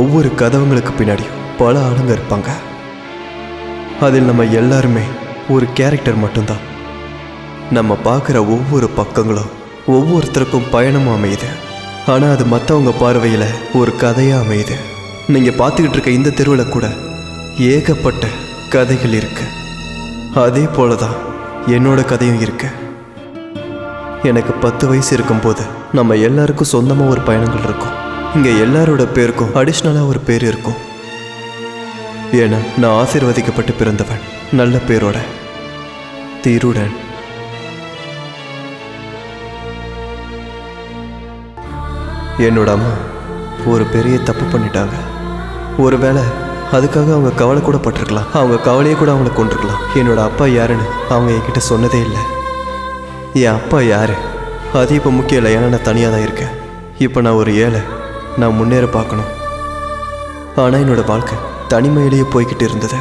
ஒவ்வொரு கதவுங்களுக்கு பின்னாடியும் பல ஆளுங்க இருப்பாங்க. அதில் நம்ம எல்லாருமே ஒரு கேரக்டர் மட்டும்தான். நம்ம பார்க்குற ஒவ்வொரு பக்கங்களும் ஒவ்வொருத்தருக்கும் பயணமும் அமையுது. ஆனால் அது மற்றவங்க பார்வையில் ஒரு கதையாக அமையுது. நீங்கள் பார்த்துக்கிட்டு இருக்க இந்த தெருவில் கூட ஏகப்பட்ட கதைகள் இருக்கு. அதே போல தான் என்னோட கதையும் இருக்கு. எனக்கு 10 வயசு இருக்கும்போது நம்ம எல்லாருக்கும் சொந்தமாக ஒரு பயணங்கள் இருக்கும். இங்கே எல்லாரோட பேருக்கும் அடிஷ்னலாக ஒரு பேர் இருக்கும். ஏன்னா நான் ஆசீர்வதிக்கப்பட்டு பிறந்தவன், நல்ல பேரோட திருடன். என்னோட அம்மா ஒரு பெரிய தப்பு பண்ணிட்டாங்க. ஒருவேளை அதுக்காக அவங்க கவலை கூட பட்டிருக்கலாம். அவங்க கவலையை கூட அவங்கள கொண்டிருக்கலாம். என்னோட அப்பா யாருன்னு அவங்க என்கிட்ட சொன்னதே இல்லை. என் அப்பா யாரு அது இப்போ முக்கியம் இல்லை. ஏன்னா நான் தனியாக தான் இருக்கேன். இப்போ நான் ஒரு ஏழை, நான் முன்னேற பார்க்கணும். ஆனால் என்னோடய வாழ்க்கை தனிமையிலேயே போய்கிட்டு இருந்தது.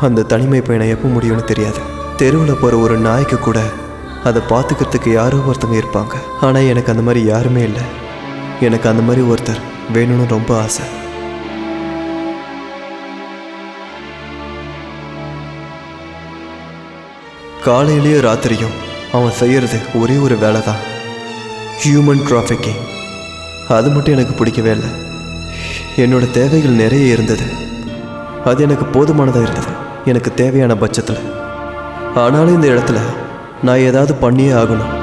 அந்த தனிமை பயணம் எப்போ முடியும்னு தெரியாது. தெருவில் போகிற ஒரு நாய்க்கு கூட அதை பார்த்துக்கிறதுக்கு யாரோ ஒருத்தங்க இருப்பாங்க. ஆனால் எனக்கு அந்த மாதிரி யாருமே இல்லை. எனக்கு அந்த மாதிரி ஒருத்தர் வேணும்னு ரொம்ப ஆசை. காலையிலேயும் ராத்திரியும் அவன் செய்கிறது ஒரே ஒரு வேலை தான், ஹியூமன் டிராஃபிக்கிங். அது மட்டும் எனக்கு பிடிக்கவே இல்லை. என்னோட தேவைகள் நிறைய இருந்தது. அது எனக்கு போதுமானதாக இருந்தது, எனக்கு தேவையான பட்சத்தில். ஆனாலும் இந்த இடத்துல நான் ஏதாவது பண்ணியே ஆகணும்.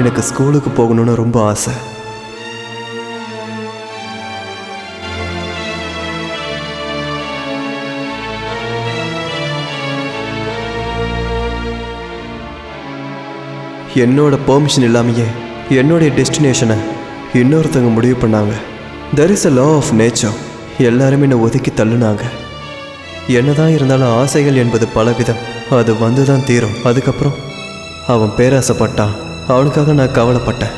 எனக்கு ஸ்கூலுக்கு போகணும்னு ரொம்ப ஆசை. என்னோட பெர்மிஷன் இல்லாமையே என்னுடைய டெஸ்டினேஷனை இன்னொருத்தவங்க முடிவு பண்ணாங்க. There is a law of nature. எல்லாருமே என்னை ஒதுக்கி தள்ளுனாங்க. என்னதான் இருந்தாலும் ஆசைகள் என்பது பலவிதம். அது வந்து தான் தீரும். அதுக்கப்புறம் அவன் பேராசைப்பட்டான், அவனுக்காக நான் கவலைப்பட்டேன்.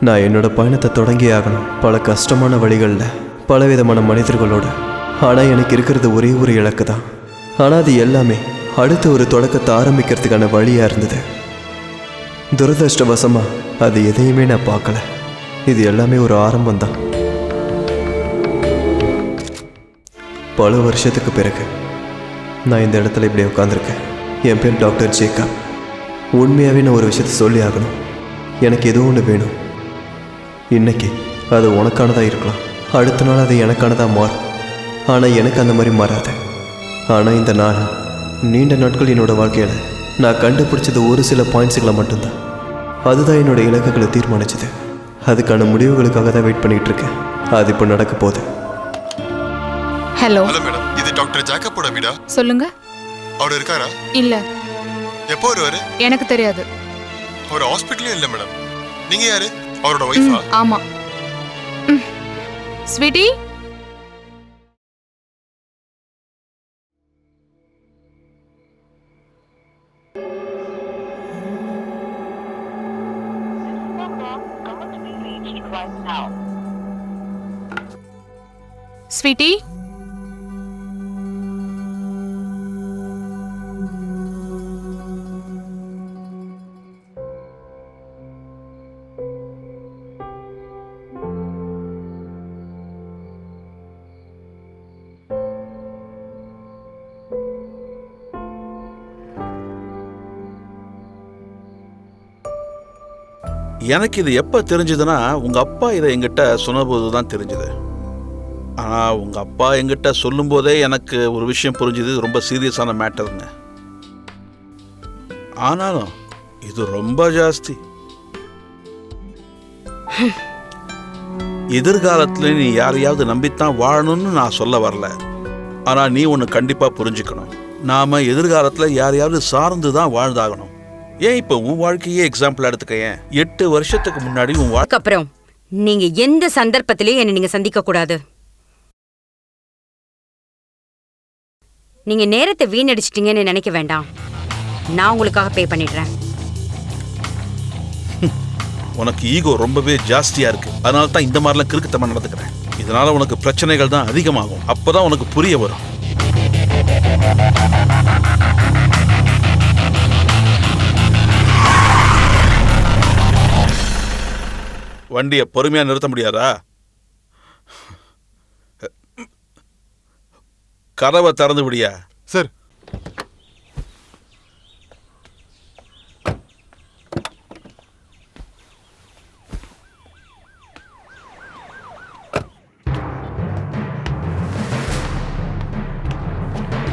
நான் என்னோட பயணத்தை தொடங்கி ஆகணும், பல கஷ்டமான வழிகளில், பலவிதமான மனிதர்களோடு. ஆனால் எனக்கு இருக்கிறது ஒரே ஒரு இலக்கு தான். ஆனால் அது எல்லாமே அடுத்த ஒரு தொடக்கத்தை ஆரம்பிக்கிறதுக்கான வழியாக இருந்தது. துரதிர்ஷ்டவசமாக அது எதையுமே நான் பார்க்கல. இது எல்லாமே ஒரு ஆரம்பம்தான். பல வருஷத்துக்கு பிறகு நான் இந்த இடத்துல இப்படி உட்காந்துருக்கேன். என் பேர் டாக்டர் ஜேக்கப். உண்மையாகவே நான் ஒரு விஷயத்தை சொல்லி ஆகணும். எனக்கு ஏதோ ஒன்று வேணும். இன்னைக்கு அது உனக்கானதாக இருக்கலாம், அடுத்த நாள் அது எனக்கானதாக மாறும். ஆனால் எனக்கு அந்த மாதிரி மாறாது. ஆனால் இந்த நாள் நீண்ட நாட்கள் என்னோடய வாழ்க்கையில் நான் கண்டுபிடிச்சது ஒரு சில பாயிண்ட்ஸுகளை மட்டும்தான். அதுதான் என்னோடய இலக்குகளை தீர்மானிச்சது. அதுக்கான முடிவுகளுக்காக தான் வெயிட் பண்ணிகிட்டு இருக்கேன். அது இப்போ நடக்க போகுது. ஹலோ மேடம், இது டாக்டர் ஜேக்கப்போட வீடா? சொல்லுங்க. அவர் இருக்காரா? இல்ல. எப்போ வருவாரு? எனக்கு தெரியாது. அவர் ஹாஸ்பிட்டலே இல்ல மேடம். நீங்க யாரு? அவரோட வைஃபா? ஆமா. ஸ்வீட்டி, ஸ்வீட்டி, எனக்கு இது எப்போ தெரிஞ்சதுன்னா, உங்கள் அப்பா இதை எங்கிட்ட சொன்னபோது தான் தெரிஞ்சுது. ஆனால் உங்கள் அப்பா எங்கிட்ட சொல்லும்போதே எனக்கு ஒரு விஷயம் புரிஞ்சுது, ரொம்ப சீரியஸான மேட்டர்னு. ஆனாலும் இது ரொம்ப ஜாஸ்தி. எதிர்காலத்தில் நீ யாரையாவது நம்பித்தான் வாழணும்னு நான் சொல்ல வரல. ஆனால் நீ ஒன்று கண்டிப்பாக புரிஞ்சுக்கணும். நாம் எதிர்காலத்தில் யாரையாவது சார்ந்து தான் வாழ்ந்தாகணும். ஏன் இப்போ உன் வாழ்க்கையே எக்ஸாம்பிள் எடுத்துக்க. 8 வருஷத்துக்கு முன்னாடி உன் வாழ்க்கை அப்புறம் நீங்க எந்த சந்தர்ப்பத்திலையும் என்ன நீங்க சந்திக்க கூடாது. நீங்க நேரத்தை வீணடிச்சிட்டீங்கன்னு நினைக்க வேண்டாம். நான் உங்களுக்காக பே பண்ணிடுறேன். உனக்கு ஈகோ ரொம்பவே ஜாஸ்தியா இருக்கு. அதனால தான் இந்த மாதிரிலாம் கிறுக்குத்தமா நடந்துக்கிறேன். இதனால உனக்கு பிரச்சனைகள் தான் அதிகமாகும். அப்பதான் உனக்கு புரிய வரும். வண்டியை பொறுமையா நிறுத்த முடியாதா? கதவை திறந்து விடியா? சார்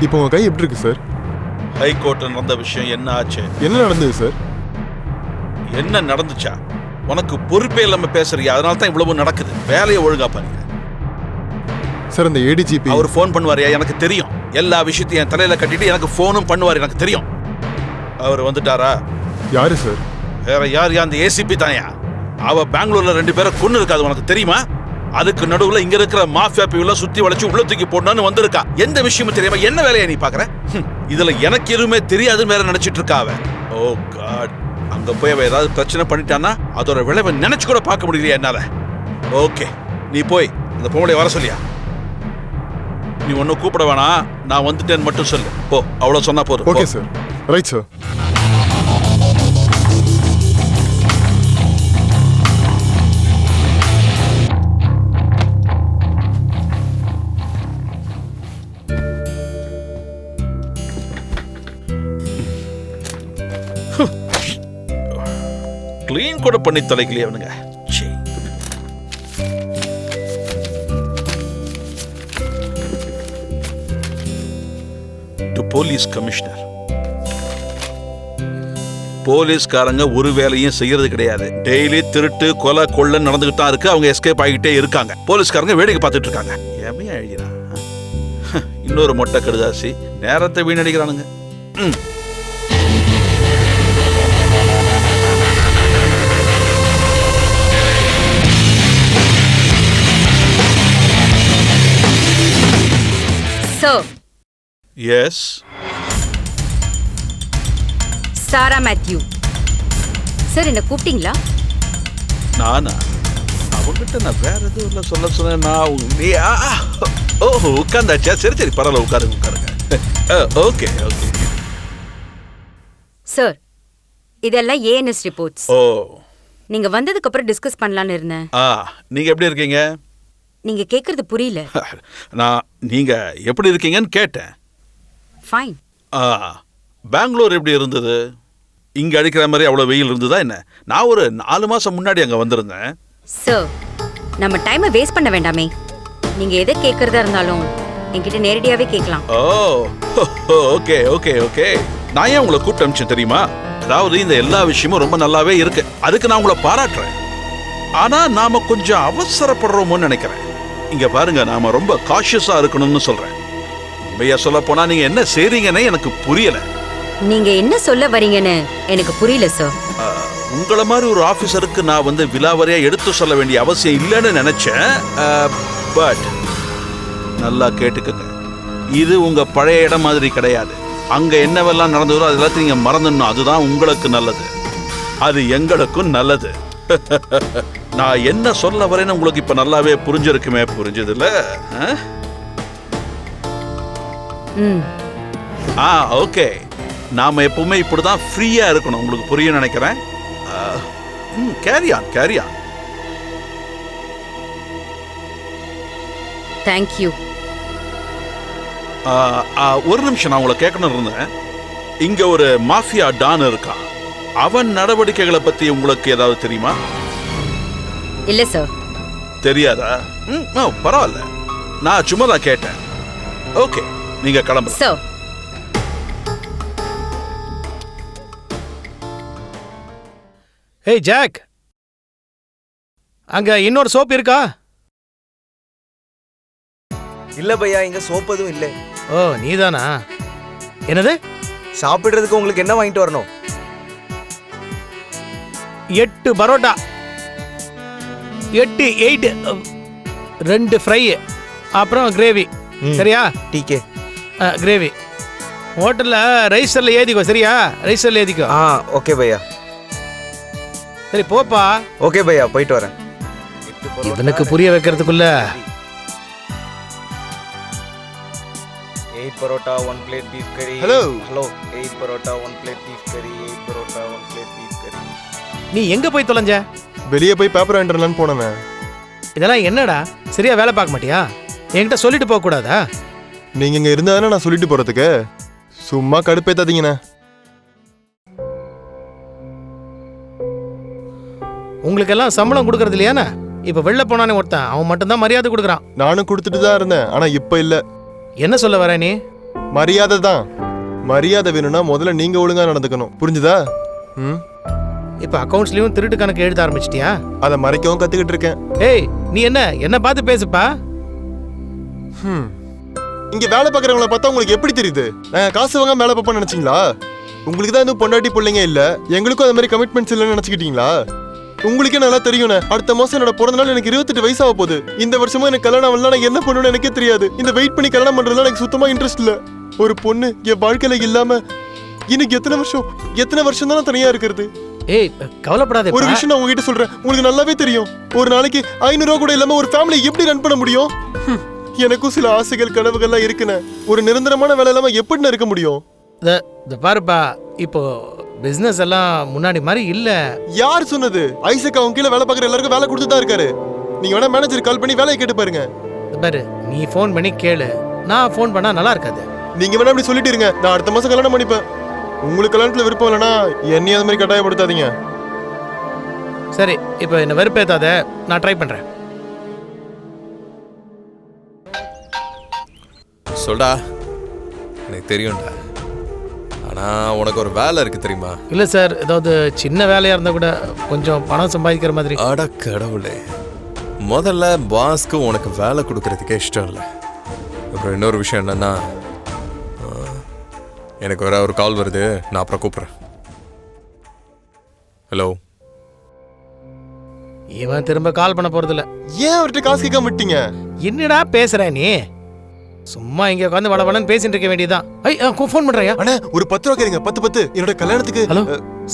இப்போ உங்க கை எப்படி இருக்கு சார்? ஹைகோர்ட்ல நடந்த விஷயம் என்ன ஆச்சு? என்ன நடந்தது சார்? என்ன நடந்துச்சா? உனக்கு பொறுப்பே இல்லாம பேசுறியா? அதனால தான் இவ்வளவு நடக்குது. வேலையை ஒழுங்கா பாருங்க. சார் அந்த ஏடிஜிபி அவர் ஃபோன் பண்ணுவாரியா? எனக்கு தெரியும். எல்லா விஷயத்தையும் என் தலையில கட்டிட்டு எனக்கு ஃபோனும் பண்ணுவார், எனக்கு தெரியும். அவர் வந்துட்டாரா? யாரு சார்? வேற யார்? அந்த ஏசிபி தாயா. அவ பெங்களூர்ல 2 பேரை கொன்னு இருக்காது, உனக்கு தெரியுமா? அதுக்கு நடுவுல இங்க இருக்கிற மாஃபியா பீவுல சுத்தி வளைச்சு உள்ள தூக்கி போடணும்னு வந்திருக்கா. எந்த விஷயமும் தெரியாம என்ன வேலையை நீ பாக்குற? இதுல எனக்கு எதுவுமே தெரியாதுன்னு வேற நினைச்சிட்டு இருக்கா அவ. ஓ காட், அங்க போய் அவ ஏதாவது பிரச்சனை பண்ணிட்டான்னா அதோட விளைவை நினைச்சு கூட பார்க்க முடியலையா என்னால? ஓகே, நீ போய் அந்த பொம்பளை வர சொல்லியா? நீ ஒன்னும் கூப்பிட வேணாம், நான் வந்துட்டேன்னு மட்டும் சொல்லு. போ, அவ்வளவு சொன்னா போதும். Okay sir. Right sir. Clean கூட பண்ணி தொலைக்கலையே அவனுங்க. To police commissioner. போலீஸ்காரங்க ஒரு வேலையும் செய்யறது கிடையாது. டெய்லி திருட்டு கொலை கொள்ள நடந்துகிட்டு தான் இருக்கு. அவங்க எஸ்கேப் ஆகிட்டே இருக்காங்க. போலீஸ்காரங்க வேடிக்கை பார்த்துட்டு இருக்காங்க. ஏமையா எழுதினா இன்னொரு மொட்டை கடுதாசி நேரத்தை வீணடிக்கிறானுங்க. Sir. Yes. சாரா மேத்யூ. சார், என்ன கூப்பிட்டீங்களா? நானா? அவங்ககிட்ட நான் வேற எதுவும் இல்லை சொல்ல சொன்னேன். ஓஹோ, உட்காந்தாச்சா? சரி சரி, பரவாயில்ல, உட்காருங்க. Okay okay. சார், இதெல்லாம் ஏஎன்எஸ் ரிப்போர்ட்ஸ். ஓ, நீங்க வந்ததுக்கு அப்புறம் டிஸ்கஸ் பண்ணலாம்னு இருந்தேன். நீங்க எப்படி இருக்கீங்க? நீங்க கேக்குறது புரியல. நான் நீங்க எப்படி இருக்கீங்கன்னு கேட்டேன். ஃபைன். பெங்களூர் எப்படி இருந்தது? இங்க அடிக்கிற மாதிரி அவ்வளவு வெயில் இருந்ததா என்ன? நான் ஒரு 4 மாசம் முன்னாடி அங்க வந்திருந்தேன். சார், நம்ம டைமை வேஸ்ட் பண்ண வேண்டாமே. நீங்க எதை கேட்கறதா இருந்தாலும் என்கிட்ட நேரடியாவே கேட்கலாம். ஓ ஓகே ஓகே ஓகே. நான் ஏன் உங்களை கூப்பிட்டு அனுப்பிச்சேன் தெரியுமா? அதாவது இந்த எல்லா விஷயமும் ரொம்ப நல்லாவே இருக்கு. அதுக்கு நான் உங்களை பாராட்டுறேன். ஆனா நாம கொஞ்சம் அவசரப்படுறோமோன்னு நினைக்கிறேன். இங்க பாருங்க, நாம ரொம்ப காஷியஸா இருக்கணும்னு சொல்றேன். உண்மையா சொல்ல போனா நீங்க என்ன செய்றீங்கன்னு எனக்கு புரியல. நீங்க என்ன சொல்ல வரீங்கன்னு எனக்கு புரியல சார். உங்களை மாதிரி ஒரு ஆபீசருக்கு நான் வந்து விலாவரியா எடுத்து சொல்ல வேண்டிய அவசியம் இல்லைன்னு நினைச்சேன். பட் நல்லா கேட்டுக்கங்க, இது உங்க பழைய இடம் மாதிரி கிடையாது. அங்க என்னவெல்லாம் நடந்ததோ அது எல்லாத்தையும் நீங்க மறந்துடணும். அதுதான் உங்களுக்கு நல்லது, அது எங்களுக்கும் நல்லது. நான் என்ன சொல்ல வரேன்னு உங்களுக்கு இப்ப நல்லாவே புரிஞ்சிருக்குமே. புரிஞ்சதுல? ஓகே. நாம எப்பவுமே இப்படிதான் ஃப்ரீயா இருக்கணும். உங்களுக்கு புரியும் நினைக்கிறேன். Carry on carry on. Thank you. ஒரு நிமிஷம், நான் உங்களை கேட்கணும் இருந்தேன். இங்க ஒரு மாஃபியா டான் இருக்கான். அவன் நடவடிக்கைகளை பத்தி உங்களுக்கு ஏதாவது தெரியுமா? இல்ல சார். தெரியாதா? பரவாயில்ல, நான் சும்மா தான் கேட்டேன். ஓகே, நீங்க கிளம்புங்க சார். ஏய் ஜாக், அங்க இன்னொரு சோப் இருக்கா? இல்ல பையா, இங்க சோப் எதுவும் இல்லை. ஓ, நீதானா? என்னது? சாப்பிடுறதுக்கு உங்களுக்கு என்ன வாங்கிட்டு வரணும்? 8 பரோட்டா, 8 2 ஃப்ரை, அப்புறம் கிரேவி. சரியா? டீக்கே கிரேவி. ஹோட்டல்ல ரைஸர்ல ஏதிக்கோ. சரியா? ரைஸர்ல ஏதிக்கோ. ஓகே பையா. சரி போப்பா. ஓகே பையா, போயிட்டு வரேன். இவனுக்கு புரிய வைக்கிறதுக்குள்ள 8 parotta 1 plate beef curry. Hello 8 parotta 1 plate beef curry. 8 parotta 1 plate beef curry. நீ எங்க போய் தொலைஞ்ச? வெளியே போய் பேப்பர் வாங்கிட்டு போனேண்ணே. இதெல்லாம் என்னடா, சரியா வேலை பார்க்க மாட்டியா? என்கிட்ட சொல்லிட்டு போக கூடாதா? நீங்க இங்க இருந்தா தானே நான் சொல்லிட்டு போறதுக்கு. சும்மா கடுப்பேத்தாதீங்கண்ணே. உங்களுக்கு எல்லாம் சம்பளம் கொடுக்கறது இல்லையாண்ணா? இப்ப வெளில போனானே ஒருத்தன், அவன் மட்டும்தான் மரியாதை கொடுக்குறான். நானும் கொடுத்துட்டு தான் இருந்தேன், ஆனா இப்ப இல்ல. என்ன சொல்ல வர நீ? மரியாதை தான். மரியாதை வேணும்னா முதல்ல நீங்க ஒழுங்கா நடந்துக்கணும், புரிஞ்சுதா? இப்ப அக்கவுண்ட்ஸ்லயும் திருட்டு கணக்கு எழுத ஆரம்பிச்சிட்டியா? அதை மறைக்கவும் கத்துக்கிட்டு இருக்கேன். ஏய், நீ என்ன பார்த்து பேசுப்பா. இங்க வேலை பார்க்கறவங்கள பார்த்தா உங்களுக்கு எப்படி தெரியுது? நான் காசு வாங்க வேலை பார்ப்பேன்னு நினைச்சீங்களா? உங்களுக்கு தான் இன்னும் பொண்டாட்டி பிள்ளைங்க இல்ல, எங்களுக்கும் அந்த மாதிரி கமிட்மெண்ட்ஸ் இல்லைன்னு நினைச்சுக்கிட்டீங்களா? உங்களுக்கே நல்லா தெரியும்ண்ணே, அடுத்த மாசம் என்னோட பிறந்த நாள் எனக்கு 28 வயசாக போகுது. இந்த வருஷமும் எனக்கு கல்யாணம் ஆகலாம், நான் என்ன பண்ணுவேன்னு எனக்கே தெரியாது. இந்த வெயிட் பண்ணி கல்யாணம் பண்றதுல எனக்கு சுத்தமா இன்ட்ரெஸ்ட் இல்ல. ஒரு பொண்ணு என் வாழ்க்கையில இல்லாம இன்னைக்கு எத்தனை வருஷம் தானே தனியா இருக்கிறது? ஏய், கவலைப்படாத. ஒரு விஷயம் நான் உங்ககிட்ட சொல்றேன், உங்களுக்கு நல்லாவே தெரியும். ஒரு நாளைக்கு 500 ரூபா கூட இல்லாம ஒரு ஃபேமிலி எப்படி ரன் பண்ண முடியும்? எனக்கும் சில ஆசைகள் கனவுகள்லாம் இருக்குண்ணே. ஒரு நிரந்தரமான வேலை இல்லாம எப்படி இருக்க முடியும்? பாருப்பா, இப்போ பிசினஸ் எல்லாம் முன்னாடி மாதிரி இல்ல. யார் சொன்னது? ஐசக் அவங்க கீழே வேலை பார்க்குற எல்லாருக்கும் வேலை கொடுத்து தான் இருக்காரு. நீங்க வேணா மேனேஜர் கால் பண்ணி வேலையை கேட்டு பாருங்க. பாரு, நீ ஃபோன் பண்ணி கேளு, நான் ஃபோன் பண்ணா நல்லா இருக்காது. நீங்க வேணா அப்படி சொல்லிட்டு இருங்க, நான் அடுத்த மாசம் கல்யாணம் பண்ணிப்பேன். உங்களுக்கு கல்யாணத்துல விருப்பம் இல்லைன்னா என்னையும் அது மாதிரி கட்டாயப்படுத்தாதீங்க. சரி, இப்போ என்ன வெறுப்பேத்தாத, நான் ட்ரை பண்றேன். சொல்டா, எனக்கு தெரியும்டா. ஆனா உனக்கு ஒரு வேலை இருக்கு தெரியுமா? இல்ல சார், ஏதாவது சின்ன வேலையா இருந்தா கூட கொஞ்சம் பணம் சம்பாதிக்கிற மாதிரி. அட கடவுளே, முதல்ல பாஸ்க்கு உனக்கு வேலை கொடுக்கறதுக்கே இஷ்டம் இல்லை. அப்புறம் இன்னொரு விஷயம் என்னன்னா, எனக்கு ஒரு கால் வருது, நான் அப்புறம் கூப்பிட்றேன். ஹலோ. இவன் திரும்ப கால் பண்ண போறதில்ல. ஏன் அவர்கிட்ட காசு கேட்க மாட்டீங்க? என்னடா பேசுற நீ? சும்மா இங்க உட்காந்து வடவடன்னு பேசிட்டு இருக்க வேண்டியதான். ஃபோன் பண்றியா? அண்ணா, ஒரு 10 ரூபா கேளுங்க. 10 என்னோட கல்யாணத்துக்கு. Hello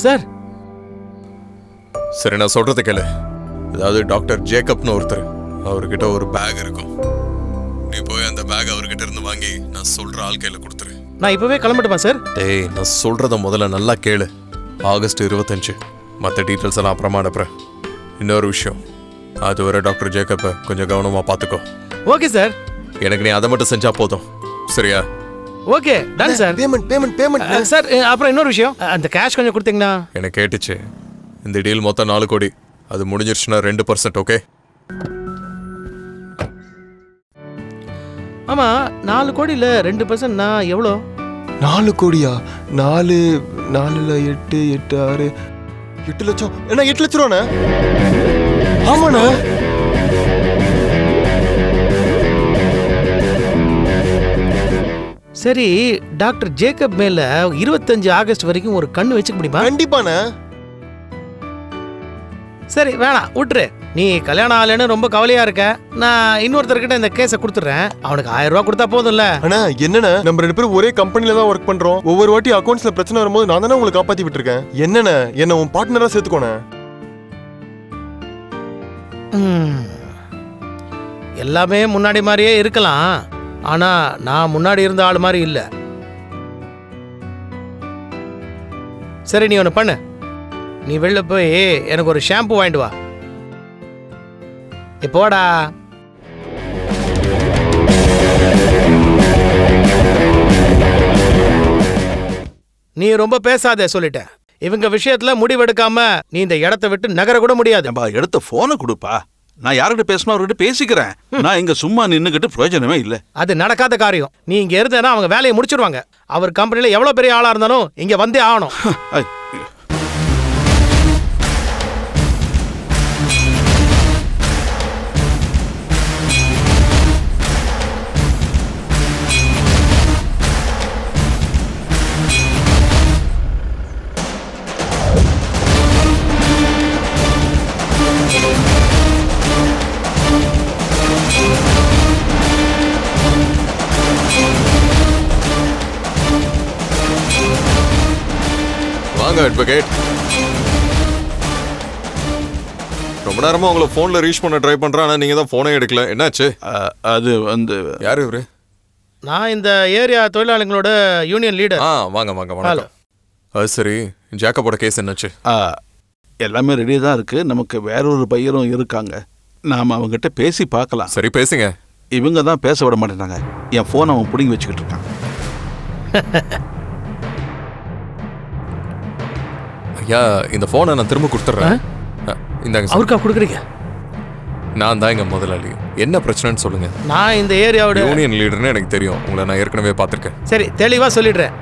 sir. சரி, நான் சொல்றது கேளு. அதாவது டாக்டர் ஜேக்கப்னு ஒருத்தர், அவர்கிட்ட ஒரு பேக் இருக்கும். நீ போய் அந்த பேக் அவர்கிட்ட இருந்து வாங்கி நான் சொல்ற ஆள் கையில கொடுத்துரு. நான் இப்பவே கிளம்பட்டுமா சார்? டேய், நான் சொல்றத முதல்ல நல்லா கேளு. ஆகஸ்ட் 25. மற்ற டீட்டெயில்ஸ் எல்லாம் அப்புறமா அனுப்புறேன். இன்னொரு விஷயம், அதுவரை டாக்டர் ஜேக்கப்பை கொஞ்சம் கவனமா பார்த்துக்கோ. Okay sir. எனக்கு நீ அதை மட்டும் செஞ்சா போதும், சரியா? Okay, ton sir. Payment sir, அப்புறம் இன்னொரு விஷயம், அந்த கேஷ் கொஞ்சம் கொடுத்தீங்கன்னா. எனக்கு கேட்டுச்சு. இந்த டீல் மொத்தம் 4 கோடி. அது முடிஞ்சிருச்சுன்னா 2%. ஓகே? ஆமா, 4 கோடியில 2% நான் எவ்வளோ? 4 கோடியா? 4 8 8 6 8 லட்சம். என்ன 8 லட்சம் ரூபாண்ணே? ஆமாண்ணா. சரி, டாக்டர் ஜேக்கப் மேல 25 ஆகஸ்ட் வரைக்கும் ஒரு கண்ணு வச்சுக்க முடியுமா? கண்டிப்பாண்ணே. சரி, வேணாம், விட்டுரு. நீ கல்யாணம் ஆகலன்னு ரொம்ப கவலையா இருக்க. நான் இன்னொருத்தர்கிட்ட இந்த கேஸை கொடுத்துட்றேன். அவனுக்கு 1000 ரூபா கொடுத்தா போதும்ல. அண்ணா, என்னண்ணே, நம்ம 2 பேரும் ஒரே கம்பெனில தான் ஒர்க் பண்றோம். ஒவ்வொரு வாட்டி அக்கௌண்ட்ஸ்ல பிரச்சனை வரும்போது நான் தானே உங்களை காப்பாத்தி விட்டுருக்கேன். என்னண்ணே, என்ன உன் பார்ட்னரா சேர்த்துக்கோண்ணே. எல்லாமே முன்னாடி மாதிரியே இருக்கலாம், ஆனா நான் முன்னாடி இருந்த ஆள் மாதிரி இல்ல. சரி, நீ ஒன்று பண்ணு. நீ வெளில போய் எனக்கு ஒரு ஷாம்பு வாங்கிட்டு வா. இப்போடா. நீ ரொம்ப பேசாத சொல்லிட்ட. இவங்க விஷயத்துல முடிவெடுக்காம நீ இந்த இடத்தை விட்டு நகர கூட முடியாது. எடுத்த போனை கொடுப்பா, நான் யார்கிட்ட பேசணும் அவர்கிட்ட பேசிக்கிறேன். நான் இங்க சும்மா நின்னுகிட்டு பிரயோஜனமே இல்ல. அது நடக்காத காரியம். நீ இங்க இருந்தேன்னா அவங்க வேலையை முடிச்சிருவாங்க. அவர் கம்பெனில எவ்வளவு பெரிய ஆளா இருந்தாலும் இங்க வந்தே ஆகணும். அட்வொகேட், ரொம்ப நேரமா உங்களை போன்ல ரீச் பண்ண ட்ரை பண்றேன், ஆனா நீங்க தான் போனே எடுக்கல. என்னாச்சு? அது வந்து யாரு இவரு? நான் இந்த ஏரியா தொழிலாளிகளோட யூனியன் லீடர். வாங்க வாங்க வணக்கம். அது சரி, ஜேக்கப்போட கேஸ் என்னாச்சு? எல்லாமே ரெடியாக தான் இருக்குது. நமக்கு வேற ஒரு பையரும் இருக்காங்க. நாம் அவங்ககிட்ட பேசி பார்க்கலாம். சரி பேசுங்க. இவங்க தான் பேச விட மாட்டேங்கிறாங்க. என் ஃபோன் அவன் பிடிங்கி வச்சுக்கிட்டு இருக்கான். ஐயா இந்த ஃபோனை நான் திரும்ப கொடுத்துட்றேன். இந்தாங்க சார். அவருக்கா கொடுக்குறீங்க? நான் தான் இங்க முதலாளி. என்ன பிரச்சனைன்னு சொல்லுங்க. நான் இந்த ஏரியாவோட யூனியன் லீடர்னு எனக்கு தெரியும். உங்களை நான் ஏற்கனவே பார்த்துருக்கேன். சரி தெளிவாக சொல்லிடுறேன்.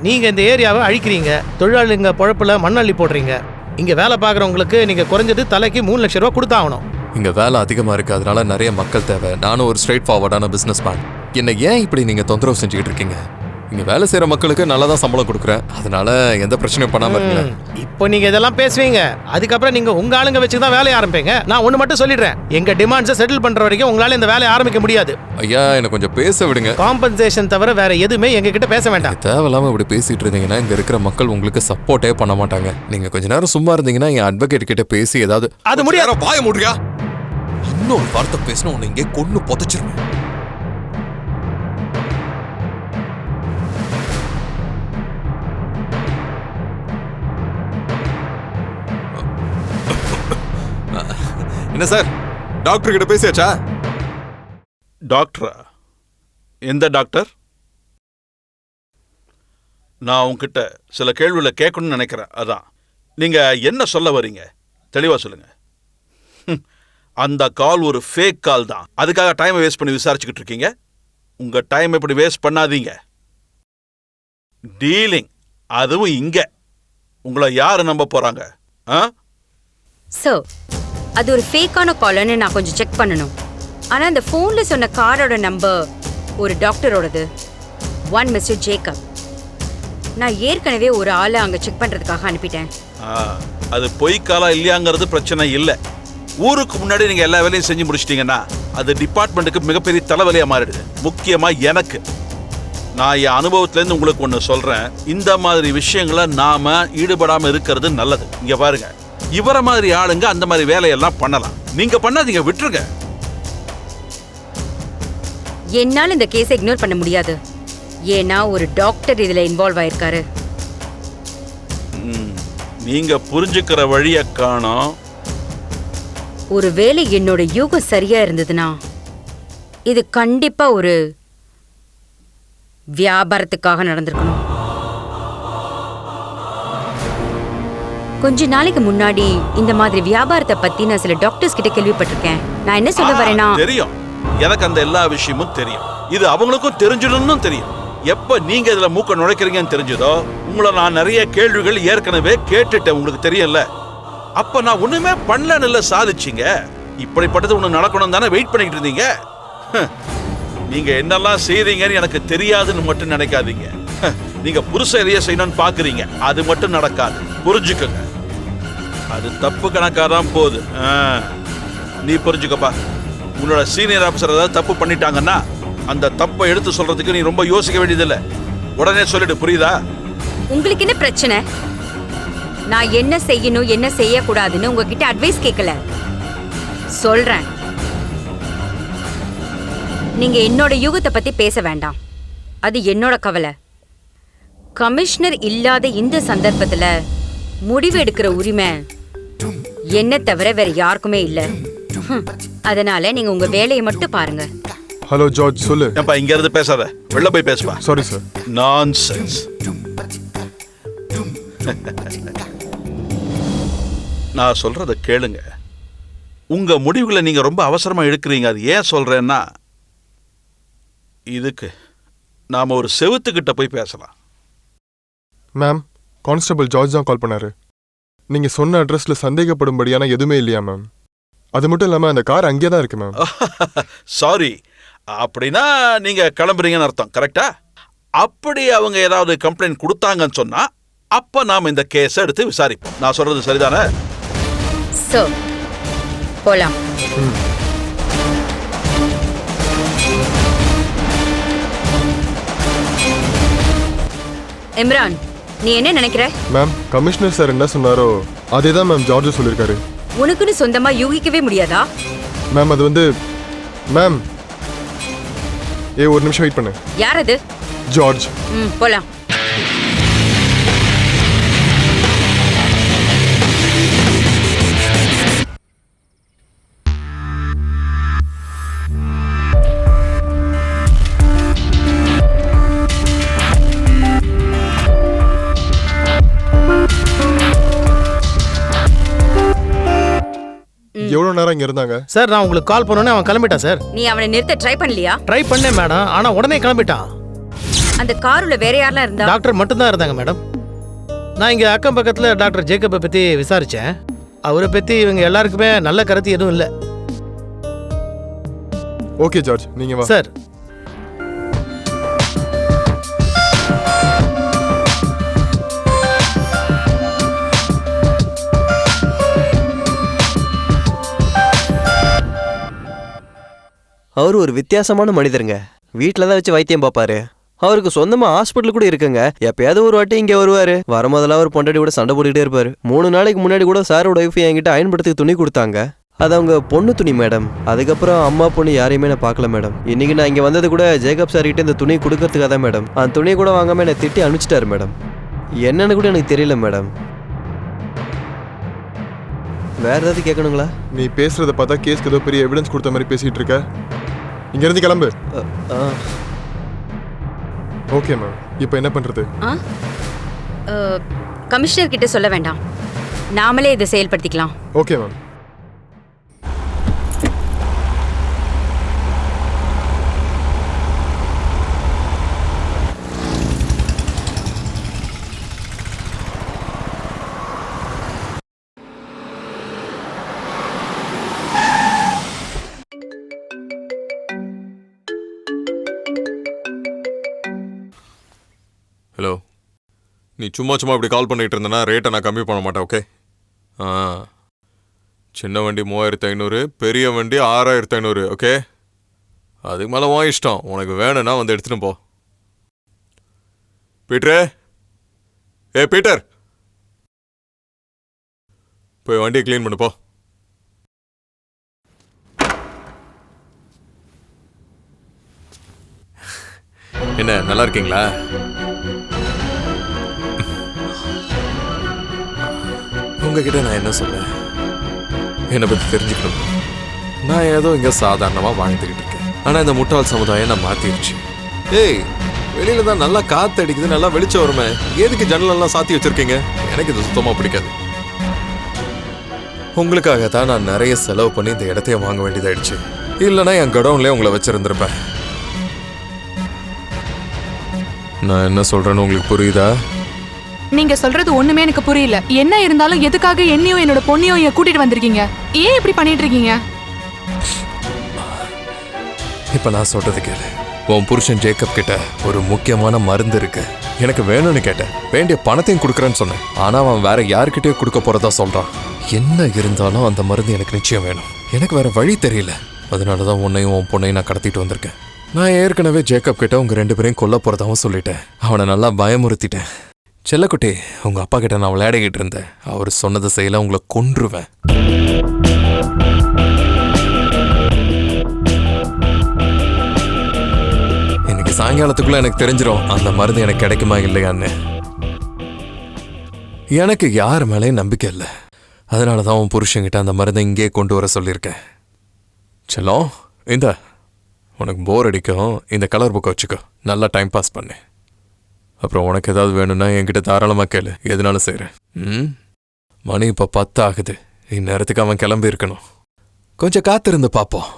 நீங்கள் இந்த ஏரியாவை அழிக்கிறீங்க, தொழிலாளிங்க பொழப்பில் மண்ணள்ளி போடுறீங்க. இங்கே வேலை பார்க்குறவங்களுக்கு நீங்கள் குறைஞ்சது தலைக்கு 3 லட்சம் ரூபா கொடுத்தாகணும். இங்க வேலை அதிகமா இருக்கு, அதனால நிறைய மக்கள் தேவை. நானும் ஒரு ஸ்ட்ரெயிட் ஃபார்வர்டான பிசினஸ் மேன். என்ன ஏன் இப்படி நீங்க தொந்தரவு செஞ்சுக்கிட்டு இருக்கீங்க? இங்க வேலை செய்யற மக்களுக்கு நல்லா தான் சம்பளம் கொடுக்குறேன், அதனால எந்த பிரச்சனையும் பண்ணாம இருக்கீங்க. இப்போ நீங்கள் இதெல்லாம் பேசுவீங்க, அதுக்கப்புறம் நீங்கள் உங்கள் ஆளுங்க வச்சு தான் வேலையை ஆரம்பிப்பீங்க. நான் ஒன்று மட்டும் சொல்லிடுறேன், எங்கள் டிமாண்ட்ஸை செட்டில் பண்ணுற வரைக்கும் உங்களால் இந்த வேலையை ஆரம்பிக்க முடியாது. ஐயா என்ன கொஞ்சம் பேச விடுங்க. காம்பன்சேஷன் தவிர வேற எதுவுமே எங்ககிட்ட பேச வேண்டாம். தேவையில்லாம இப்படி பேசிட்டு இருந்தீங்கன்னா இங்க இருக்கிற மக்கள் உங்களுக்கு சப்போர்ட்டே பண்ண மாட்டாங்க. நீங்க கொஞ்ச நேரம் சும்மா இருந்தீங்கன்னா என் அட்வொகேட் கிட்ட பேசி ஏதாவது. அது முடியாது. வாய முடியா? இன்னொரு வார்த்தை பேசினா உன்னை இங்கே கொன்னு புதைச்சிருவேன். என்ன சார், டாக்டர் கிட்ட பேசியாச்சா? டாக்டரா? எந்த டாக்டர்? நான் உங்ககிட்ட சில கேள்விகளை கேட்கணும்னு நினைக்கிறேன். அதான் நீங்க என்ன சொல்ல வரீங்க? தெளிவா சொல்லுங்க. அந்த கால் ஒரு ஃபேக் கால் தான். அதுக்காக டைமை வேஸ்ட் பண்ணி விசாரிச்சுக்கிட்டு இருக்கீங்க. உங்க டைம் இப்படி வேஸ்ட் பண்ணாதீங்க. டீலிங், அதுவும் இங்க. உங்களை யாரு நம்ப போறாங்க? சார், அது ஒரு ஃபேக்கான கால்னு நான் கொஞ்சம் செக் பண்ணணும். ஆனா அந்த ஃபோன்ல சொன்ன காரோட நம்பர் ஒரு டாக்டரோடது, 1 மிஸ்டர் ஜேக்கப். நான் ஏற்கனவே ஒரு ஆளை அங்க செக் பண்றதுக்காக அனுப்பிட்டேன். அது பொய்க்காலா இல்லையாங்கிறது பிரச்சனை இல்லை. ஊருக்கு முன்னாடி நீங்க எல்லா வேலையும் செஞ்சு முடிச்சிட்டீங்கன்னா அது டிபார்ட்மெண்ட்டுக்கு மிகப்பெரிய தலைவலியா மாறிடுது. முக்கியமா எனக்கு. நான் என் அனுபவத்திலேருந்து உங்களுக்கு ஒன்று சொல்றேன். இந்த மாதிரி விஷயங்களை நாம ஈடுபடாம இருக்கிறது நல்லது. இங்க பாருங்க, இவர மாதிரி ஆளுங்க அந்த மாதிரி வேலையெல்லாம் பண்ணலாம். நீங்க பண்ணாதீங்க, விட்டுருங்க. என்னால இந்த கேஸை இக்னோர் பண்ண முடியாது. ஏன்னா ஒரு டாக்டர் இதுல இன்வால்வ் ஆயிருக்காரு. நீங்க புரிஞ்சுக்கிற வழிய காணோம். ஒருவேளை என்னோட யூகம் சரியா இருந்ததுன்னா இது கண்டிப்பா ஒரு வியாபாரத்துக்காக நடந்திருக்கணும். கொஞ்ச நாளைக்கு முன்னாடி இந்த மாதிரி வியாபாரத்தை பத்தி நான் சில டாக்டர்ஸ் கிட்ட கேள்விப்பட்டிருக்கேன். நான் என்ன சொல்ல வரேன்னா, தெரியும், எனக்கு அந்த எல்லா விஷயமும் தெரியும். இது அவங்களுக்கும் தெரிஞ்சிடணும்னு தெரியும். எப்ப நீங்க இதுல மூக்க நுழைக்கிறீங்கன்னு தெரிஞ்சதோ, உங்களை நான் நிறைய கேள்விகள் ஏற்கனவே கேட்டுட்டேன். உங்களுக்கு தெரியல. அப்ப நான் ஒண்ணுமே பண்ணலன்னு சாதிச்சிங்க. இப்படிப்பட்டது ஒண்ணு நடக்கணும் தானே வெயிட் பண்ணிட்டு இருந்தீங்க. நீங்க என்னெல்லாம் செய்றீங்கன்னு எனக்கு தெரியாதுன்னு மட்டும் நினைக்காதீங்க. நீங்க புருஷ எதைய செய்யணும்னு பாக்குறீங்க, அது மட்டும் நடக்காது. புரிஞ்சுக்கங்க, அது தப்பு கணக்காதான் போகுது. நீ புரிஞ்சுக்கப்பா. உன்னோட சீனியர் ஆபீசர் ஏதாவது தப்பு பண்ணிட்டாங்கன்னா அந்த தப்பை எடுத்து சொல்றதுக்கு நீ ரொம்ப யோசிக்க வேண்டியதில்லை. உடனே சொல்லிடு, புரியுதா? உங்களுக்கு என்ன பிரச்சனை? நான் என்ன செய்யணும் என்ன செய்யக்கூடாதுன்னு உங்ககிட்ட அட்வைஸ் கேட்கல, சொல்றேன். நீங்க என்னோட யூகத்தை பத்தி பேச வேண்டாம், அது என்னோட கவலை. கமிஷனர் இல்லாத இந்த சந்தர்ப்பத்துல முடிவு எடுக்கிற உரிமை என்ன தவிர வேற யாருக்குமே இல்ல. அதனால நீங்க உங்க வேலையை மட்டும் பாருங்க. ஹலோ ஜார்ஜ், சொல்லு. ஏப்பா இங்க இருந்து பேசாத, வெளில போய் பேசுவா. Sorry sir. நான்சென்ஸ். நான் சொல்றத கேளுங்க. உங்க முடிவுகளை நீங்க ரொம்ப அவசரமா எடுக்கிறீங்க. அது ஏன் சொல்றேன்னா, இதுக்கு நாம ஒரு செவுத்துக்கிட்ட போய் பேசலாம். மேம், கான்ஸ்டபிள் ஜார்ஜ் தான் கால் பண்ணாரு. நீங்க சொன்ன அட்ரஸ்ல சந்தேகப்படும்படியான எதுவுமே இல்லையா மேம்? அது மட்டும் இல்லாம அந்த கார் அங்கேயே தான் இருக்கு மேம். சாரி, அப்படின்னா நீங்க கிளம்புறீங்கன்னு அர்த்தம். கரெக்டா? அப்படி அவங்க ஏதாவது கம்ப்ளைண்ட் கொடுத்தாங்கன்னு சொன்னா அப்ப நாம இந்த கேஸை எடுத்து விசாரிப்போம். நான் சொல்றது சரிதானே? சார், போலாம். இம்ரான், நீ என்ன நினைக்கிற? மேம், கமிஷனர் சார் என்ன சொன்னாரோ அதே தான் மேம் ஜார்ஜ் சொல்லியிருக்காரு. உனக்குன்னு சொந்தமா யூகிக்கவே முடியாதா? மேம் அது வந்து மேம், ஒரு நிமிஷம் வெயிட் பண்ணு. யார் அது? ஜார்ஜ். போலாம். எவ்வளவு நேரம் இங்க இருந்தாங்க? சார் நான் உங்களுக்கு கால் பண்ணோன்னே அவன் கிளம்பிட்டான் சார். நீ அவனை நிறுத்த ட்ரை பண்ணலையா? ட்ரை பண்ணேன் மேடம், ஆனா உடனே கிளம்பிட்டான். அந்த காருல வேற யாரெல்லாம் இருந்தா? டாக்டர் மட்டும்தான் இருந்தாங்க மேடம். நான் இங்க அக்கம் பக்கத்துல டாக்டர் ஜேக்கப்பை பத்தி விசாரிச்சேன். அவரை பத்தி இவங்க எல்லாருக்குமே நல்ல கருத்து எதுவும் இல்லை. ஓகே ஜார்ஜ், நீங்க வா. சார் அவர் ஒரு வித்தியாசமான மனிதருங்க. வீட்டில் தான் வச்சு வைத்தியம் பார்ப்பாரு. அவருக்கு சொந்தமாக ஹாஸ்பிட்டல் கூட இருக்குங்க. எப்பயாவது ஒரு வாட்டி இங்கே வருவார். வரும்போதெல்லாம் அவர் பொண்டாடி கூட சண்டை போட்டுக்கிட்டே இருப்பார். 3 நாளைக்கு முன்னாடி கூட சாரோட ஒய்ஃப் என்கிட்ட அயன்படுத்துக்கு துணி கொடுத்தாங்க. அது அவங்க பொண்ணு துணி மேடம். அதுக்கப்புறம் அம்மா பொண்ணு யாரையுமே நான் பார்க்கல மேடம். இன்னைக்கு நான் இங்கே வந்தது கூட ஜேக்கப் சார்கிட்ட இந்த துணி கொடுக்கறதுக்காக தான் மேடம். அந்த துணியை கூட வாங்காமல் என்னை திட்டி அனுப்பிச்சிட்டாரு மேடம். என்னன்னு கூட எனக்கு தெரியல மேடம். வேற ஏதாவது கேட்கணுங்களா? நீ பேசுறத பார்த்தா கேஸ்க்கு ஏதோ பெரிய எவிடன்ஸ் கொடுத்த மாதிரி பேசிட்டு இருக்க. இங்க இருந்து கிளம்பு. ஓகே மேம், இப்போ என்ன பண்றது? கமிஷனர் கிட்ட சொல்ல வேண்டாம், நாமளே இதை செயல்படுத்திக்கலாம். Okay ma'am. ஹலோ, நீ சும்மா இப்படி கால் பண்ணிகிட்டு இருந்தேன்னா ரேட்டை நான் கம்மி பண்ண மாட்டேன். ஓகே? சின்ன வண்டி 3500, பெரிய வண்டி 6500. ஓகே? அதுக்கு மேலே உன் இஷ்டம். உனக்கு வேணும்னா வந்து எடுத்துன்னு போ. பீட்டரே, பீட்டர், போய் வண்டியை க்ளீன் பண்ணு போ. என்ன, நல்லா இருக்கீங்களா? உங்ககிட்ட நான் என்ன சொல்றேன், என்னை பற்றி தெரிஞ்சுக்கணும். நான் ஏதோ இங்கே சாதாரணமாக வாழ்ந்துக்கிட்டு இருக்கேன். ஆனால் இந்த முட்டாள் சமுதாயம் நான் மாற்றிடுச்சு. ஏய், வெளியில தான் நல்லா காற்று அடிக்குது, நல்லா வெளிச்சம் வருமே, எதுக்கு ஜன்னலெல்லாம் சாத்தி வச்சிருக்கீங்க? எனக்கு இது சுத்தமாக பிடிக்காது. உங்களுக்காக தான் நான் நிறைய செலவு பண்ணி இந்த இடத்தையே வாங்க வேண்டியதாயிடுச்சு. இல்லைன்னா என் கடவுன்லேயே உங்களை வச்சிருந்திருப்பேன். நான் என்ன சொல்றேன்னு உங்களுக்கு புரியுதா? நீங்க சொல்றது ஒண்ணுமே எனக்கு புரியல. என்ன இருந்தாலும் எதுக்காக என்னையும் என்னோட பொண்ணையும் இங்க கூட்டிட்டு வந்திருக்கீங்க? ஏன் இப்படி பண்ணிட்டு இருக்கீங்க? இப்ப நான் சொல்றது கேளு. உன் புருஷன் ஜேக்கப் கிட்ட ஒரு முக்கியமான மருந்து இருக்கு. எனக்கு வேணும்னு கேட்டேன், வேண்டிய பணத்தையும் கொடுக்குறேன்னு சொன்னேன். ஆனா அவன் வேற யாருக்கிட்டே கொடுக்க போறதா சொல்றான். என்ன இருந்தாலும் அந்த மருந்து எனக்கு நிச்சயம் வேணும். எனக்கு வேற வழி தெரியல. அதனாலதான் உன்னையும் உன் பொண்ணையும் நான் கடத்திட்டு வந்திருக்கேன். நான் ஏற்கனவே ஜேக்கப் கிட்ட உங்க 2 பேரையும் கொல்ல போறதாவும் சொல்லிட்டேன். அவனை நல்லா பயமுறுத்திட்டேன். செல்லக்குட்டி, உங்க அப்பா கிட்ட நான் விளையாடிக்கிட்டு இருந்தேன். அவர் சொன்னதை செய்யல, உங்களை கொன்றுவேன். இன்னைக்கு சாயங்காலத்துக்குள்ள எனக்கு தெரிஞ்சிடும் அந்த மருந்து எனக்கு கிடைக்குமா இல்லையான்னு. எனக்கு யார் மேலேயும் நம்பிக்கை இல்லை. அதனாலதான் உன் புருஷன்கிட்ட அந்த மருந்தை இங்கே கொண்டு வர சொல்லியிருக்கேன். செல்லம், இந்த உனக்கு போர் அடிக்கும், இந்த கலர் புக்கை வச்சுக்கோ, நல்லா டைம் பாஸ் பண்ணு. அப்புறம் உனக்கு ஏதாவது வேணும்னா என்கிட்ட தாராளமாக கேளு, எதுனாலும் செய்கிறேன். மணி இப்போ 10 ஆகுது. இந்நேரத்துக்கு அவன் கிளம்பி இருக்கணும். கொஞ்சம் காத்திருந்து பார்ப்போம்.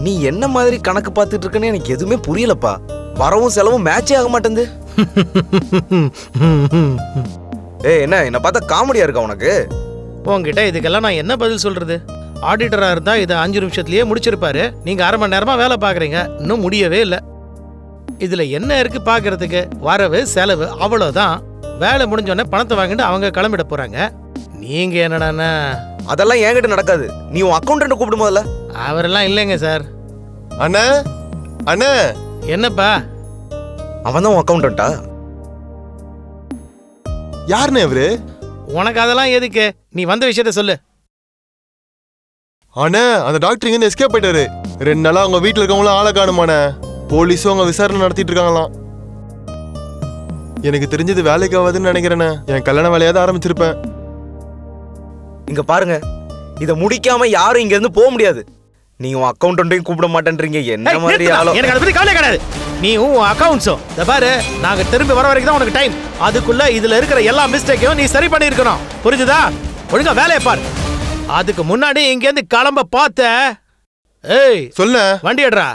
நீ என்ன மாதிரி கணக்கு பார்த்துட்டு இருக்கன்னு எனக்கு எதுவுமே புரியலப்பா. வரவும் செலவும் மேட்சே ஆக மாட்டேங்குது. என்ன பார்த்தா காமெடியா இருக்கா உனக்கு? உங்ககிட்ட இதுக்கெல்லாம் நான் என்ன பதில் சொல்றது? ஆடிட்டரா இருந்தா இதை 5 நிமிஷத்துலயே முடிச்சிருப்பாரு. நீங்க 1/2 மணி நேரமா வேலை பாக்குறீங்க, இன்னும் முடியவே இல்லை. இதுல என்ன இருக்கு பாக்குறதுக்கு? வரவு செலவு அவ்வளவுதான். வேலை முடிஞ்சோடனே பணத்தை வாங்கிட்டு அவங்க கிளம்பிட போறாங்க. நீங்க என்னடான்னா அதெல்லாம் என்கிட்ட நடக்காது. நீ உன் அக்கௌண்டன்ட் கூப்பிடும் போதல்ல. அவரெல்லாம் இல்லைங்க சார். அண்ணா, அண்ணா. என்னப்பா? அவன் தான் உன் அக்கௌண்டன்ட்டா? யாருண்ணே அவரு? உனக்கு அதெல்லாம் எதுக்கு? நீ வந்த விஷயத்த சொல்லு. அண்ணா, அந்த டாக்டர் இங்க எஸ்கேப் போயிட்டாரு. 2 நாளா அவங்க வீட்டுல இருக்கவங்களும் ஆளை காணுமாண்ணே. போலீஸும் அவங்க விசாரணை நடத்திட்டு இருக்காங்களாம். எனக்கு தெரிஞ்சது வேலைக்கு ஆகாதுன்னு நினைக்கிறேண்ணே. என் கல்யாண வேலையாவது ஆரம்பிச்சிருப்பேன். இங்க பாருங்க, இத முடிக்காம யாரும் இங்க இருந்து போக முடியாது. நீங்க உன் அக்கௌண்டன்ட்டையும் கூப்பிட மாட்டேன்றீங்க. என்ன மாதிரி ஆளோ? எனக்கு அதை பத்தி கவலை கிடையாது. நீ உன் அக்கௌண்ட்ஸும் இத பாரு, நாங்க திரும்பி வர வரைக்கும் தான் உனக்கு டைம். அதுக்குள்ள இதுல இருக்கிற எல்லா மிஸ்டேக்கையும் நீ சரி பண்ணி இருக்கணும். புரிஞ்சுதா? ஒழுங்கா வேலையை பாரு. அதுக்கு முன்னாடி இங்க இருந்து கிளம்ப பார்த்த. ஏய் சொல்ல வண்டி எடுறா.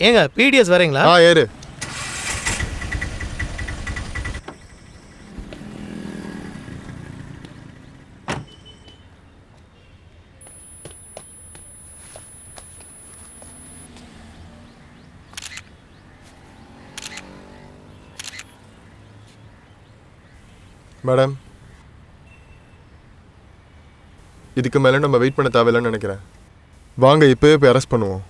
ஏங்க பிடிஎஸ் வரீங்களா? ஏறு. மேடம், இதுக்கு மேல நம்ம வெயிட் பண்ண தேவையில்லைன்னு நினைக்கிறேன். வாங்க இப்பவே போய் அரெஸ்ட் பண்ணுவோம்.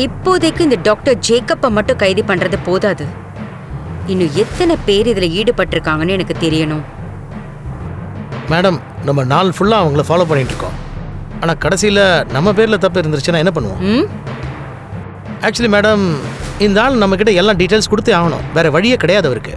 இப்போதைக்கு இந்த டாக்டர் ஜேக்கப்பை மட்டும் கைது பண்றது போதாது. இன்னும் எத்தனை பேர் இதுல ஈடுபட்டிருக்காங்கன்னு எனக்கு தெரியணும். மேடம், நம்ம நாள் ஃபுல்லா அவங்கள ஃபாலோ பண்ணிட்டு இருக்கோம். ஆனா கடைசியில நம்ம பேர்ல தப்பு இருந்துருச்சுன்னா என்ன பண்ணுவோம்? ஆக்சுவலி மேடம், இந்த ஆள் நம்ம கிட்ட எல்லா டீடைல்ஸ் கொடுத்தே ஆகணும். வேற வழியே கிடையாது அவருக்கு.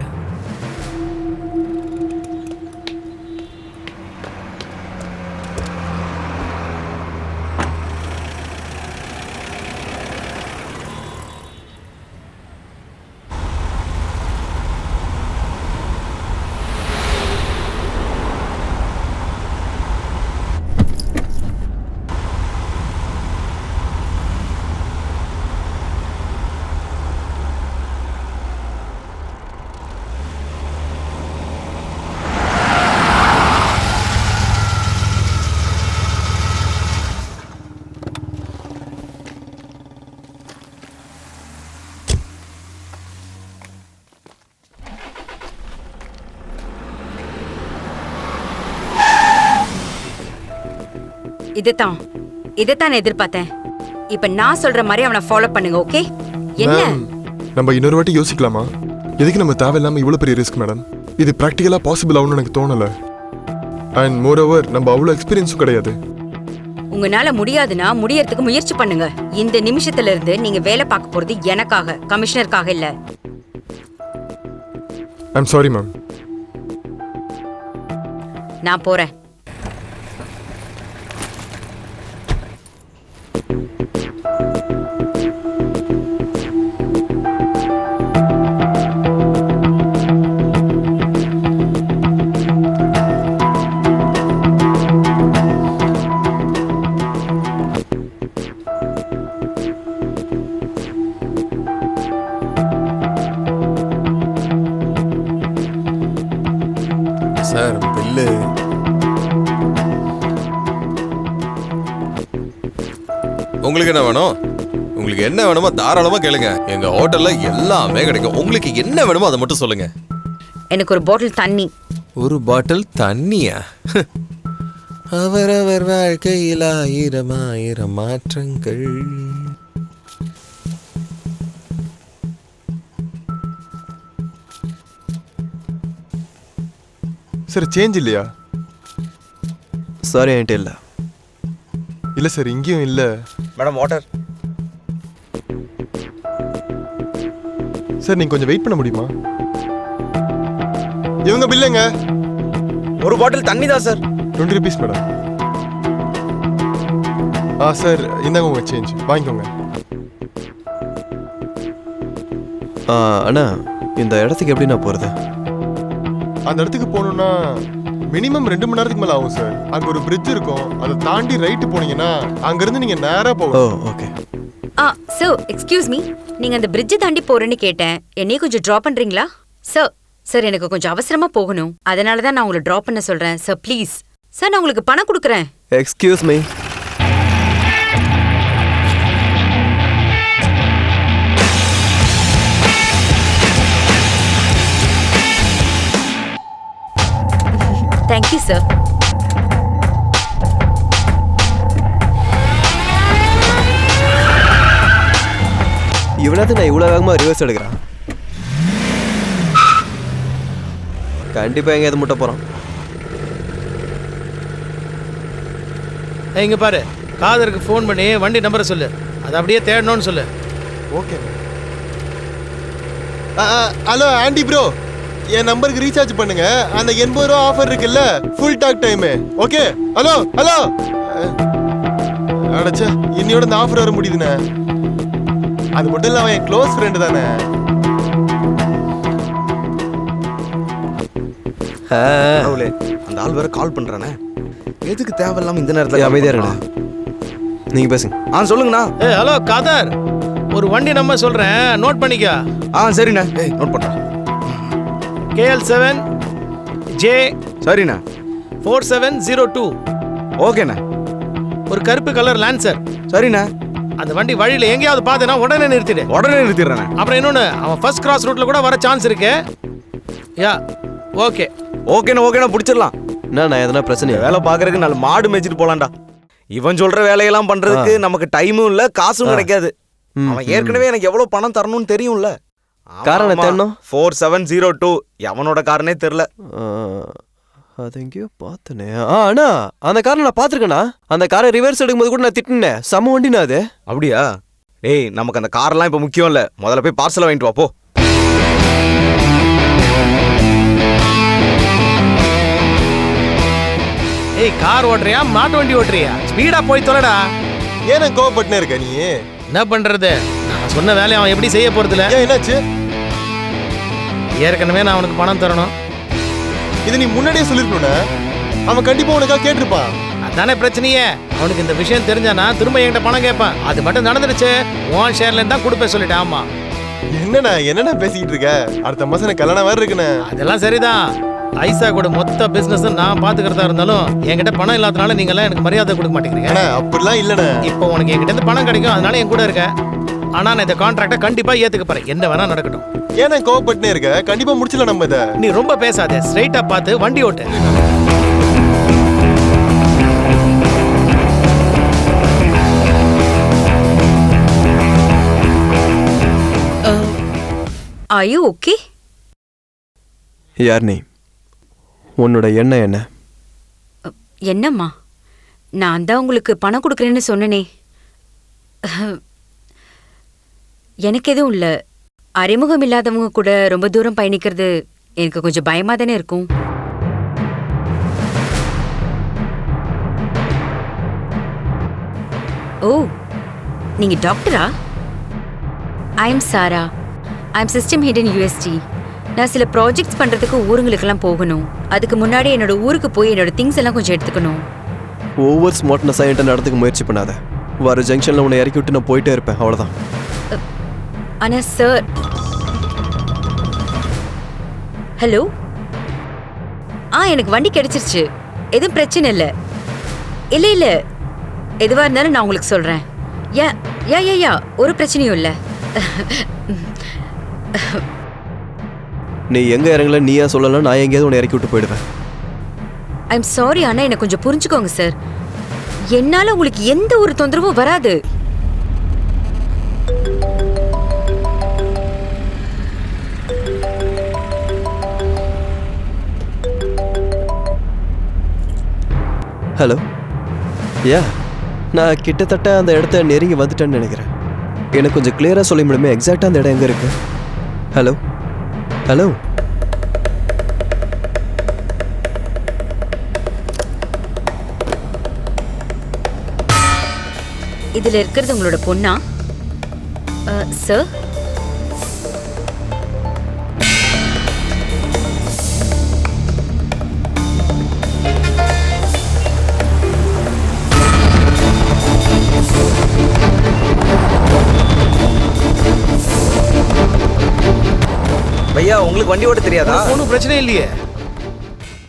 இதைத்தான் எதிர்பார்த்தேன். இப்ப நான் சொல்ற மாதிரி அவனை ஃபாலோ பண்ணுங்க. ஓகே? என்ன நம்ம இன்னொரு வாட்டி யோசிக்கலாமா? எதுக்கு நம்ம தேவையில்லாம இவ்வளவு பெரிய ரிஸ்க் மேடம்? இது பிராக்டிகலா பாசிபிள் ஆகும்னு எனக்கு தோணல. அண்ட் மோர் ஓவர் நம்ம அவ்வளவு எக்ஸ்பீரியன்ஸும் கிடையாது. உங்களால முடியாதுன்னா முடியறதுக்கு முயற்சி பண்ணுங்க. இந்த நிமிஷத்துல இருந்து நீங்க வேலை பார்க்க போறது எனக்காக, கமிஷனருக்காக இல்ல. I'm sorry ma'am. நான் போறேன். Sir bill. உங்களுக்கு என்ன வேணும்? உங்களுக்கு என்ன வேணுமோ தாராளமா கேளுங்க. எங்க ஹோட்டல்ல எல்லாமே கிடைக்கும். உங்களுக்கு என்ன வேணுமோ அதை மட்டும் சொல்லுங்க. எனக்கு ஒரு பாட்டில் தண்ணி. ஒரு பாட்டில் தண்ணியா? அவரவர் வாழ்க்கையில் ஆயிரம் ஆயிரம் மாற்றங்கள். சார் சேஞ்ச் இல்லையா? சாரி என்கிட்ட இல்லை. இல்லை சார், இங்கேயும் இல்லை. Madam water. சார் நீங்கள் கொஞ்சம் வெயிட் பண்ண முடியுமா? இவங்க பில்லுங்க. ஒரு பாட்டில் தண்ணி தான் சார். 20 rupees madam. சார் இந்தாங்க உங்கள் சேஞ்ச், வாங்கிக்கோங்க. அண்ணா, இந்த இடத்துக்கு எப்படி நான் போகிறது? அந்த இடத்துக்கு போகணுன்னா மினிமம் 2 மணி நேரத்துக்கு மேலே ஆகும் சார். அங்கே ஒரு பிரிட்ஜ் இருக்கும், அதை தாண்டி ரைட்டு போனீங்கன்னா அங்கேருந்து நீங்கள் நேராக போகணும். ஓகே. சார் எக்ஸ்கியூஸ் மீ, நீங்க அந்த பிரிட்ஜ் தாண்டி போறேன்னு கேட்டேன். என்னையும் கொஞ்சம் டிராப் பண்றீங்களா? சார் எனக்கு கொஞ்சம் அவசரமா போகணும். அதனால தான் நான் உங்களை டிராப் பண்ண சொல்றேன். சார் ப்ளீஸ் சார், நான் உங்களுக்கு பணம் கொடுக்குறேன். Excuse me. Thank you sir. இவனாவது நான் இவ்வளோ வேகமாக ரிவர்ஸ் எடுக்கிறான். கண்டிப்பாக எங்கேயாவது முட்ட போகிறான். இங்க பாரு, காதருக்கு ஃபோன் பண்ணி வண்டி நம்பரை சொல்லு, அதை அப்படியே தேடணும்னு சொல்லு. ஓகே. ஹலோ ஆண்டி ப்ரோ, என் நம்பருக்கு ரீசார்ஜ் பண்ணுங்க. அந்த 80 ரூபா ஆஃபர் இருக்குல்ல, full talk time. Okay. Hello hello. அடச்சா, இன்னையோட இந்த ஆஃபர் வர முடியுதுண்ணே. அது மட்டும் இல்லை, அவன் என் க்ளோஸ் ஃப்ரெண்டு தானே. அந்த ஆள் வேற கால் பண்றானே, எதுக்கு தேவையில்லாம இந்த நேரத்துல அமைதியா இருக்கா? நீங்கள் பேசுங்க. சொல்லுங்கண்ணா. ஹலோ காதர், ஒரு வண்டி நம்பர் சொல்றேன், நோட் பண்ணிக்க. சரிண்ணா. நோட் பண்றேன். KL7 J சரிண்ணா. 4702. ஓகேண்ணா. ஒரு கருப்பு கலர் லான்சர். சரிண்ணா. அந்த வண்டி வழியில எங்கேயாவது பார்த்தேன்னா உடனே நிறுத்திடு. உடனே நிறுத்திடுறேண்ணே. அப்புறம் இன்னொன்னு, அவன் ஃபர்ஸ்ட் கிராஸ் ரூட்ல கூட வர சான்ஸ் இருக்கு. Yeah okay. ஓகேண்ணா பிடிச்சிடலாம். நான் எதனா பிரச்சனை வேலை பார்க்கறதுக்கு நல்ல மாடு மேய்ச்சிட்டு போலாம்டா. இவன் சொல்ற வேலையெல்லாம் பண்றதுக்கு நமக்கு டைமும் இல்ல, காசும் கிடைக்காது. அவன் ஏற்கனவே எனக்கு எவ்வளவு பணம் தரணும்னு தெரியும்ல. காரணம் தெரியணும். 4702 எவனோட காரனே தெரியல. அது எங்கேயோ பார்த்தனே. அண்ணா, அந்த காரை நான் பார்த்துருக்கேண்ணா. அந்த காரை ரிவர்ஸ் எடுக்கும்போது கூட நான் திட்டினேன். செம வண்டினா அது. அப்படியா? ஏய், நமக்கு அந்த காரெல்லாம் இப்ப முக்கியம் இல்ல. முதல்ல போய் பார்சல் வாங்கிட்டு வா போ. ஏய், கார் ஓட்டுறியா மாட்டு வண்டி ஓட்டுறியா? ஸ்பீடா போய் தொலைடா. ஏன் நான் கோவப்பட்டுனே இருக்க நீ? என்ன பண்றது, நான் சொன்ன வேலையை அவன் எப்படி செய்ய போறதில்ல. ஏன் என்னாச்சு? ஏற்கனவே நான் அவனுக்கு பணம் தரணும். இது நீ முன்னாடியே சொல்லிருக்கணும்னா அவன் கண்டிப்பா உனக்காக கேட்டிருப்பான். அதானே பிரச்சனையே. அவனுக்கு இந்த விஷயம் தெரிஞ்சானா திரும்ப என்கிட்ட பணம் கேட்பான். அது மட்டும் நடந்துருச்சு, உன் ஷேர்ல இருந்தா கொடுப்பேன் சொல்லிட்டேன். ஆமா. என்னண்ணா பேசிக்கிட்டு இருக்க? அடுத்த மாசம் எனக்கு கல்யாணம் வேற இருக்குண்ணே. அதெல்லாம் சரிதான். ஐசா கூட மொத்த பிசினஸ் நான் பாத்துக்கிறதா இருந்தாலும் என்கிட்ட பணம் இல்லாதனால நீங்க எல்லாம் எனக்கு மரியாதை கொடுக்க மாட்டேங்கிறீங்க. அப்படிலாம் இல்லண்ணே. இப்போ உனக்கு என்கிட்ட இருந்து பணம் கிடைக்கும், அதனால என் கூட இருக்க. ஆனா நான் இந்த கான்ட்ராக்டை கண்டிப்பா ஏத்துக்க போறேன், என்ன வேணா நடக்கட்டும். ஏன்னா கோவப்பட்டுனே இருக்க? கண்டிப்பா முடிச்சிடலாம் நம்ம இதை. நீ ரொம்ப பேசாத, ஸ்ட்ரைட்டா பார்த்து வண்டி ஓட்டு. Are you okay? யார் நீ? உன்னோட எண்ணம் என்ன? என்னம்மா, நான் தான் உங்களுக்கு பணம் கொடுக்குறேன்னு சொன்னனே. எனக்கு எதுவும் இல்லை. அறிமுகம் இல்லாதவங்க கூட ரொம்ப தூரம் பயணிக்கிறது எனக்கு கொஞ்சம் பயமா தானே இருக்கும். ஓ, நீங்க டாக்டரா? I am Sara. I am system head in UST. நான் சில ப்ராஜெக்ட்ஸ் பண்றதுக்கு ஊருங்களுக்கெல்லாம் போகணும். அதுக்கு முன்னாடி என்னோட ஊருக்கு போய் என்னோட திங்ஸ் எல்லாம் கொஞ்சம் எடுத்துக்கணும். ஓவர் ஸ்மார்ட்னஸாக என்கிட்ட நடத்துக்க முயற்சி பண்ணாத. வர ஜங்ஷனில் உன்னை இறக்கி விட்டு நான் போயிட்டே இருப்பேன், அவ்வளோதான். ஆனா சார். ஹலோ. எனக்கு வண்டி கிடைச்சிருச்சு, எதுவும் பிரச்சனை இல்லை. இல்லை இல்லை, எதுவாக இருந்தாலும் நான் உங்களுக்கு சொல்கிறேன். யா ஒரு பிரச்சனையும் இல்லை. நீ எங்கே இறங்கல, நீயா சொல்லலாம், நான் எங்கேயாவது உன்னை இறக்கி விட்டு போயிடுவேன். ஐ எம் சாரி, ஆனால் என்னை கொஞ்சம் புரிஞ்சுக்கோங்க சார். என்னால் உங்களுக்கு எந்த ஒரு தொந்தரவும் வராது. ஹலோ. நான் கிட்டத்தட்ட அந்த இடத்த நெருங்கி வந்துட்டேன்னு நினைக்கிறேன். எனக்கு கொஞ்சம் கிளியராக சொல்ல முடியுமே, எக்ஸாக்டாக அந்த இடம் எங்கே இருக்கு? Hello hello. இதுல இருக்கிறது உங்களோட பொண்ணா சார்? பையா, உங்களுக்கு வண்டி ஓட்ட தெரியாதா? ஒன்றும் பிரச்சனை இல்லையே.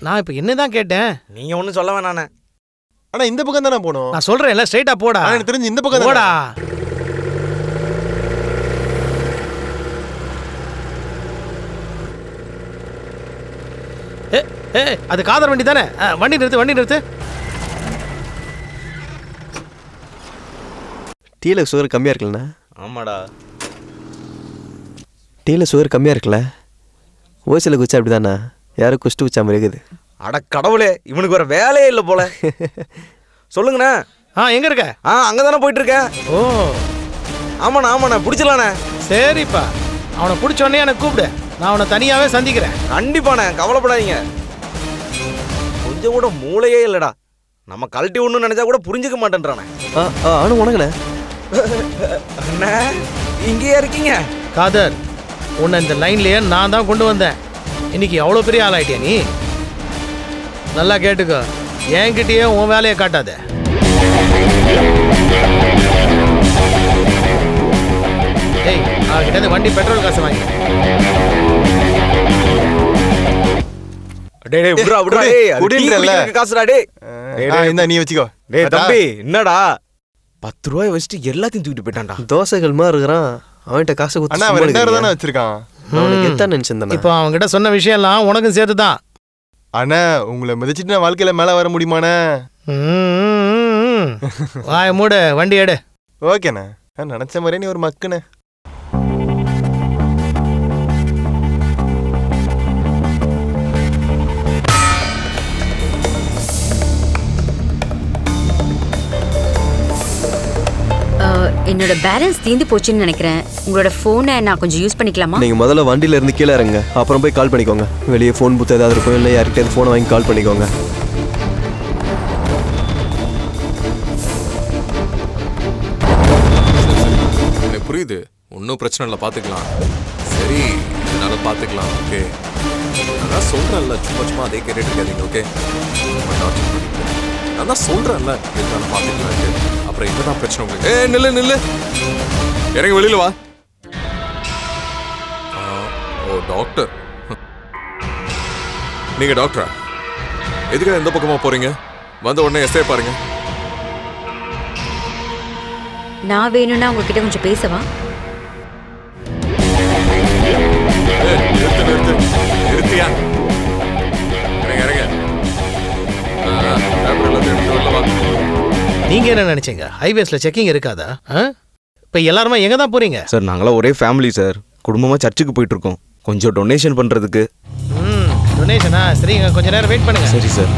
நான் இப்போ என்னதான் கேட்டேன். நீங்க ஒன்றும் சொல்ல வேணானே. ஆனா இந்த பக்கம் தானே போனோம். நான் சொல்றேன், எல்லாம் ஸ்ட்ரைட்டா போடா. எனக்கு தெரிஞ்சு இந்த பக்கம் போடா. அது காதர் வண்டி தானே? வண்டி நிறுத்து. டீல சுகர் கம்மியா இருக்குல்லண்ணா? ஆமாடா. டீயில் சுகர் கம்மியாக இருக்குல்ல? ஓசியில் குச்சா அப்படி தானே, யாரும் குஷ்டு குச்சா மாதிரி இருக்குது. அட கடவுளே, இவனுக்கு வேற வேலையே இல்லை போல. சொல்லுங்கண்ணே. எங்க இருக்க? அங்கே தானே போயிட்டு இருக்கேன். ஓ ஆமாண்ணா பிடிச்சலாண்ணே. சரிப்பா, அவனை பிடிச்சோடனே எனக்கு கூப்பிடு, நான் அவனை தனியாவே சந்திக்கிறேன். கண்டிப்பாண்ணே, கவலைப்படாதீங்க. கொஞ்சம் கூட மூளையே இல்லடா. நம்ம கழட்டி ஒண்ணு நினைச்சா கூட புரிஞ்சுக்க மாட்டேன்றானே. ஆனும் உனக்குண்ணே. அண்ணா இங்கேயே இருக்கீங்க? காதர், உன்னை இந்த லைன்லயே நான் தான் கொண்டு வந்தேன். இன்னைக்கு எவ்வளோ பெரிய ஆளாயிட்டியா நீ? நல்லா கேட்டுக்கோ, என்கிட்டயே உன் வேலையை காட்டாத. டேய், அவகிட்ட வண்டி பெட்ரோல் காசு வாங்கி. டேய் விட்றா விட்றா. டேய் குடின்றல காசுடா. டேய் இந்த நீ வச்சுக்கோ. டேய் தம்பி, என்னடா 10 ரூபாய் வச்சுட்டு எல்லாத்தையும் தூக்கிட்டு போயிட்டான்டா. தோசைகள் மாதிரி இருக்கிறான். அவன்கிட்ட காசு கொடுத்து அண்ணா அவன் 2000 தானே வச்சிருக்கான். அவனுக்கு எத்தான் நினச்சிருந்தான். இப்போ அவங்ககிட்ட சொன்ன விஷயம் எல்லாம் உனக்கும் சேர்த்து தான். அண்ணா உங்களை மிதிச்சிட்டு நான் வாழ்க்கையில மேலே வர முடியுமாண்ணே? வாய மூடு, வண்டி எடு. ஓகேண்ணே, நான் நினச்ச மாதிரியே நீ ஒரு மக்குண்ணே. என்னோட பேலன்ஸ் தீந்து போச்சுன்னு நினைக்கிறேன். உங்களோட ஃபோனை நான் கொஞ்சம் யூஸ் பண்ணிக்கலாமா? நீங்கள் முதல்ல வண்டியில இருந்து கீழே இறங்க, அப்புறம் போய் கால் பண்ணிக்கோங்க. வெளியே ஃபோன் புத்து ஏதாவது இருக்கும், இல்லை யார்கிட்ட ஃபோனை வாங்கி கால் பண்ணிக்கோங்க. எனக்கு புரியுது, ஒன்றும் பிரச்சனை இல்லை, பார்த்துக்கலாம். சரி, என்னால பார்த்துக்கலாம். ஓகே, நான் சொல்கிறேன்ல, சும்மா அதே கேட்டுட்டு இருக்காதீங்க. ஓகே, நான் தான் சொல்கிறேன்ல, இருந்தாலும் பார்த்துக்கலாம். அப்புறம் என்னதான் பிரச்சனை உங்களுக்கு? நில்லு, இறங்கி வெளியில வா. ஓ டாக்டர், நீங்க டாக்டரா? எதுக்காக எந்த பக்கமா போறீங்க? வந்த உடனே எஸ்ஐ பாருங்க. நான் வேணும்னா உங்ககிட்ட கொஞ்சம் பேசவா? நிறுத்தியா? இறங்க. நீங்க என்ன நினைச்சீங்க? ஹைவேஸ்ல செக்கிங் இருக்காதா? இப்ப எல்லாருமே எங்க தான் போறீங்க? சார் நாங்களாம் ஒரே ஃபேமிலி சார். குடும்பமா சர்ச்சுக்கு போயிட்டு இருக்கோம், கொஞ்சம் டொனேஷன் பண்றதுக்கு. டொனேஷனா? சரிங்க, கொஞ்ச நேரம் வெயிட் பண்ணுங்க. சரி சார்.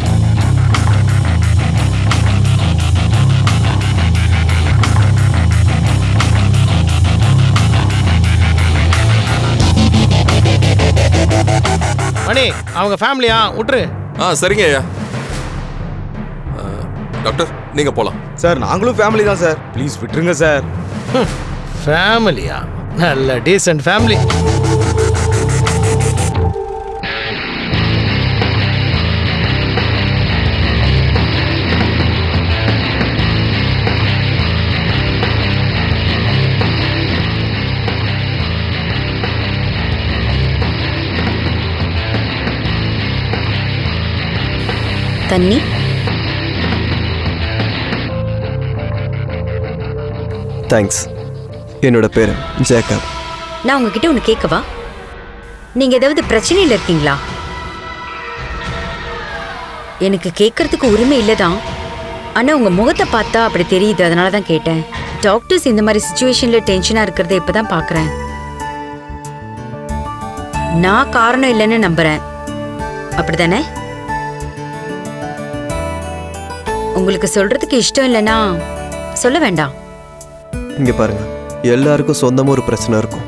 மணி, அவங்க ஃபேமிலியா? விட்டுரு. சரிங்க ஐயா. டாக்டர் நீங்க போலாம். சார் நாங்களும் ஃபேமிலி தான் சார், ப்ளீஸ் விட்டுருங்க சார். ஃபேமிலியா? நல்ல டீசன்ட் ஃபேமிலி. தண்ணி? தேங்க்ஸ். என்னோட பேர் ஜேக்கப். நான் உங்ககிட்ட ஒன்று கேட்கவா? நீங்க ஏதாவது பிரச்சனையில் இருக்கீங்களா? எனக்கு கேட்கறதுக்கு உரிமை இல்லைதான், ஆனா உங்க முகத்தை பார்த்தா அப்படி தெரியுது, அதனால தான் கேட்டேன். டாக்டர்ஸ் இந்த மாதிரி சிச்சுவேஷன்ல டென்ஷனா இருக்கிறத இப்பதான் பாக்குறேன். நான் காரணம் இல்லைன்னு நம்புறேன், அப்படிதானே? உங்களுக்கு சொல்றதுக்கு இஷ்டம் இல்லைன்னா சொல்ல வேண்டாம். இங்கே பாருங்க, எல்லாருக்கும் சொந்தமாக ஒரு பிரச்சனை இருக்கும்.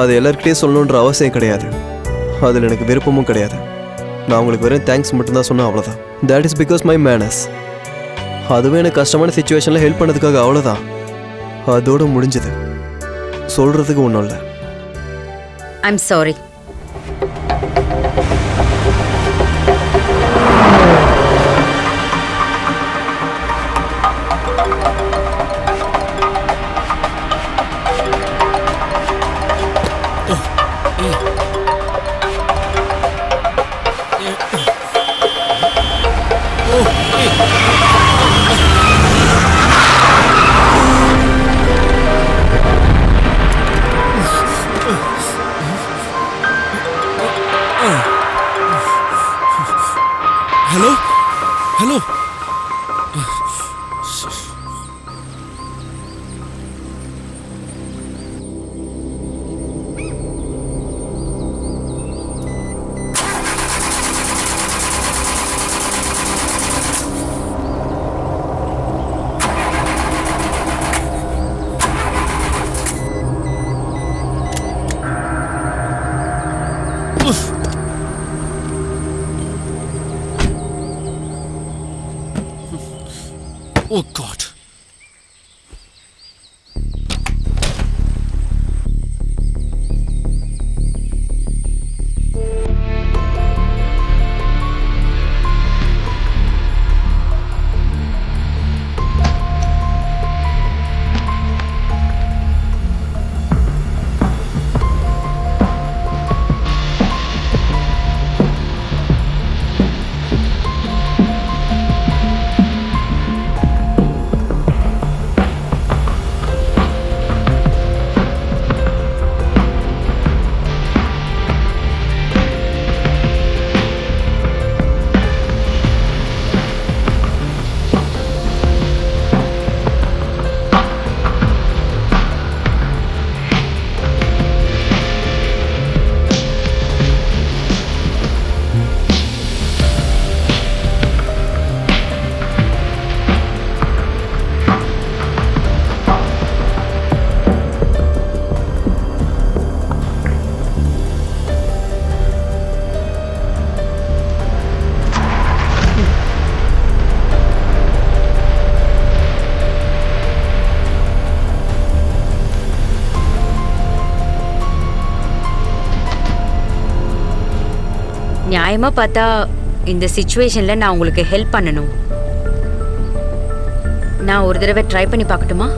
அது எல்லாருக்கிட்டே சொல்லணுன்ற அவசியம் கிடையாது. அதில் எனக்கு விருப்பமும் கிடையாது. நான் உங்களுக்கு வெறும் தேங்க்ஸ் மட்டும்தான் சொன்னேன், அவ்வளோதான். That is because my manners. அதுவே எனக்கு கஷ்டமான சுச்சுவேஷனில் ஹெல்ப் பண்ணதுக்காக, அவ்வளோதான். அதோடு முடிஞ்சது. சொல்கிறதுக்கு ஒன்றும் இல்லை. I'm sorry. நியாயமா பார்த்தா இந்த சிச்சுவேஷன்ல நான் உங்களுக்கு ஹெல்ப் பண்ணணும். நான் ஒரு தடவை ட்ரை பண்ணி பார்க்கட்டுமா?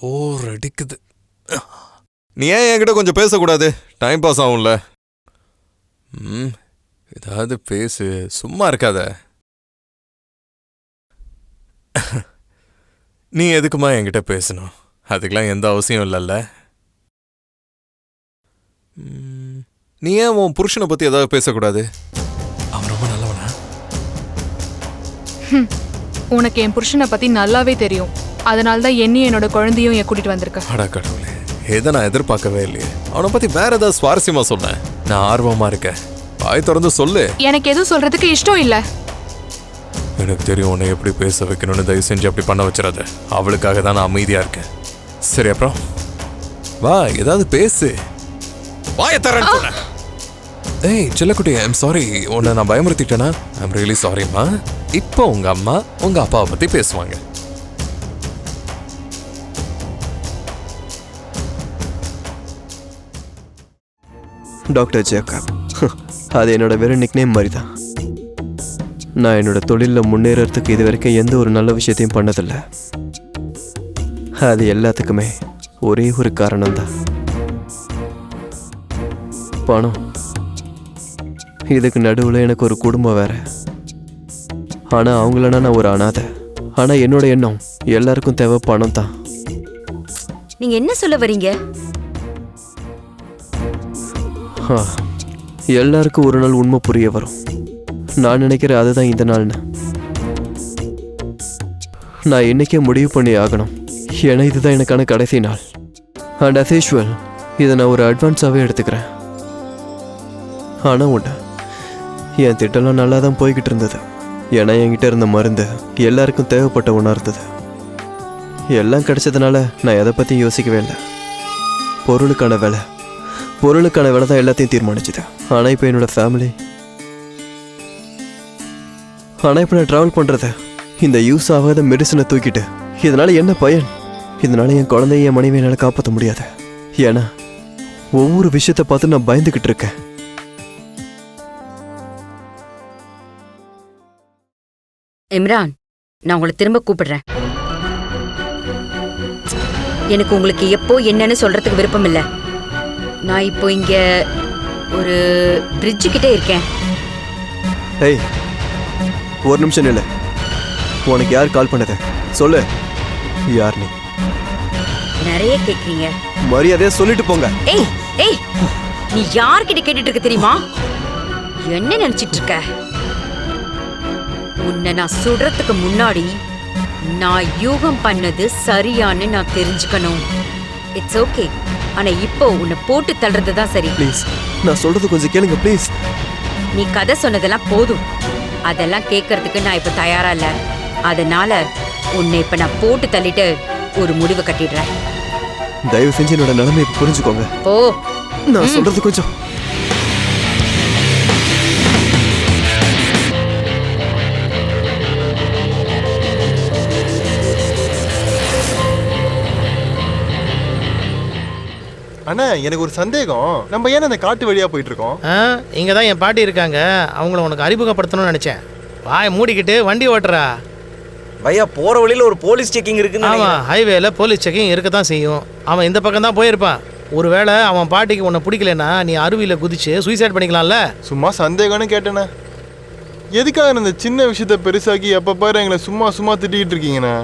போர் அடிக்குது. நீ ஏன் என்கிட்ட கொஞ்சம் பேசக்கூடாது? டைம் பாஸ் ஆகும்ல. ஏதாவது பேசு, சும்மா இருக்காத. நீ எதுக்குமா என்கிட்ட பேசணும்? அதுக்கெல்லாம் எந்த அவசியம் இல்லைல்ல. நீ ஏன் உன் புருஷனை பத்தி ஏதாவது பேசக்கூடாது? அவன் ரொம்ப நல்லவனா? உனக்கு என் புருஷனை பத்தி நல்லாவே தெரியும். அதனால தான் என்னையும் என்னோட குழந்தையும் என் கூட்டிட்டு வந்திருக்க. அடா கடவுளே, இதை நான் எதிர்பார்க்கவே இல்லையே. அவனை பத்தி வேற ஏதாவது சுவாரஸ்யமா சொன்னேன். நான் ஆர்வமா இருக்கேன். வாய் திறந்து சொல்லு. எனக்கு எதுவும் சொல்றதுக்கு இஷ்டம் இல்ல. எனக்கு தெரியும் உன்னை எப்படி பேச வைக்கணும்னு. தயவு செஞ்சு அப்படி பண்ண வச்சிடாத. அவளுக்காக தான் நான் அமைதியா இருக்கேன். சரி, அப்புறம் வா, ஏதாவது பேசு. வாய தரேன்னு சொன்னேன். ஏய் செல்லக்குட்டி, ஐம் சாரி. உன்னை நான் பயமுறுத்திட்டேனா? ஐம் ரியலி சாரிம்மா. இப்போ உங்க அம்மா உங்க அப்பாவை பத்தி பேசுவாங்க. டாக்டர் ஜேக்கப், அது என்னோட வெறும் நிக்நேம் மாதிரி தான். நான் என்னோட தொழிலில் முன்னேறதுக்கு இது வரைக்கும் எந்த ஒரு நல்ல விஷயத்தையும் பண்ணதில்லை. அது எல்லாத்துக்குமே ஒரே ஒரு காரணம்தான், பணம். இதுக்கு நடுவில் எனக்கு ஒரு குடும்பம் வேற. ஆனால் அவங்களனா நான் ஒரு அனாதை. ஆனால் என்னோட எண்ணம் எல்லாருக்கும் தேவை பணம் தான். நீங்க என்ன சொல்ல வரீங்க? எல்லாருக்கும் ஒரு நாள் உண்மை புரிய வரும். நான் நினைக்கிறேன் அதுதான் இந்த நாள்னு. நான் இன்னைக்கே முடிவு பண்ணி ஆகணும். ஏன்னா இதுதான் எனக்கான கடைசி நாள். அண்ட் as usual இதை நான் ஒரு அட்வான்ஸாகவே எடுத்துக்கிறேன். ஆனால் ஒன்று, என் திட்டம்லாம் நல்லா தான் போய்கிட்டு இருந்தது. ஏன்னா என்கிட்ட இருந்த மருந்து எல்லாருக்கும் தேவைப்பட்ட ஒன்றா இருந்தது. எல்லாம் கிடைச்சதுனால நான் எதை பற்றியும் யோசிக்கவே இல்லை. பொருளுக்கான விலை தான் எல்லாத்தையும் தீர்மானிச்சுது. ஆனால் இப்போ என்னோட ஃபேமிலி. ஆனால் இப்போ நான் ட்ராவல் பண்ணுறது இந்த யூஸ் ஆகாத மெடிசனை தூக்கிட்டு. இதனால் என்ன பயன்? இதனால் என் குழந்தைய என் மனைவி என்னால் காப்பாற்ற முடியாது. ஏன்னா ஒவ்வொரு விஷயத்தை பார்த்து நான் பயந்துக்கிட்டு இருக்கேன். இம்ரான், நான் உங்களை திரும்ப கூப்பிடுறேன். எனக்கு உங்களுக்கு எப்போ என்னன்னு சொல்றதுக்கு விருப்பம் இல்லை. நான் இப்போ இங்க ஒரு பிரிட்ஜு கிட்டே இருக்கேன். ஏய், ஒரு நிமிஷம் இல்லை. உனக்கு யார் கால் பண்ணது? சொல்லு, யார் நீ? நிறைய கேக்குறீங்க. மரியாதையா சொல்லிட்டு போங்க. ஏய் ஏய், நீ யார்கிட்ட கேட்டுட்டு இருக்க தெரியுமா? என்ன நினைச்சிட்டு இருக்க? உன்னை நான் சுடுறதுக்கு முன்னாடி நான் யூகம் பண்ணது சரியான்னு நான் தெரிஞ்சுக்கணும். It's okay. ஆனா இப்போ உன்னை போட்டு தள்ளுறது தான் சரி. ப்ளீஸ், நான் சொல்றது கொஞ்சம் கேளுங்க ப்ளீஸ். நீ கதை சொன்னதெல்லாம் போதும். அதெல்லாம் கேட்கறதுக்கு நான் இப்ப தயாரா இல்ல. அதனால உன்னை இப்ப நான் போட்டு தள்ளிட்டு ஒரு முடிவு கட்டிடுறேன். தயவு செஞ்சு என்னோட நிலைமை புரிஞ்சுக்கோங்க. ஓ, நான் சொல்றது கொஞ்சம். அண்ணா, எனக்கு ஒரு சந்தேகம். நம்ம ஏன் அந்த காட்டு வழியா போயிட்டு இருக்கோம்? இங்கே தான் என் பாட்டி இருக்காங்க. அவங்கள உனக்கு அறிமுகப்படுத்தணும்னு நினச்சேன். வாயை மூடிக்கிட்டு வண்டி ஓட்டுறா. பையா, போற வழியில ஒரு போலீஸ் செக்கிங் இருக்குன்னு ஆமாம், நினைக்கிறேன். ஹைவேல போலீஸ் செக்கிங் இருக்க தான் செய்யும். அவன் இந்த பக்கம் தான் போயிருப்பான். ஒருவேளை அவன் பாட்டிக்கு உன்னை பிடிக்கலன்னா நீ அருவியில் குதிச்சு சூசைட் பண்ணிக்கலாம்ல. சும்மா சந்தேகம்னு கேட்டேண்ணே. எதுக்காக இந்த சின்ன விஷயத்த பெருசாக்கி எப்போ பாரு எங்களை சும்மா சும்மா திட்டிக்கிட்டு இருக்கீங்கண்ணா?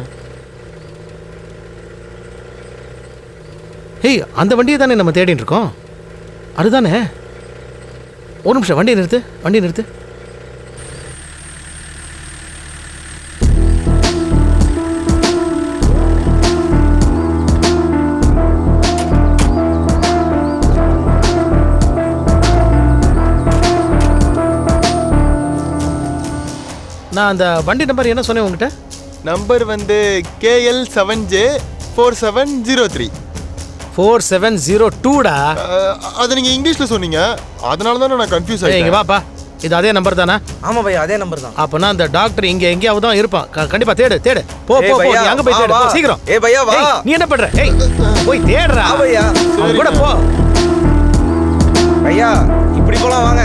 ஏய், அந்த வண்டியை தானே நம்ம தேடிட்டு இருக்கோம். அதுதானே. ஒரு நிமிஷம், வண்டியை நிறுத்து. நான் அந்த வண்டி நம்பர் என்ன சொன்னேன் உங்ககிட்ட? நம்பர் வந்து KL7J4703. 4702டா. அது நீங்க இங்கிலீஷ்ல சொன்னீங்க, அதனால தான் நான் கன்ஃபியூஸ் இங்க ஆயிட்டேன். வாப்பா, இது அதே நம்பர் தானே? ஆமா பையா, அதே நம்பர் தான். அப்பனா அந்த டாக்டர் இங்க எங்கேயாவது தான் இருப்பான். கண்டிப்பா தேடு தேடு. போ ஏய் போ போ, பையா, நீ அங்க போய் வா, தேடு. வா. போ, சீக்கிரம். ஏய் பையா வா. ஏய், நீ என்ன பண்ற? ஏய், போய் தேடுறா. வா பையா. அவன் கூட போ. பையா இப்படி போலாம் வாங்க.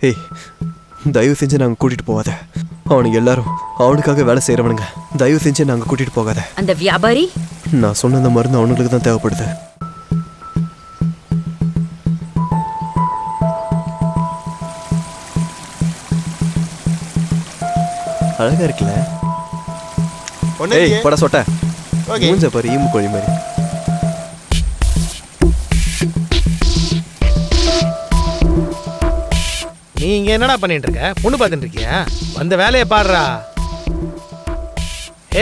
ஏய், தயவு செஞ்சு நாங்கள் கூட்டிகிட்டு போகாத. அவனுக்கு எல்லாரும் அவனுக்காக வேலை செய்கிறவனுங்க. தயவு செஞ்சு நாங்கள் கூட்டிகிட்டு போகாத. அந்த வியாபாரி நான் சொன்ன அந்த மருந்து அவனுங்களுக்கு தான் தேவைப்படுது. அழகா இருக்குல்ல? ஒண்ணே ஏய், இல்லையே. பட சொட்ட ஓகே. மூஞ்ச பாரு, ஈமு கோழி மாதிரி. நீ இங்க என்னடா பண்ணிட்டு இருக்க? பொண்ணு பார்த்துட்டு இருக்கியா? வந்த வேலையை பாடுறா.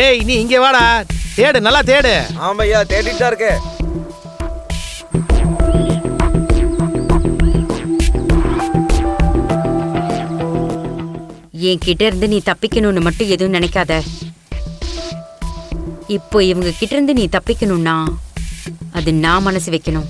ஏய், நீ இங்க வாடா. தேடு, நல்லா தேடு. ஆமா பையா, தேடிட்டு தான் இருக்கேன். என் கிட்ட இருந்து நீ தப்பிக்கணும்னு மட்டும் எதுவும் நினைக்காத. இப்போ இவங்க கிட்ட இருந்து நீ தப்பிக்கணும்னா அது நான் மனசு வைக்கணும்.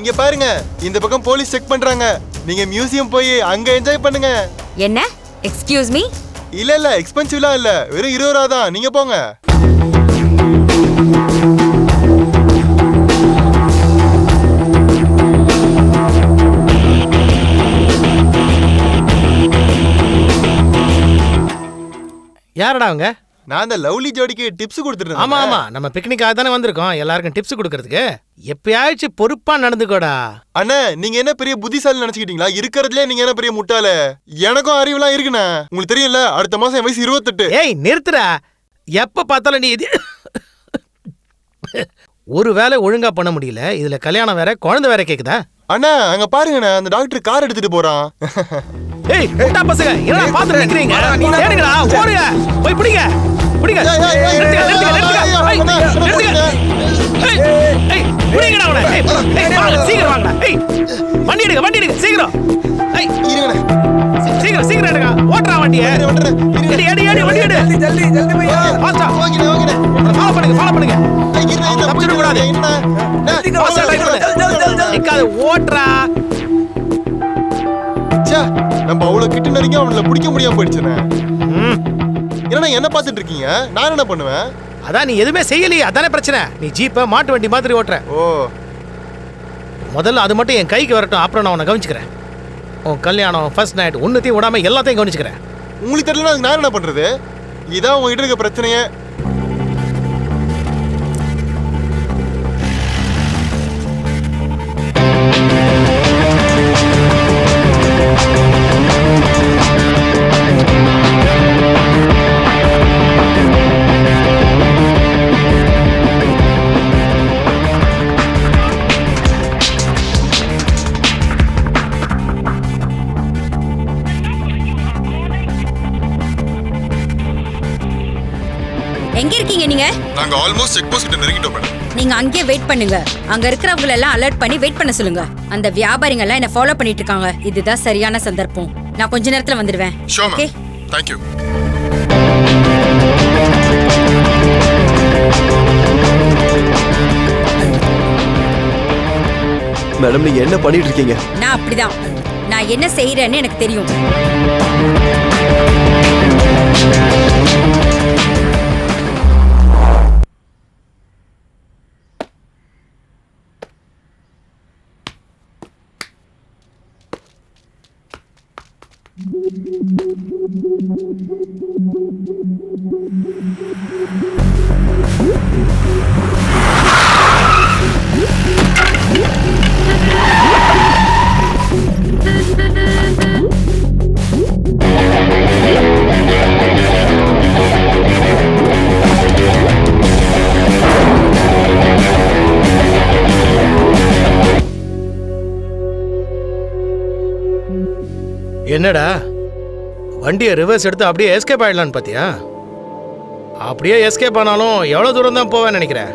இங்க பாருங்க, இந்த பக்கம் போலீஸ் செக் பண்றாங்க. நீங்க மியூசியம் போய் அங்க என்ஜாய் பண்ணுங்க. என்ன? Excuse me? இல்ல எக்ஸ்பென்சிவ்லாம் இல்ல, வெறும் 20 ரூபா தான். நீங்க போங்க. யாரடா அவங்க? நான் அந்த லவ்லி ஜோடிக்கு டிப்ஸ் கொடுத்துட்டு ஆமா இருந்தேன். ஆமா, நம்ம பிக்னிக்காக தானே வந்திருக்கோம். எல்லாருக்கும் டிப்ஸ் கொடுக்கறதுக்கு. எப்பயாச்சும் பொறுப்பா நடந்துக்கோடா. அண்ணா, நீங்க என்ன பெரிய புத்திசாலி நினைச்சுக்கிட்டீங்களா? இருக்கிறதுலே நீங்க என்ன பெரிய முட்டாள? எனக்கும் அறிவுலாம் இருக்குண்ணா. உங்களுக்கு தெரியும்ல, அடுத்த மாசம் என் வயசு 28. ஏய், நிறுத்துடா. எப்ப பார்த்தாலும் நீ இது ஒரு வேலை ஒழுங்கா பண்ண முடியல. இதுல கல்யாணம் வேற, குழந்தை வேற கேக்குதா? அண்ணா, அங்க பாருங்கண்ணா, அந்த டாக்டர் கார் எடுத்துட்டு போறான். ஏய், முட்டா பசங்க, என்னடா பாத்து நிக்கிறீங்க? ஏனுங்கடா, ஓடுங்க. போய் பிடிங்க. பிடிங்க. நிறுத்துங்க, நிறுத்துங்க, நிறுத்துங்க. ஏய், நிறுத்துங்க. ஏய், ஏய், பிடிங்கடா அவனை. ஏய், ஏய், வாங்க, சீக்கிரம் வாங்கடா. ஏய், வண்டி எடுங்க, வண்டி எடுங்க, சீக்கிரம். ஏய், இருங்கண்ணே. சீக்கிரம், சீக்கிரம் எடுங்க. ஓட்டுறா வண்டியை. எடி, எடி, எடி, வண்டி எடு. ஜல்தி ஜல்தி பையா. ஃபாஸ்டா. ஓகேண்ணே. ஃபாலோ பண்ணுங்க, ஃபாலோ பண்ணுங்க. தப்பிச்சிட கூடாது. ஃபாஸ்டா டைப் பண்ணு. நிக்காத, ஓட்டுறா. நம்ம அவ்வளவு கிட்ட நெருங்கி அவங்கள பிடிக்க முடியாம போயிடுச்சுண்ணே. ஏன்னா என்ன பார்த்துட்டு இருக்கீங்க? நான் என்ன பண்ணுவேன்? அதான் நீ எதுவுமே செய்யலையே, அதானே பிரச்சனை. நீ ஜீப்பை மாட்டு வண்டி மாதிரி ஓட்டுற. ஓ, முதல்ல அது மட்டும் என் கைக்கு வரட்டும், அப்புறம் நான் உன்னை கவனிச்சுக்கிறேன். உன் கல்யாணம், ஃபர்ஸ்ட் நைட், ஒன்னுத்தையும் விடாம எல்லாத்தையும் கவனிச்சுக்கிறேன். உங்களுக்கு தெரியலன்னா அதுக்கு நான் என்ன பண்றது? இதான் உங்ககிட்ட இருக்க பிரச்சனையே. எங்க இருக்கீங்க நீங்க? நாங்க ஆல்மோஸ்ட் செக் போஸ்ட் கிட்ட நெருங்கிட்டோம் மேடம். நீங்க அங்கேயே வெயிட் பண்ணுங்க. அங்க இருக்கிறவங்க எல்லாம் அலர்ட் பண்ணி வெயிட் பண்ண சொல்லுங்க. அந்த வியாபாரிங்க எல்லாம் என்ன ஃபாலோ பண்ணிட்டு இருக்காங்க. இதுதான் சரியான சந்தர்ப்பம். நான் கொஞ்ச நேரத்துல வந்துடுவேன். Sure okay? Ma'am. Thank you. Madam, நீங்க என்ன பண்ணிட்டு இருக்கீங்க? நான் அப்படிதான். நான் என்ன செய்யறேன்னு எனக்கு தெரியும். என்னடா வண்டியை ரிவர்ஸ் எடுத்து அப்படியே எஸ்கேப் ஆயிடலான்னு பாத்தியா? அப்படியே எஸ்கேப் ஆனாலும் எவ்வளவு தூரம் தான் போவேன்னு நினைக்கிறேன்?